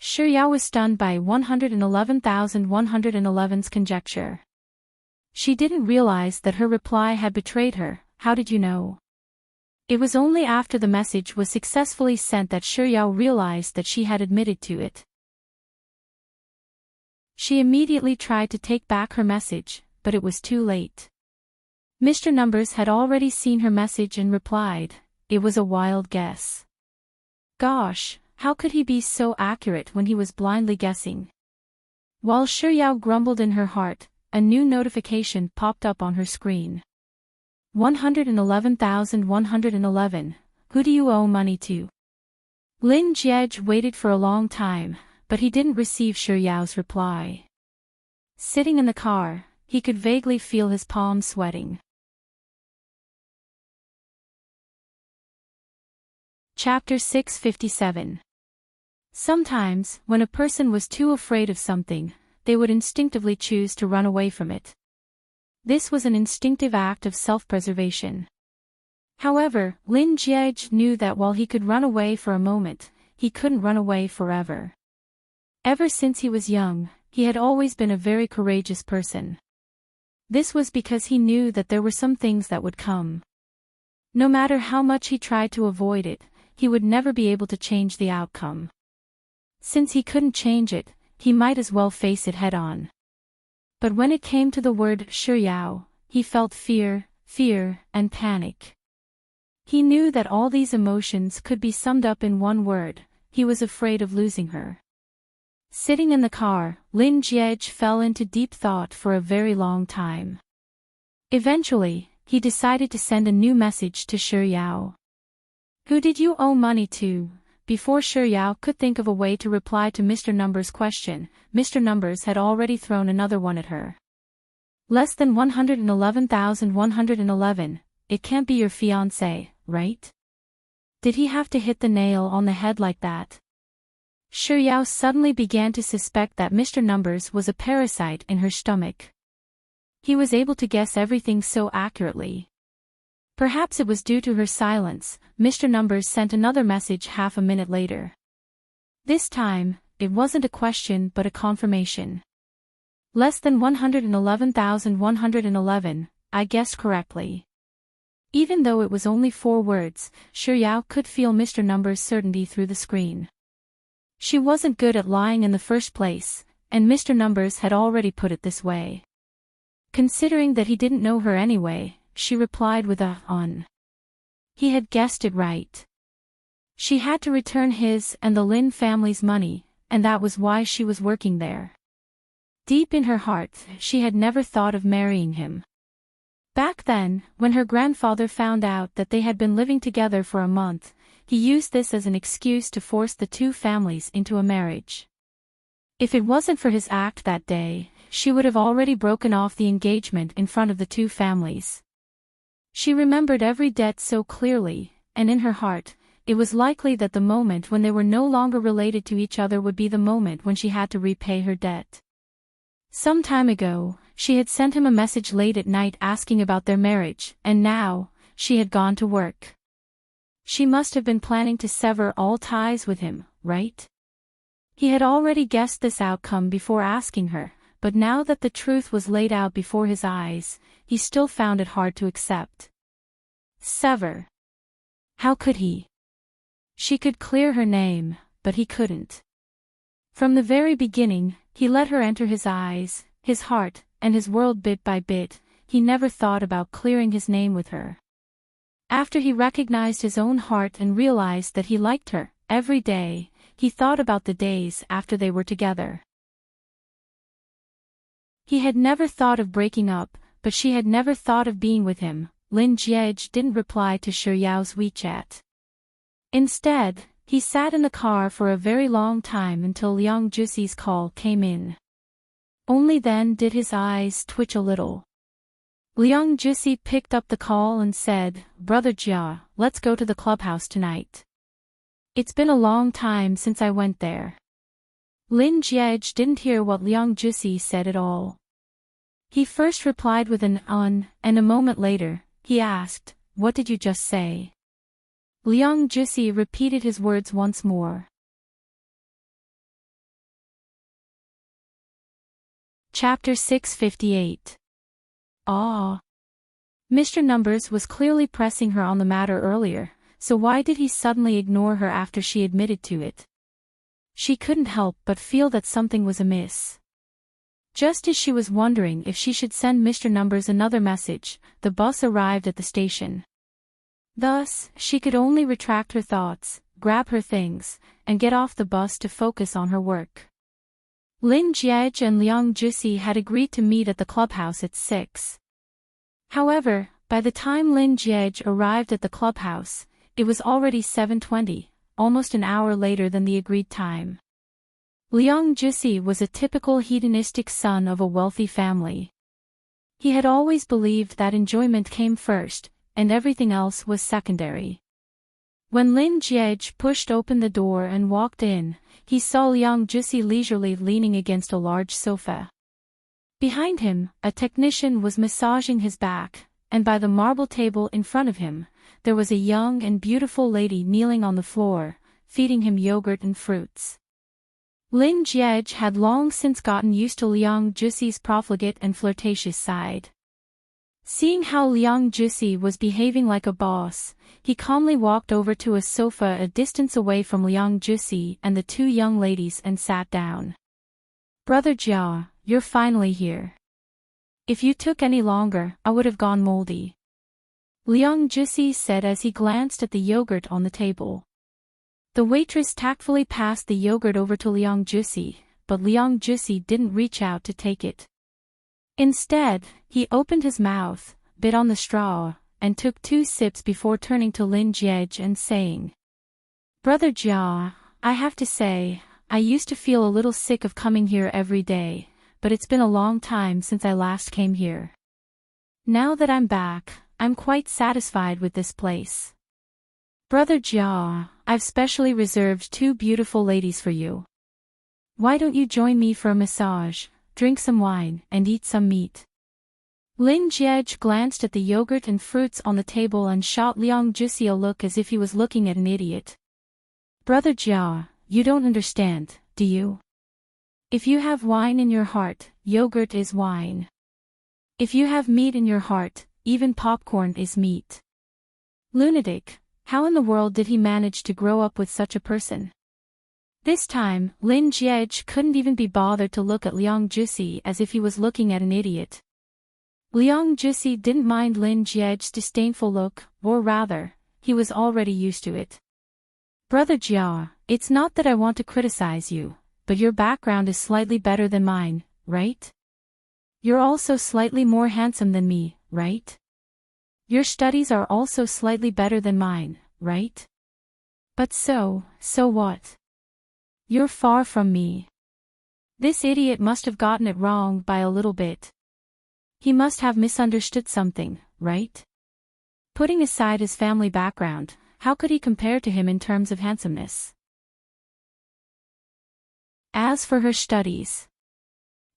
Shuyao was stunned by 111,111's conjecture. She didn't realize that her reply had betrayed her. "How did you know?" It was only after the message was successfully sent that Shuyao realized that she had admitted to it. She immediately tried to take back her message, but it was too late. Mr. Numbers had already seen her message and replied. It was a wild guess. Gosh, how could he be so accurate when he was blindly guessing? While Shuyao grumbled in her heart, a new notification popped up on her screen. 111,111, who do you owe money to? Lin Jiej waited for a long time, but he didn't receive Shuyao's reply. Sitting in the car, he could vaguely feel his palms sweating. Chapter 657. Sometimes, when a person was too afraid of something, they would instinctively choose to run away from it. This was an instinctive act of self-preservation. However, Lin Jiej knew that while he could run away for a moment, he couldn't run away forever. Ever since he was young, he had always been a very courageous person. This was because he knew that there were some things that would come. No matter how much he tried to avoid it, he would never be able to change the outcome. Since he couldn't change it, he might as well face it head-on. But when it came to the word Shuyao, he felt fear, and panic. He knew that all these emotions could be summed up in one word: he was afraid of losing her. Sitting in the car, Lin Jiej fell into deep thought for a very long time. Eventually, he decided to send a new message to Shuyao. "Who did you owe money to?" Before Shuyao could think of a way to reply to Mr. Numbers' question, Mr. Numbers had already thrown another one at her. "Less than 111,111, it can't be your fiancé, right?" Did he have to hit the nail on the head like that? Shuyao suddenly began to suspect that Mr. Numbers was a parasite in her stomach. He was able to guess everything so accurately. Perhaps it was due to her silence. Mr. Numbers sent another message half a minute later. This time, it wasn't a question but a confirmation. "Less than 111,111, I guessed correctly." Even though it was only 4 words, Shuyao could feel Mr. Numbers' certainty through the screen. She wasn't good at lying in the first place, and Mr. Numbers had already put it this way. Considering that he didn't know her anyway, she replied with a "on." He had guessed it right. She had to return his and the Lin family's money, and that was why she was working there. Deep in her heart, she had never thought of marrying him. Back then, when her grandfather found out that they had been living together for a month, he used this as an excuse to force the two families into a marriage. If it wasn't for his act that day, she would have already broken off the engagement in front of the two families. She remembered every debt so clearly, and in her heart, it was likely that the moment when they were no longer related to each other would be the moment when she had to repay her debt. Some time ago, she had sent him a message late at night asking about their marriage, and now, she had gone to work. She must have been planning to sever all ties with him, right? He had already guessed this outcome before asking her, but now that the truth was laid out before his eyes, he still found it hard to accept. Sever. How could he? She could clear her name, but he couldn't. From the very beginning, he let her enter his eyes, his heart, and his world bit by bit. He never thought about clearing his name with her. After he recognized his own heart and realized that he liked her, every day, he thought about the days after they were together. He had never thought of breaking up, but she had never thought of being with him. Lin Jiej didn't reply to Shuyao's WeChat. Instead, he sat in the car for a very long time until Liang Juxi's call came in. Only then did his eyes twitch a little. Liang Juxi picked up the call and said, "Brother Jia, let's go to the clubhouse tonight. It's been a long time since I went there." Lin Jiej didn't hear what Liang Juxi said at all. He first replied with an and a moment later, he asked, "What did you just say?" Liang Juxi repeated his words once more. Chapter 658. Mr. Numbers was clearly pressing her on the matter earlier, so why did he suddenly ignore her after she admitted to it? She couldn't help but feel that something was amiss. Just as she was wondering if she should send Mr. Numbers another message, the bus arrived at the station. Thus, she could only retract her thoughts, grab her things, and get off the bus to focus on her work. Lin Jiej and Liang Juxi had agreed to meet at the clubhouse at 6. However, by the time Lin Jiej arrived at the clubhouse, it was already 7:20, almost an hour later than the agreed time. Liang Juxi was a typical hedonistic son of a wealthy family. He had always believed that enjoyment came first, and everything else was secondary. When Lin Jiej pushed open the door and walked in, he saw Liang Juxi leisurely leaning against a large sofa. Behind him, a technician was massaging his back, and by the marble table in front of him, there was a young and beautiful lady kneeling on the floor, feeding him yogurt and fruits. Lin Jiej had long since gotten used to Liang Juxi's profligate and flirtatious side. Seeing how Liang Juxi was behaving like a boss, he calmly walked over to a sofa a distance away from Liang Juxi and the two young ladies and sat down. "Brother Jia, you're finally here. If you took any longer, I would have gone moldy," Liang Juxi said as he glanced at the yogurt on the table. The waitress tactfully passed the yogurt over to Liang Juxi, but Liang Juxi didn't reach out to take it. Instead, he opened his mouth, bit on the straw, and took 2 sips before turning to Lin Jiej and saying, "Brother Jia, I have to say, I used to feel a little sick of coming here every day, but it's been a long time since I last came here. Now that I'm back, I'm quite satisfied with this place. Brother Jia, I've specially reserved 2 beautiful ladies for you. Why don't you join me for a massage, drink some wine, and eat some meat?" Lin Jiej glanced at the yogurt and fruits on the table and shot Liang Juxi a look as if he was looking at an idiot. "Brother Jia, you don't understand, do you? If you have wine in your heart, yogurt is wine. If you have meat in your heart, even popcorn is meat." Lunatic, how in the world did he manage to grow up with such a person? This time, Lin Jiej couldn't even be bothered to look at Liang Juxi as if he was looking at an idiot. Liang Juxi didn't mind Lin Jiej's disdainful look, or rather, he was already used to it. "Brother Jia, it's not that I want to criticize you, but your background is slightly better than mine, right? You're also slightly more handsome than me, right? Your studies are also slightly better than mine, right? But so what? You're far from me." This idiot must have gotten it wrong by a little bit. He must have misunderstood something, right? Putting aside his family background, how could he compare to him in terms of handsomeness? As for her studies,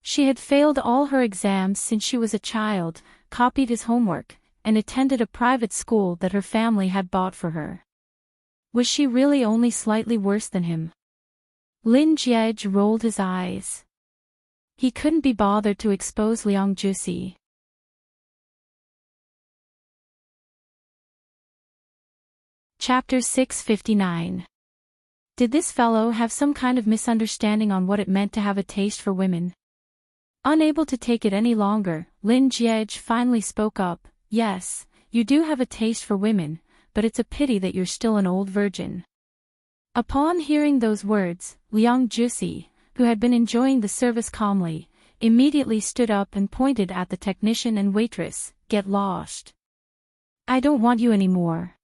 she had failed all her exams since she was a child, copied his homework, and attended a private school that her family had bought for her. Was she really only slightly worse than him? Lin Jiej rolled his eyes. He couldn't be bothered to expose Liang Juxi. Chapter 659. Did this fellow have some kind of misunderstanding on what it meant to have a taste for women? Unable to take it any longer, Lin Jiej finally spoke up. "Yes, you do have a taste for women, but it's a pity that you're still an old virgin." Upon hearing those words, Liang Juxi, who had been enjoying the service calmly, immediately stood up and pointed at the technician and waitress. "Get lost. I don't want you anymore."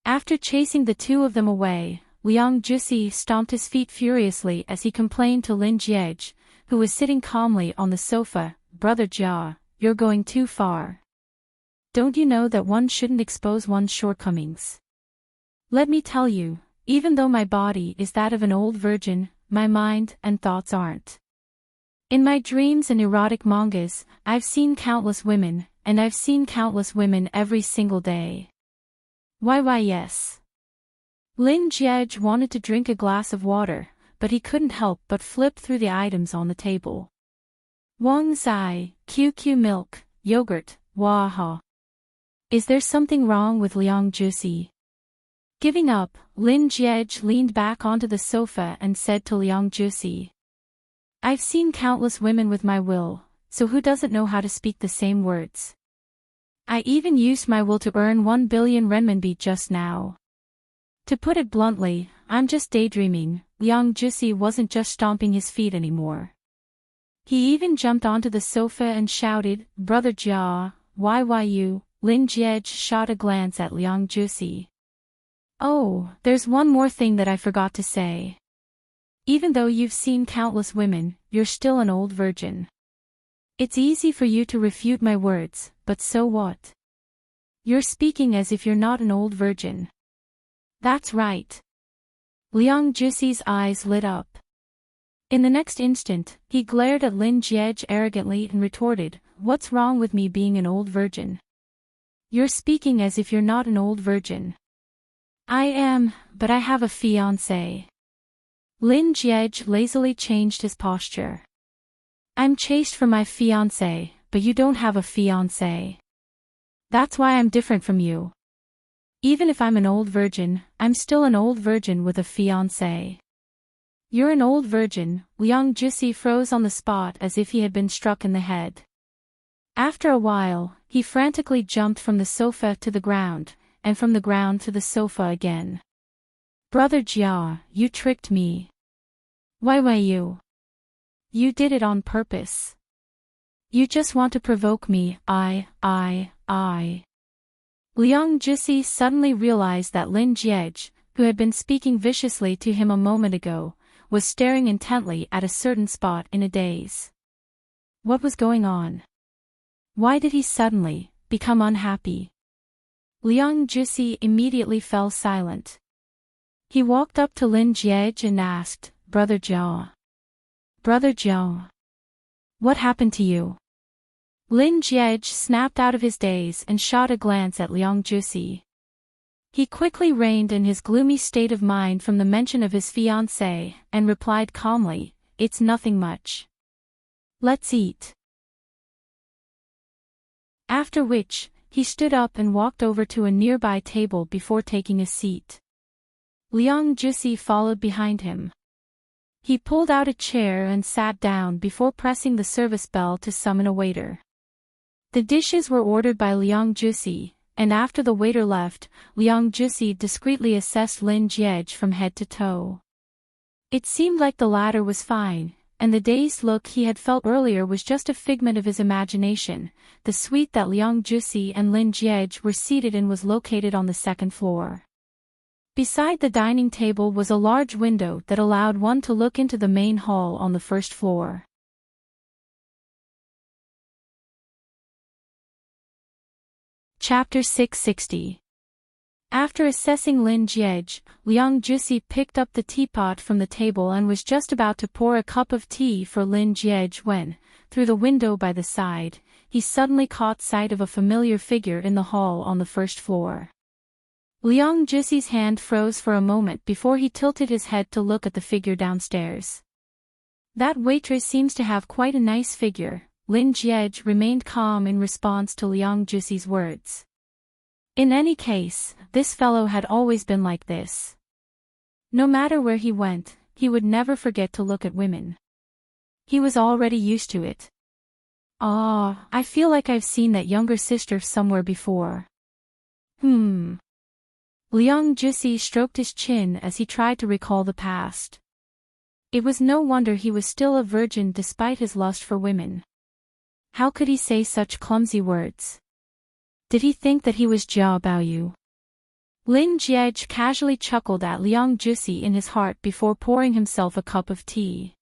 After chasing the 2 of them away, Liang Juxi stomped his feet furiously as he complained to Lin Jiej, who was sitting calmly on the sofa. "Brother Jia, you're going too far. Don't you know that one shouldn't expose one's shortcomings? Let me tell you, even though my body is that of an old virgin, my mind and thoughts aren't. In my dreams and erotic mangas, I've seen countless women, and I've seen countless women every single day." Why yes. Lin Jiej wanted to drink a glass of water, but he couldn't help but flip through the items on the table. Wang Zai, QQ milk, yogurt, waha. Is there something wrong with Liang Juxi? Giving up, Lin Jiej leaned back onto the sofa and said to Liang Juxi, "I've seen countless women with my will, so who doesn't know how to speak the same words? I even used my will to earn 1 billion renminbi just now. To put it bluntly, I'm just daydreaming." Liang Juxi wasn't just stomping his feet anymore. He even jumped onto the sofa and shouted, "Brother Jia, why you?" Lin Jiej shot a glance at Liang Juxi. "Oh, there's one more thing that I forgot to say. Even though you've seen countless women, you're still an old virgin. It's easy for you to refute my words, but so what? You're speaking as if you're not an old virgin." "That's right." Liang Juxi's eyes lit up. In the next instant, he glared at Lin Jiej arrogantly and retorted, "What's wrong with me being an old virgin? You're speaking as if you're not an old virgin. I am, but I have a fiancé. Lin Jiej lazily changed his posture. I'm chaste for my fiancé, but you don't have a fiancé. That's why I'm different from you. Even if I'm an old virgin, I'm still an old virgin with a fiancé. You're an old virgin. Liang Jusi froze on the spot as if he had been struck in the head. After a while, he frantically jumped from the sofa to the ground, and from the ground to the sofa again. Brother Jia, you tricked me. Why you? You did it on purpose. You just want to provoke me. I. Liang Jusi suddenly realized that Lin Jiej, who had been speaking viciously to him a moment ago, was staring intently at a certain spot in a daze. What was going on? Why did he suddenly become unhappy? Liang Jusi immediately fell silent. He walked up to Lin Jiej and asked, Brother Jiao. Brother Jiao. What happened to you? Lin Jiej snapped out of his daze and shot a glance at Liang Jusi. He quickly reined in his gloomy state of mind from the mention of his fiancée, and replied calmly, It's nothing much. Let's eat. After which, he stood up and walked over to a nearby table before taking a seat. Liang Jusi followed behind him. He pulled out a chair and sat down before pressing the service bell to summon a waiter. The dishes were ordered by Liang Jusi, and after the waiter left, Liang Jusi discreetly assessed Lin Jiej from head to toe. It seemed like the latter was fine, and the dazed look he had felt earlier was just a figment of his imagination. The suite that Liang Jusi and Lin Jiej were seated in was located on the second floor. Beside the dining table was a large window that allowed one to look into the main hall on the first floor. Chapter 660. After assessing Lin Jiej, Liang Jusi picked up the teapot from the table and was just about to pour a cup of tea for Lin Jiej when, through the window by the side, he suddenly caught sight of a familiar figure in the hall on the first floor. Liang Jusi's hand froze for a moment before he tilted his head to look at the figure downstairs. That waitress seems to have quite a nice figure. Lin Jiej remained calm in response to Liang Jusi's words. In any case, this fellow had always been like this. No matter where he went, he would never forget to look at women. He was already used to it. I feel like I've seen that younger sister somewhere before. Liang Jusi stroked his chin as he tried to recall the past. It was no wonder he was still a virgin despite his lust for women. How could he say such clumsy words? Did he think that he was Jia Baoyu? Lin Jiej casually chuckled at Liang Jusi in his heart before pouring himself a cup of tea.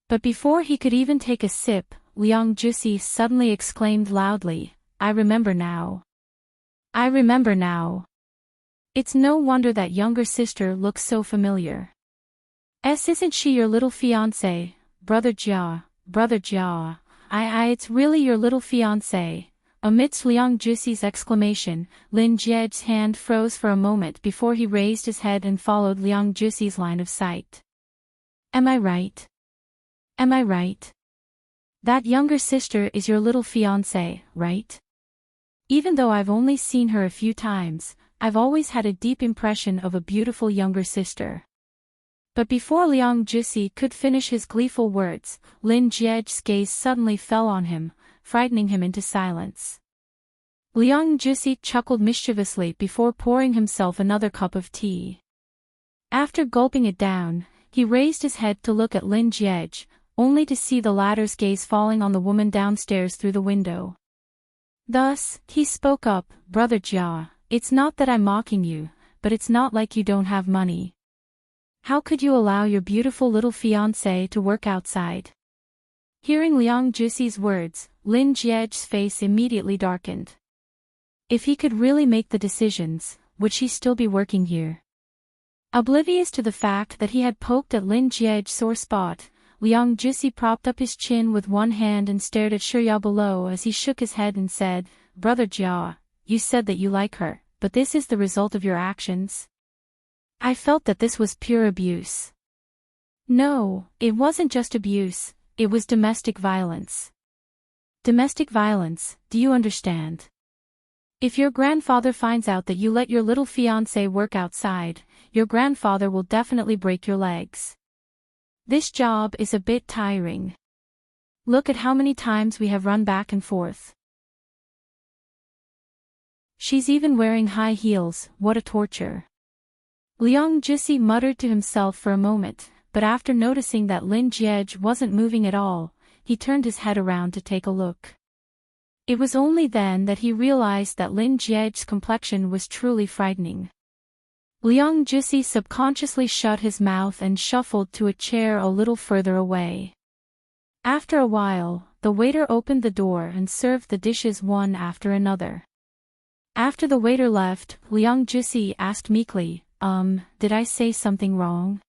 But before he could even take a sip, Liang Jusi suddenly exclaimed loudly, I remember now. I remember now. It's no wonder that younger sister looks so familiar. Isn't she your little fiancé, Brother Jia, Brother Jia? It's really your little fiancé. Amidst Liang Jusi's exclamation, Lin Jiej's hand froze for a moment before he raised his head and followed Liang Jusi's line of sight. Am I right? Am I right? That younger sister is your little fiancé, right? Even though I've only seen her a few times, I've always had a deep impression of a beautiful younger sister. But before Liang Jusi could finish his gleeful words, Lin Jiej's gaze suddenly fell on him, frightening him into silence. Liang Jusi chuckled mischievously before pouring himself another cup of tea. After gulping it down, he raised his head to look at Lin Jiej, only to see the latter's gaze falling on the woman downstairs through the window. Thus, he spoke up, Brother Jia, it's not that I'm mocking you, but it's not like you don't have money. How could you allow your beautiful little fiancé to work outside? Hearing Liang Jusi's words, Lin Jiej's face immediately darkened. If he could really make the decisions, would she still be working here? Oblivious to the fact that he had poked at Lin Jiej's sore spot, Liang Jusi propped up his chin with one hand and stared at Shurya below as he shook his head and said, Brother Jia, you said that you like her, but this is the result of your actions? I felt that this was pure abuse. No, it wasn't just abuse, it was domestic violence. Domestic violence, do you understand? If your grandfather finds out that you let your little fiancé work outside, your grandfather will definitely break your legs. This job is a bit tiring. Look at how many times we have run back and forth. She's even wearing high heels, what a torture. Liang Jisi muttered to himself for a moment, but after noticing that Lin Jiej wasn't moving at all, he turned his head around to take a look. It was only then that he realized that Lin Jiej's complexion was truly frightening. Liang Jisi subconsciously shut his mouth and shuffled to a chair a little further away. After a while, the waiter opened the door and served the dishes one after another. After the waiter left, Liang Jisi asked meekly, did I say something wrong?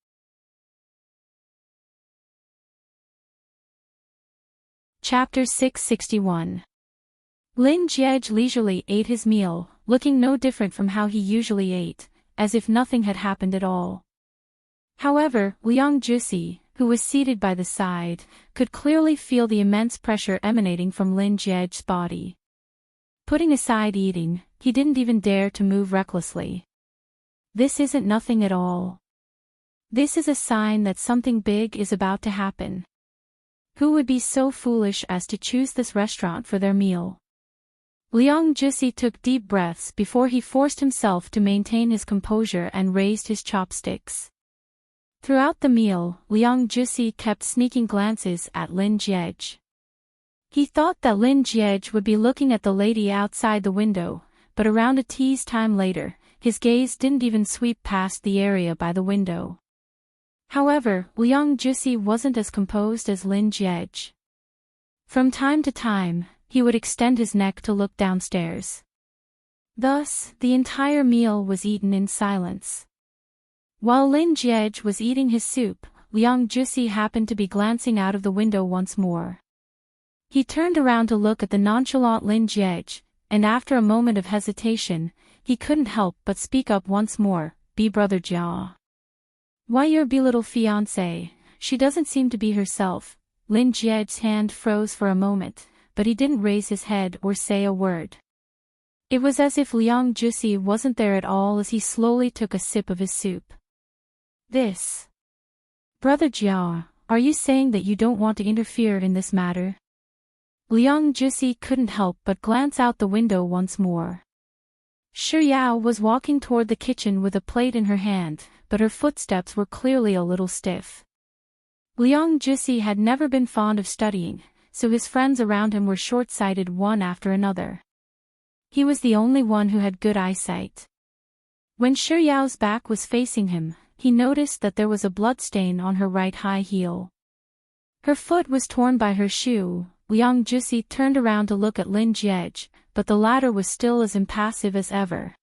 Chapter 661. Lin Jiej leisurely ate his meal, looking no different from how he usually ate, as if nothing had happened at all. However, Liang Jisi, who was seated by the side, could clearly feel the immense pressure emanating from Lin Jiej's body. Putting aside eating, he didn't even dare to move recklessly. This isn't nothing at all. This is a sign that something big is about to happen. Who would be so foolish as to choose this restaurant for their meal? Liang Jisi took deep breaths before he forced himself to maintain his composure and raised his chopsticks. Throughout the meal, Liang Jisi kept sneaking glances at Lin Jiej. He thought that Lin Jiej would be looking at the lady outside the window, but around a tea's time later, his gaze didn't even sweep past the area by the window. However, Liang Jisi wasn't as composed as Lin Jiej. From time to time, he would extend his neck to look downstairs. Thus, the entire meal was eaten in silence. While Lin Jiej was eating his soup, Liang Jisi happened to be glancing out of the window once more. He turned around to look at the nonchalant Lin Jiej, and after a moment of hesitation, he couldn't help but speak up once more, "Be brother Jia. Why your little fiancé, she doesn't seem to be herself." Lin Jiej's hand froze for a moment, but he didn't raise his head or say a word. It was as if Liang Jisi wasn't there at all as he slowly took a sip of his soup. This. Brother Jia, are you saying that you don't want to interfere in this matter? Liang Jisi couldn't help but glance out the window once more. Shi Yao was walking toward the kitchen with a plate in her hand, but her footsteps were clearly a little stiff. Liang Jisi had never been fond of studying, so his friends around him were short-sighted one after another. He was the only one who had good eyesight. When Shi Yao's back was facing him, he noticed that there was a bloodstain on her right high heel. Her foot was torn by her shoe. Liang Jisi turned around to look at Lin Jiej, but the latter was still as impassive as ever.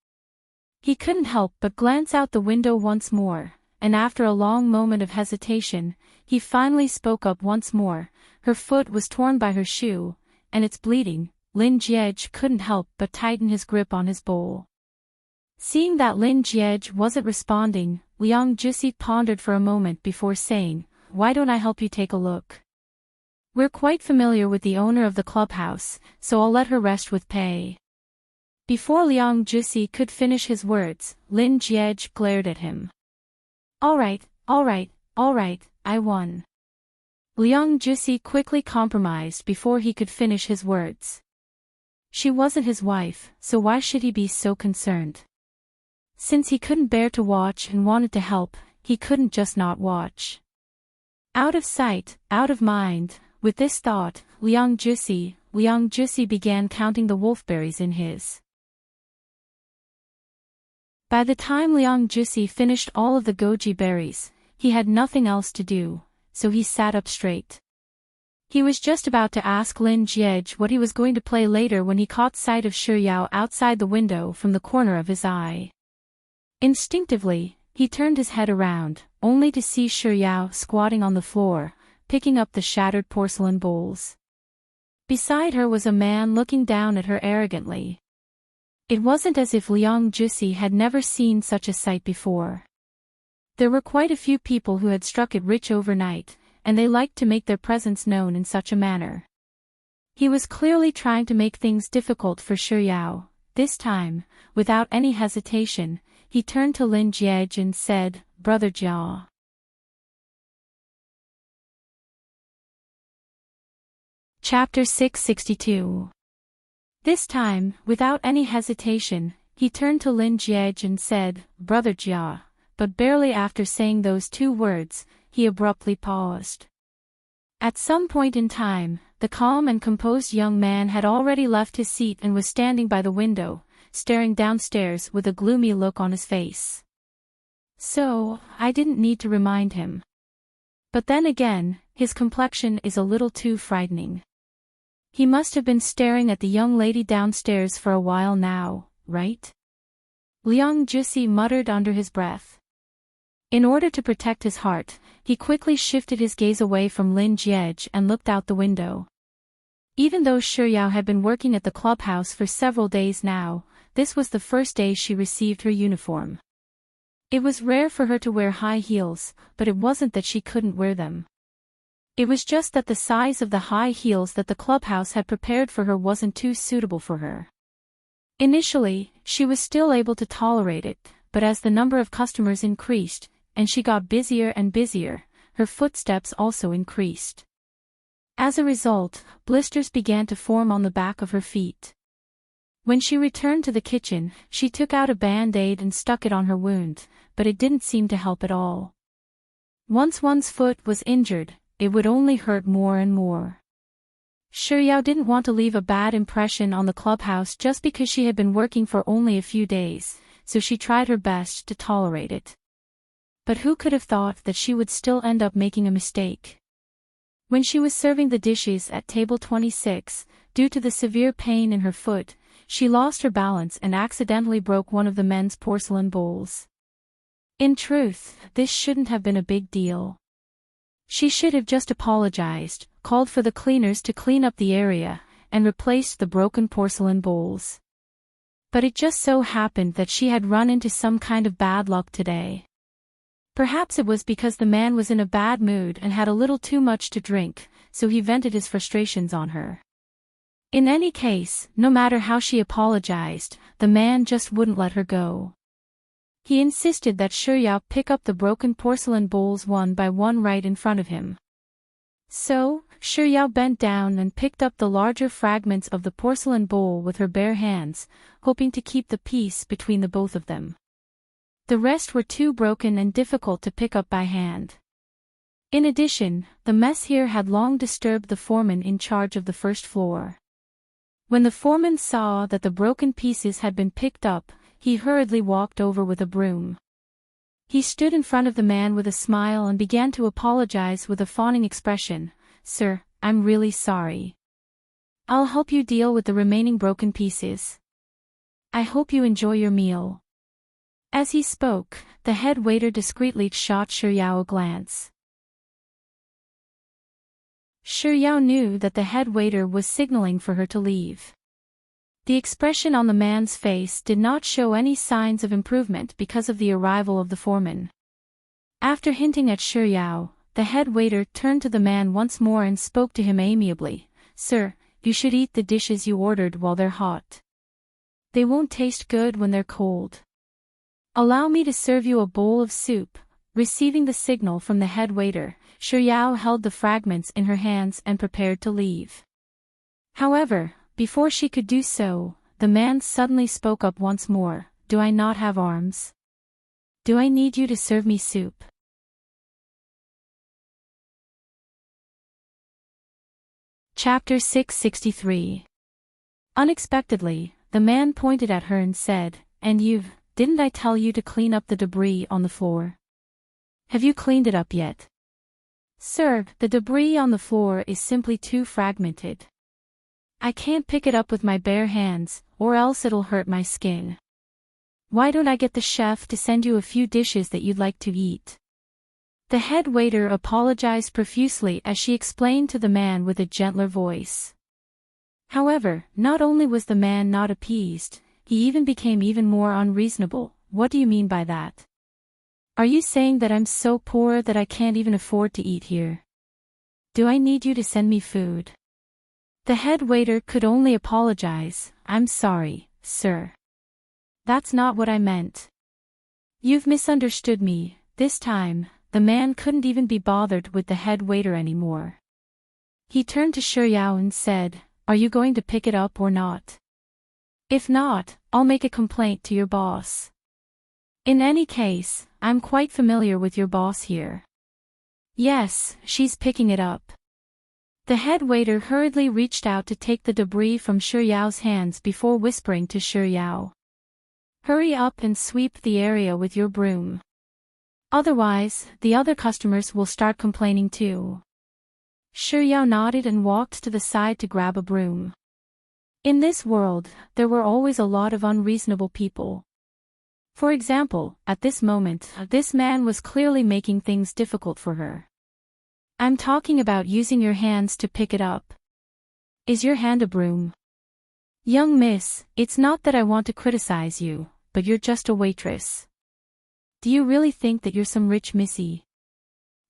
He couldn't help but glance out the window once more, and after a long moment of hesitation, he finally spoke up once more. Her foot was torn by her shoe, and it's bleeding. Lin Jiej couldn't help but tighten his grip on his bowl. Seeing that Lin Jiej wasn't responding, Liang Jisi pondered for a moment before saying, "Why don't I help you take a look? We're quite familiar with the owner of the clubhouse, so I'll let her rest with pay." Before Liang Jisi could finish his words, Lin Jiej glared at him. All right, I won." Liang Jisi quickly compromised before he could finish his words. She wasn't his wife, so why should he be so concerned? Since he couldn't bear to watch and wanted to help, he couldn't just not watch. Out of sight, out of mind, with this thought, Liang Jisi began counting the wolfberries in his. By the time Liang Jisi finished all of the goji berries, he had nothing else to do, so he sat up straight. He was just about to ask Lin Jiej what he was going to play later when he caught sight of Shi Yao outside the window from the corner of his eye. Instinctively, he turned his head around, only to see Shi Yao squatting on the floor, picking up the shattered porcelain bowls. Beside her was a man looking down at her arrogantly. It wasn't as if Liang Jusi had never seen such a sight before. There were quite a few people who had struck it rich overnight, and they liked to make their presence known in such a manner. He was clearly trying to make things difficult for Shi Yao. This time, without any hesitation, he turned to Lin Jiej and said, "Brother Jia." Chapter 662. This time, without any hesitation, he turned to Lin Jiej and said, "Brother Jia," but barely after saying those two words, he abruptly paused. At some point in time, the calm and composed young man had already left his seat and was standing by the window, staring downstairs with a gloomy look on his face. So, I didn't need to remind him. But then again, his complexion is a little too frightening. He must have been staring at the young lady downstairs for a while now, right? Liang Jusi muttered under his breath. In order to protect his heart, he quickly shifted his gaze away from Lin Jiej and looked out the window. Even though Shi Yao had been working at the clubhouse for several days now, this was the first day she received her uniform. It was rare for her to wear high heels, but it wasn't that she couldn't wear them. It was just that the size of the high heels that the clubhouse had prepared for her wasn't too suitable for her. Initially, she was still able to tolerate it, but as the number of customers increased, and she got busier and busier, her footsteps also increased. As a result, blisters began to form on the back of her feet. When she returned to the kitchen, she took out a band-aid and stuck it on her wound, but it didn't seem to help at all. Once one's foot was injured, it would only hurt more and more. Shi Yao didn't want to leave a bad impression on the clubhouse just because she had been working for only a few days, so she tried her best to tolerate it. But who could have thought that she would still end up making a mistake? When she was serving the dishes at table 26, due to the severe pain in her foot, she lost her balance and accidentally broke one of the men's porcelain bowls. In truth, this shouldn't have been a big deal. She should have just apologized, called for the cleaners to clean up the area, and replaced the broken porcelain bowls. But it just so happened that she had run into some kind of bad luck today. Perhaps it was because the man was in a bad mood and had a little too much to drink, so he vented his frustrations on her. In any case, no matter how she apologized, the man just wouldn't let her go. He insisted that Shi Yao pick up the broken porcelain bowls one by one right in front of him. So, Shi Yao bent down and picked up the larger fragments of the porcelain bowl with her bare hands, hoping to keep the peace between the both of them. The rest were too broken and difficult to pick up by hand. In addition, the mess here had long disturbed the foreman in charge of the first floor. When the foreman saw that the broken pieces had been picked up, he hurriedly walked over with a broom. He stood in front of the man with a smile and began to apologize with a fawning expression. "Sir, I'm really sorry. I'll help you deal with the remaining broken pieces. I hope you enjoy your meal." As he spoke, the head waiter discreetly shot Shi Yao a glance. Shi Yao knew that the head waiter was signaling for her to leave. The expression on the man's face did not show any signs of improvement because of the arrival of the foreman. After hinting at Shi Yao, the head waiter turned to the man once more and spoke to him amiably. "Sir, you should eat the dishes you ordered while they're hot. They won't taste good when they're cold. Allow me to serve you a bowl of soup." Receiving the signal from the head waiter, Shi Yao held the fragments in her hands and prepared to leave. However, before she could do so, the man suddenly spoke up once more. "Do I not have arms? Do I need you to serve me soup?" Chapter 663. Unexpectedly, the man pointed at her and said, "And didn't I tell you to clean up the debris on the floor? Have you cleaned it up yet?" "Sir, the debris on the floor is simply too fragmented. I can't pick it up with my bare hands, or else it'll hurt my skin. Why don't I get the chef to send you a few dishes that you'd like to eat?" The head waiter apologized profusely as she explained to the man with a gentler voice. However, not only was the man not appeased, he even became even more unreasonable. What do you mean by that? Are you saying that I'm so poor that I can't even afford to eat here? Do I need you to send me food? The head waiter could only apologize. I'm sorry, sir. That's not what I meant. You've misunderstood me. This time, the man couldn't even be bothered with the head waiter anymore. He turned to Shuyao and said, "Are you going to pick it up or not? If not, I'll make a complaint to your boss. In any case, I'm quite familiar with your boss here." "Yes, she's picking it up." The head waiter hurriedly reached out to take the debris from Shuyao's hands before whispering to Shuyao, "Hurry up and sweep the area with your broom. Otherwise, the other customers will start complaining too." Shuyao nodded and walked to the side to grab a broom. In this world, there were always a lot of unreasonable people. For example, at this moment, this man was clearly making things difficult for her. "I'm talking about using your hands to pick it up. Is your hand a broom?" "Young miss, it's not that I want to criticize you, but you're just a waitress. Do you really think that you're some rich missy?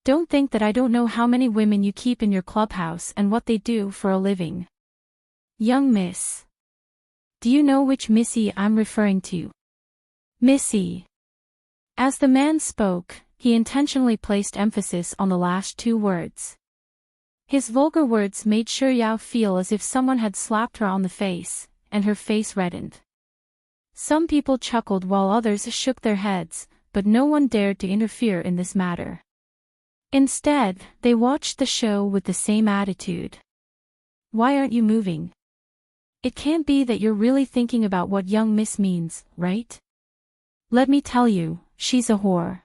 Don't think that I don't know how many women you keep in your clubhouse and what they do for a living. Young miss. Do you know which missy I'm referring to? Missy." As the man spoke, he intentionally placed emphasis on the last two words. His vulgar words made Shuyao feel as if someone had slapped her on the face, and her face reddened. Some people chuckled while others shook their heads, but no one dared to interfere in this matter. Instead, they watched the show with the same attitude. "Why aren't you moving? It can't be that you're really thinking about what young miss means, right? Let me tell you, she's a whore."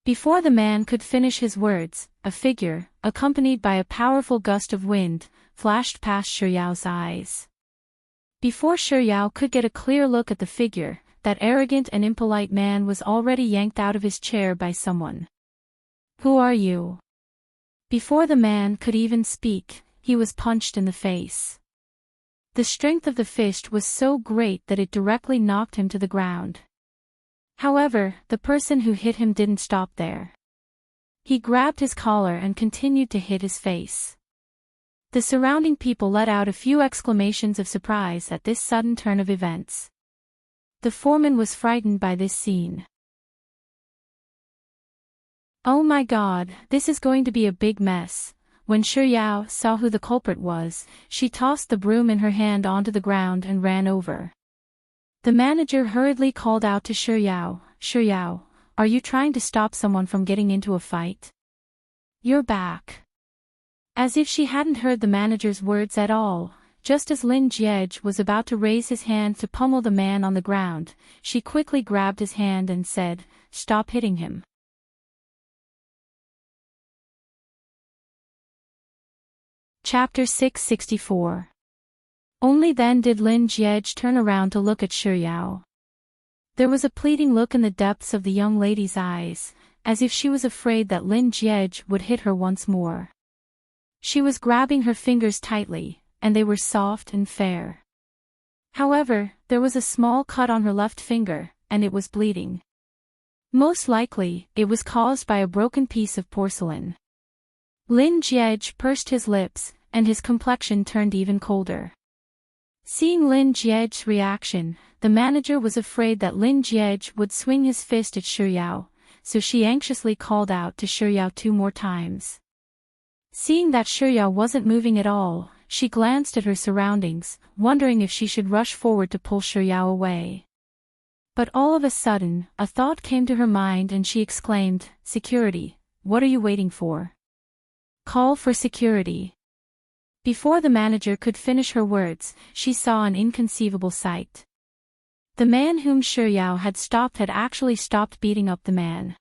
Before the man could finish his words, a figure, accompanied by a powerful gust of wind, flashed past Shuyao's eyes. Before Shuyao could get a clear look at the figure, that arrogant and impolite man was already yanked out of his chair by someone. "Who are you?" Before the man could even speak, he was punched in the face. The strength of the fist was so great that it directly knocked him to the ground. However, the person who hit him didn't stop there. He grabbed his collar and continued to hit his face. The surrounding people let out a few exclamations of surprise at this sudden turn of events. The foreman was frightened by this scene. "Oh my God, this is going to be a big mess." When Shuyao saw who the culprit was, she tossed the broom in her hand onto the ground and ran over. The manager hurriedly called out to Shuyao, "Shuyao, are you trying to stop someone from getting into a fight? You're back." As if she hadn't heard the manager's words at all, just as Lin Jiej was about to raise his hand to pummel the man on the ground, she quickly grabbed his hand and said, "Stop hitting him." Chapter 664. Only then did Lin Jiej turn around to look at Shuyao. There was a pleading look in the depths of the young lady's eyes, as if she was afraid that Lin Jiej would hit her once more. She was grabbing her fingers tightly, and they were soft and fair. However, there was a small cut on her left finger, and it was bleeding. Most likely, it was caused by a broken piece of porcelain. Lin Jiej pursed his lips, and his complexion turned even colder. Seeing Lin Jiej's reaction, the manager was afraid that Lin Jiej would swing his fist at Shuyao, so she anxiously called out to Shuyao 2 more times. Seeing that Shuyao wasn't moving at all, she glanced at her surroundings, wondering if she should rush forward to pull Shuyao away. But all of a sudden, a thought came to her mind and she exclaimed, "Security, what are you waiting for? Call for security." Before the manager could finish her words, she saw an inconceivable sight. The man whom Shuyao had stopped had actually stopped beating up the man.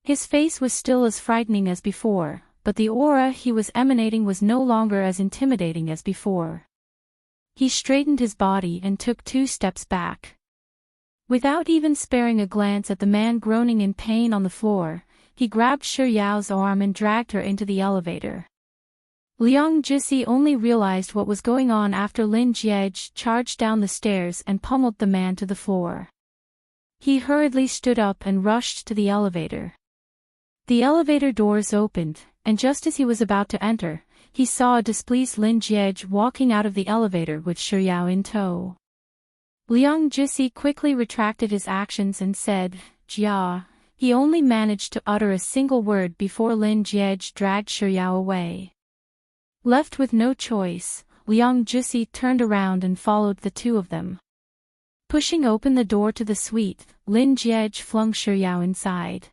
His face was still as frightening as before, but the aura he was emanating was no longer as intimidating as before. He straightened his body and took 2 steps back. Without even sparing a glance at the man groaning in pain on the floor, he grabbed Shuyao's arm and dragged her into the elevator. Liang Jixi only realized what was going on after Lin Jie charged down the stairs and pummeled the man to the floor. He hurriedly stood up and rushed to the elevator. The elevator doors opened, and just as he was about to enter, he saw a displeased Lin Jie walking out of the elevator with Shuyao in tow. Liang Jixi quickly retracted his actions and said, "Jia." He only managed to utter a single word before Lin Jie dragged Shuyao away. Left with no choice, Liang Jixi turned around and followed the two of them. Pushing open the door to the suite, Lin Jie flung Shuyao inside.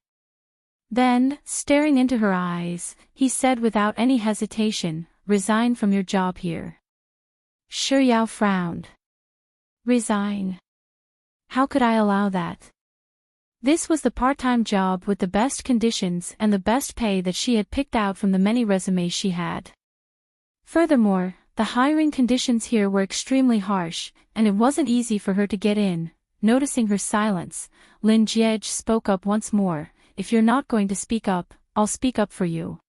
Then, staring into her eyes, he said without any hesitation, "Resign from your job here." Shuyao frowned. "Resign? How could I allow that?" This was the part-time job with the best conditions and the best pay that she had picked out from the many resumes she had. Furthermore, the hiring conditions here were extremely harsh, and it wasn't easy for her to get in. Noticing her silence, Lin Jie spoke up once more, "If you're not going to speak up, I'll speak up for you.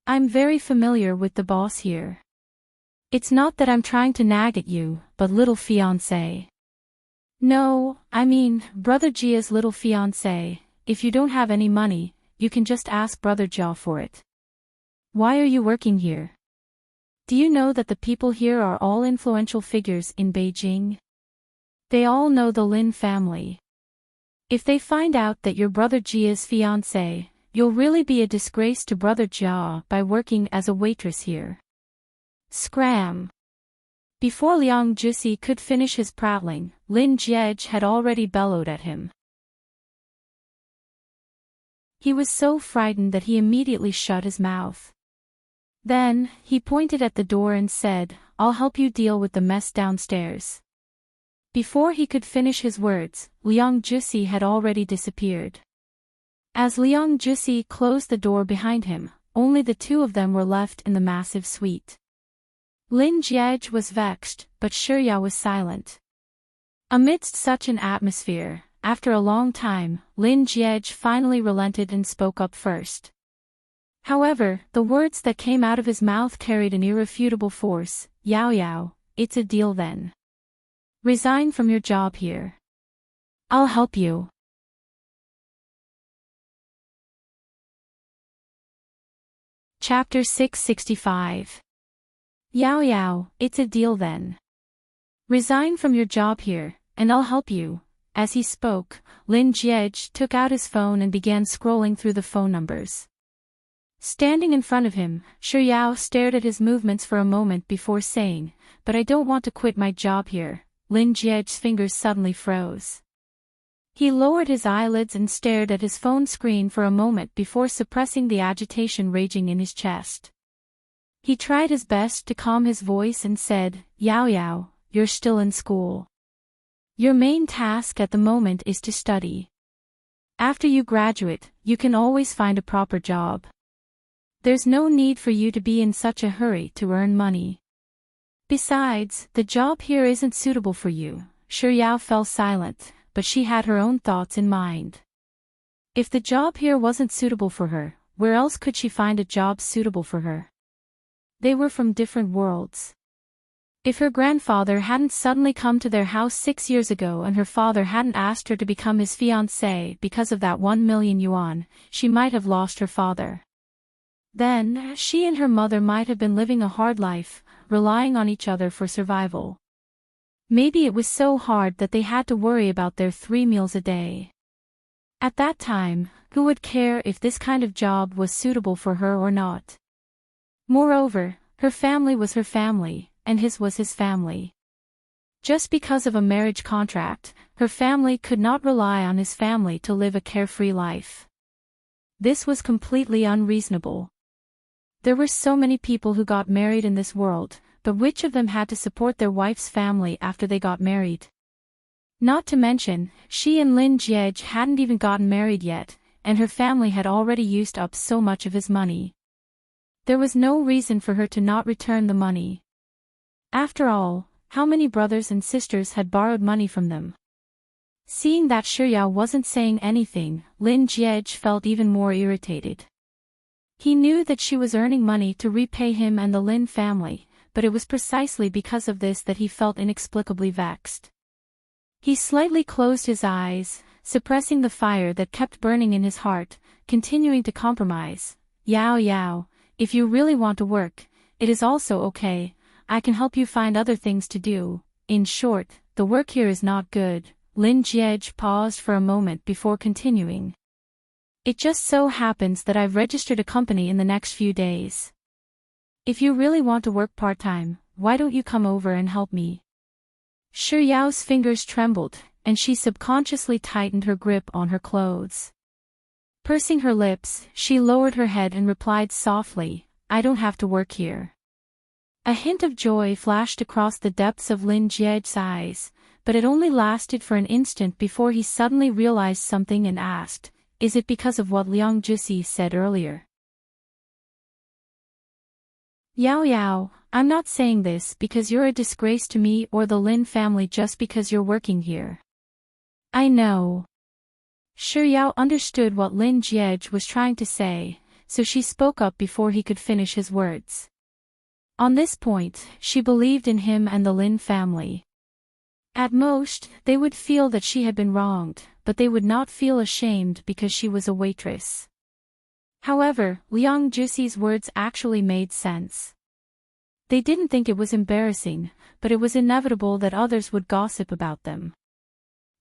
I'm very familiar with the boss here. It's not that I'm trying to nag at you, but little fiancé. No, I mean, Brother Jia's little fiancé. If you don't have any money, you can just ask Brother Jia for it. Why are you working here? Do you know that the people here are all influential figures in Beijing? They all know the Lin family. If they find out that you're Brother Jia's fiancé, you'll really be a disgrace to Brother Jia by working as a waitress here." Scram! Before Liang Jixi could finish his prattling, Lin Jie had already bellowed at him. He was so frightened that he immediately shut his mouth. Then, he pointed at the door and said, "I'll help you deal with the mess downstairs." Before he could finish his words, Liang Jixi had already disappeared. As Liang Jixi closed the door behind him, only the two of them were left in the massive suite. Lin Jie was vexed, but Shuyao was silent. Amidst such an atmosphere, after a long time, Lin Jie finally relented and spoke up first. However, the words that came out of his mouth carried an irrefutable force. "Yao Yao, it's a deal then. Resign from your job here. I'll help you." Chapter 665. Yao Yao, it's a deal then. Resign from your job here, and I'll help you. As he spoke, Lin Jie took out his phone and began scrolling through the phone numbers. Standing in front of him, Shuyao stared at his movements for a moment before saying, "But I don't want to quit my job here." Lin Jie's fingers suddenly froze. He lowered his eyelids and stared at his phone screen for a moment before suppressing the agitation raging in his chest. He tried his best to calm his voice and said, "Yao Yao, you're still in school. Your main task at the moment is to study. After you graduate, you can always find a proper job. There's no need for you to be in such a hurry to earn money. Besides, the job here isn't suitable for you." Shuyao fell silent, but she had her own thoughts in mind. If the job here wasn't suitable for her, where else could she find a job suitable for her? They were from different worlds. If her grandfather hadn't suddenly come to their house 6 years ago and her father hadn't asked her to become his fiancée because of that 1 million yuan, she might have lost her father. Then, she and her mother might have been living a hard life, relying on each other for survival. Maybe it was so hard that they had to worry about their 3 meals a day. At that time, who would care if this kind of job was suitable for her or not? Moreover, her family was her family, and his was his family. Just because of a marriage contract, her family could not rely on his family to live a carefree life. This was completely unreasonable. There were so many people who got married in this world, but which of them had to support their wife's family after they got married? Not to mention, she and Lin Jie hadn't even gotten married yet, and her family had already used up so much of his money. There was no reason for her to not return the money. After all, how many brothers and sisters had borrowed money from them? Seeing that Shuyao wasn't saying anything, Lin Jie felt even more irritated. He knew that she was earning money to repay him and the Lin family, but it was precisely because of this that he felt inexplicably vexed. He slightly closed his eyes, suppressing the fire that kept burning in his heart, continuing to compromise. Yao Yao, if you really want to work, it is also okay, I can help you find other things to do. In short, the work here is not good. Lin Jiej paused for a moment before continuing. It just so happens that I've registered a company in the next few days. If you really want to work part-time, why don't you come over and help me? Shi Yao's fingers trembled, and she subconsciously tightened her grip on her clothes. Pursing her lips, she lowered her head and replied softly, I don't have to work here. A hint of joy flashed across the depths of Lin Jiej's eyes, but it only lasted for an instant before he suddenly realized something and asked, is it because of what Liang Jusi said earlier? Yao Yao, I'm not saying this because you're a disgrace to me or the Lin family just because you're working here. I know. Shi Yao understood what Lin Jiej was trying to say, so she spoke up before he could finish his words. On this point, she believed in him and the Lin family. At most, they would feel that she had been wronged, but they would not feel ashamed because she was a waitress. However, Liang Jusi's words actually made sense. They didn't think it was embarrassing, but it was inevitable that others would gossip about them.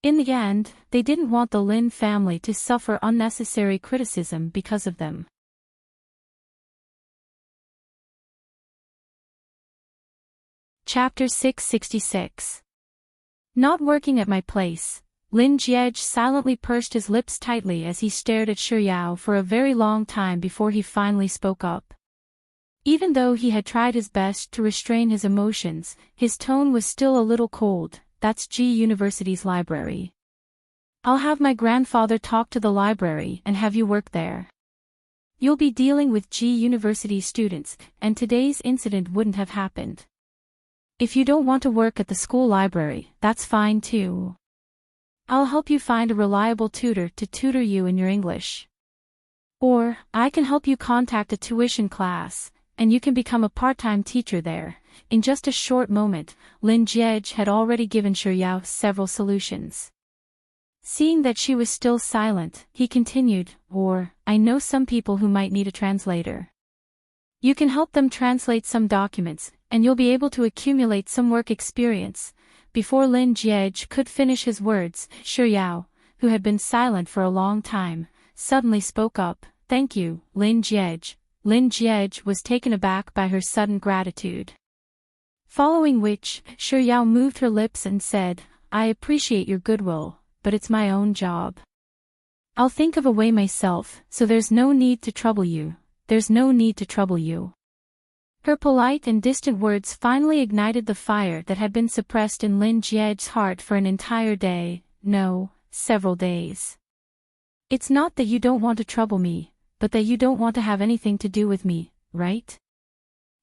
In the end, they didn't want the Lin family to suffer unnecessary criticism because of them. Chapter 666. Not working at my place. Lin Jiej silently pursed his lips tightly as he stared at Shi Yao for a very long time before he finally spoke up. Even though he had tried his best to restrain his emotions, his tone was still a little cold. That's G University's library. I'll have my grandfather talk to the library and have you work there. You'll be dealing with G University students, and today's incident wouldn't have happened. If you don't want to work at the school library, that's fine too. I'll help you find a reliable tutor to tutor you in your English. Or, I can help you contact a tuition class, and you can become a part-time teacher there. In just a short moment, Lin Jiej had already given Shi Yao several solutions. Seeing that she was still silent, he continued, or, I know some people who might need a translator. You can help them translate some documents, and you'll be able to accumulate some work experience. Before Lin Jiej could finish his words, Shi Yao, who had been silent for a long time, suddenly spoke up, Thank you, Lin Jiej. Lin Jiej was taken aback by her sudden gratitude. Following which, Shi Yao moved her lips and said, I appreciate your goodwill, but it's my own job. I'll think of a way myself, so there's no need to trouble you. There's no need to trouble you. Her polite and distant words finally ignited the fire that had been suppressed in Lin Jiej's heart for an entire day, no, several days. It's not that you don't want to trouble me, but that you don't want to have anything to do with me, right?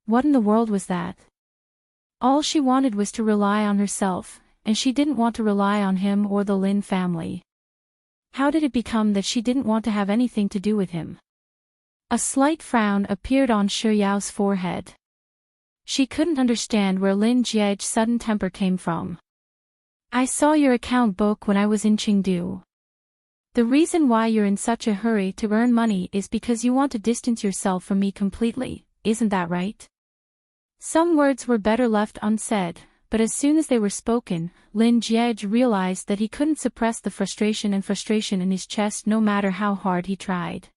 What in the world was that? All she wanted was to rely on herself, and she didn't want to rely on him or the Lin family. How did it become that she didn't want to have anything to do with him? A slight frown appeared on Shi Yao's forehead. She couldn't understand where Lin Jiej's sudden temper came from. I saw your account book when I was in Chengdu. The reason why you're in such a hurry to earn money is because you want to distance yourself from me completely, isn't that right? Some words were better left unsaid, but as soon as they were spoken, Lin Jiej realized that he couldn't suppress the frustration in his chest no matter how hard he tried.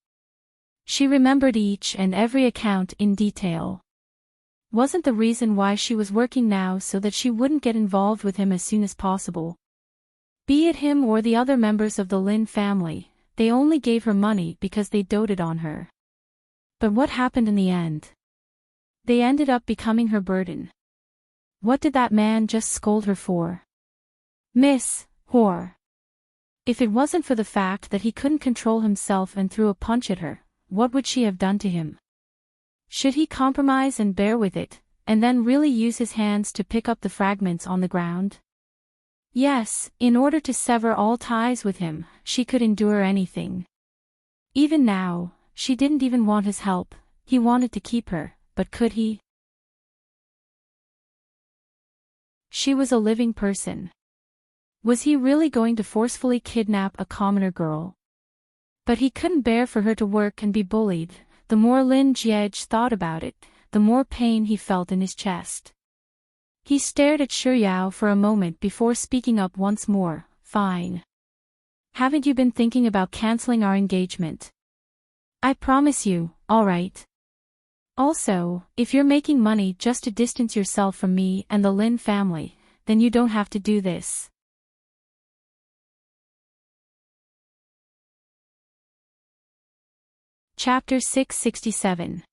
She remembered each and every account in detail. Wasn't the reason why she was working now so that she wouldn't get involved with him as soon as possible? Be it him or the other members of the Lin family, they only gave her money because they doted on her. But what happened in the end? They ended up becoming her burden. What did that man just scold her for? Miss, whore. If it wasn't for the fact that he couldn't control himself and threw a punch at her, what would she have done to him? Should he compromise and bear with it, and then really use his hands to pick up the fragments on the ground? Yes, in order to sever all ties with him, she could endure anything. Even now, she didn't even want his help. He wanted to keep her, but could he? She was a living person. Was he really going to forcefully kidnap a commoner girl? But he couldn't bear for her to work and be bullied. The more Lin Jiej thought about it, the more pain he felt in his chest. He stared at Shuyao for a moment before speaking up once more. Fine. Haven't you been thinking about canceling our engagement? I promise you, alright. Also, if you're making money just to distance yourself from me and the Lin family, then you don't have to do this. Chapter 667.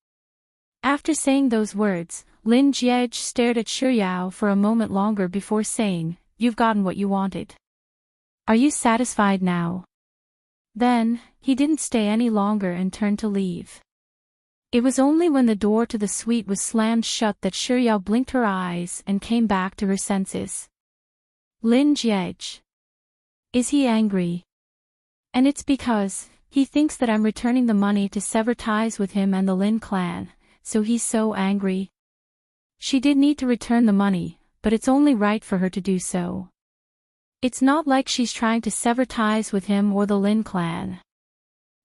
After saying those words, Lin Jiej stared at Shuyao for a moment longer before saying, "You've gotten what you wanted. Are you satisfied now?" Then, he didn't stay any longer and turned to leave. It was only when the door to the suite was slammed shut that Shuyao blinked her eyes and came back to her senses. Lin Jiej. Is he angry? And it's because he thinks that I'm returning the money to sever ties with him and the Lin clan, so he's so angry. She did need to return the money, but it's only right for her to do so. It's not like she's trying to sever ties with him or the Lin clan.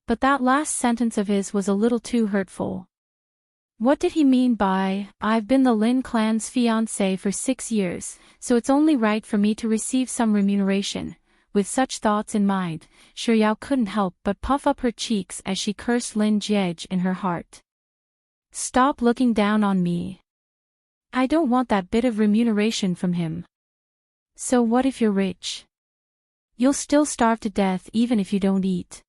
But that last sentence of his was a little too hurtful. What did he mean by, "I've been the Lin clan's fiancé for 6 years, so it's only right for me to receive some remuneration"? With such thoughts in mind, Shuyao couldn't help but puff up her cheeks as she cursed Lin Jiej in her heart. Stop looking down on me. I don't want that bit of remuneration from him. So what if you're rich? You'll still starve to death even if you don't eat.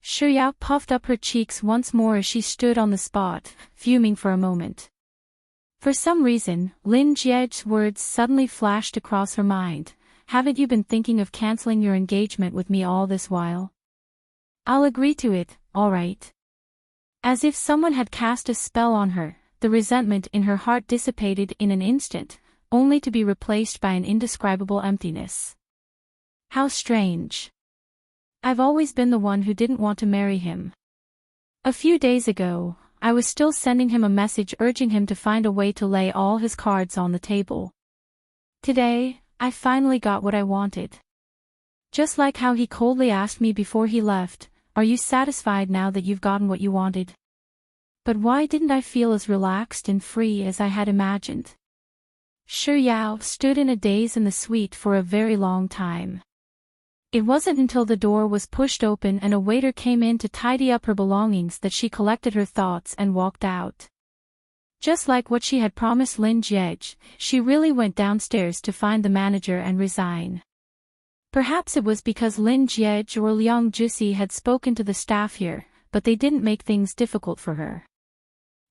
Shuyao puffed up her cheeks once more as she stood on the spot, fuming for a moment. For some reason, Lin Jiej's words suddenly flashed across her mind. Haven't you been thinking of canceling your engagement with me all this while? I'll agree to it, alright. As if someone had cast a spell on her, the resentment in her heart dissipated in an instant, only to be replaced by an indescribable emptiness. How strange. I've always been the one who didn't want to marry him. A few days ago, I was still sending him a message urging him to find a way to lay all his cards on the table. Today, I finally got what I wanted. Just like how he coldly asked me before he left, "Are you satisfied now that you've gotten what you wanted?" But why didn't I feel as relaxed and free as I had imagined? Shuyao stood in a daze in the suite for a very long time. It wasn't until the door was pushed open and a waiter came in to tidy up her belongings that she collected her thoughts and walked out. Just like what she had promised Lin Jiej, she really went downstairs to find the manager and resign. Perhaps it was because Lin Jiej or Liang Jusi had spoken to the staff here, but they didn't make things difficult for her.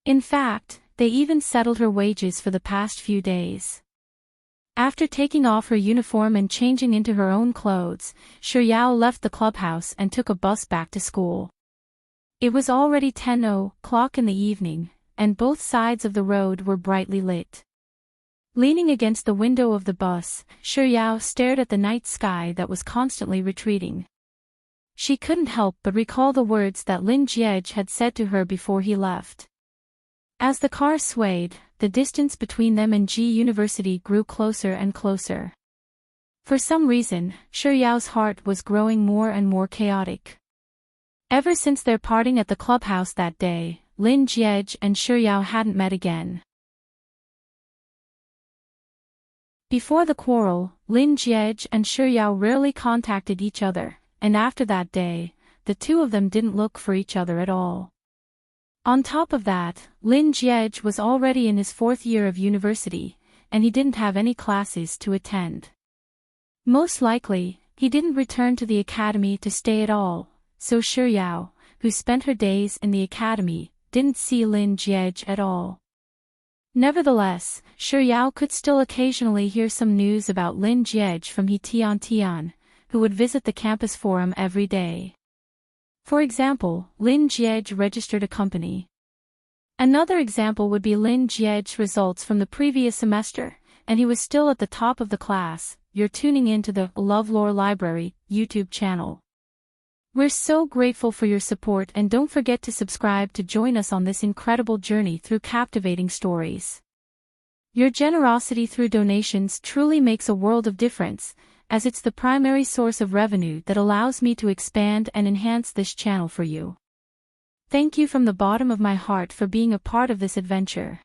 In fact, they even settled her wages for the past few days. After taking off her uniform and changing into her own clothes, Shuyao left the clubhouse and took a bus back to school. It was already 10:00 in the evening, and both sides of the road were brightly lit. Leaning against the window of the bus, Shuyao stared at the night sky that was constantly retreating. She couldn't help but recall the words that Lin Jiej had said to her before he left. As the car swayed, the distance between them and G University grew closer and closer. For some reason, Shuyao's heart was growing more and more chaotic. Ever since their parting at the clubhouse that day, Lin Jiej and Shuyao hadn't met again. Before the quarrel, Lin Jiej and Shuyao rarely contacted each other, and after that day, the two of them didn't look for each other at all. On top of that, Lin Jiej was already in his 4th year of university, and he didn't have any classes to attend. Most likely, he didn't return to the academy to stay at all, so Shuyao, who spent her days in the academy, didn't see Lin Jiej at all. Nevertheless, Shuyao could still occasionally hear some news about Lin Jiej from He Tian, who would visit the campus forum every day. For example, Lin Jiej registered a company. Another example would be Lin Jiej's results from the previous semester, and he was still at the top of the class. You're tuning in to the LoveLore Library YouTube channel. We're so grateful for your support, and don't forget to subscribe to join us on this incredible journey through captivating stories. Your generosity through donations truly makes a world of difference, as it's the primary source of revenue that allows me to expand and enhance this channel for you. Thank you from the bottom of my heart for being a part of this adventure.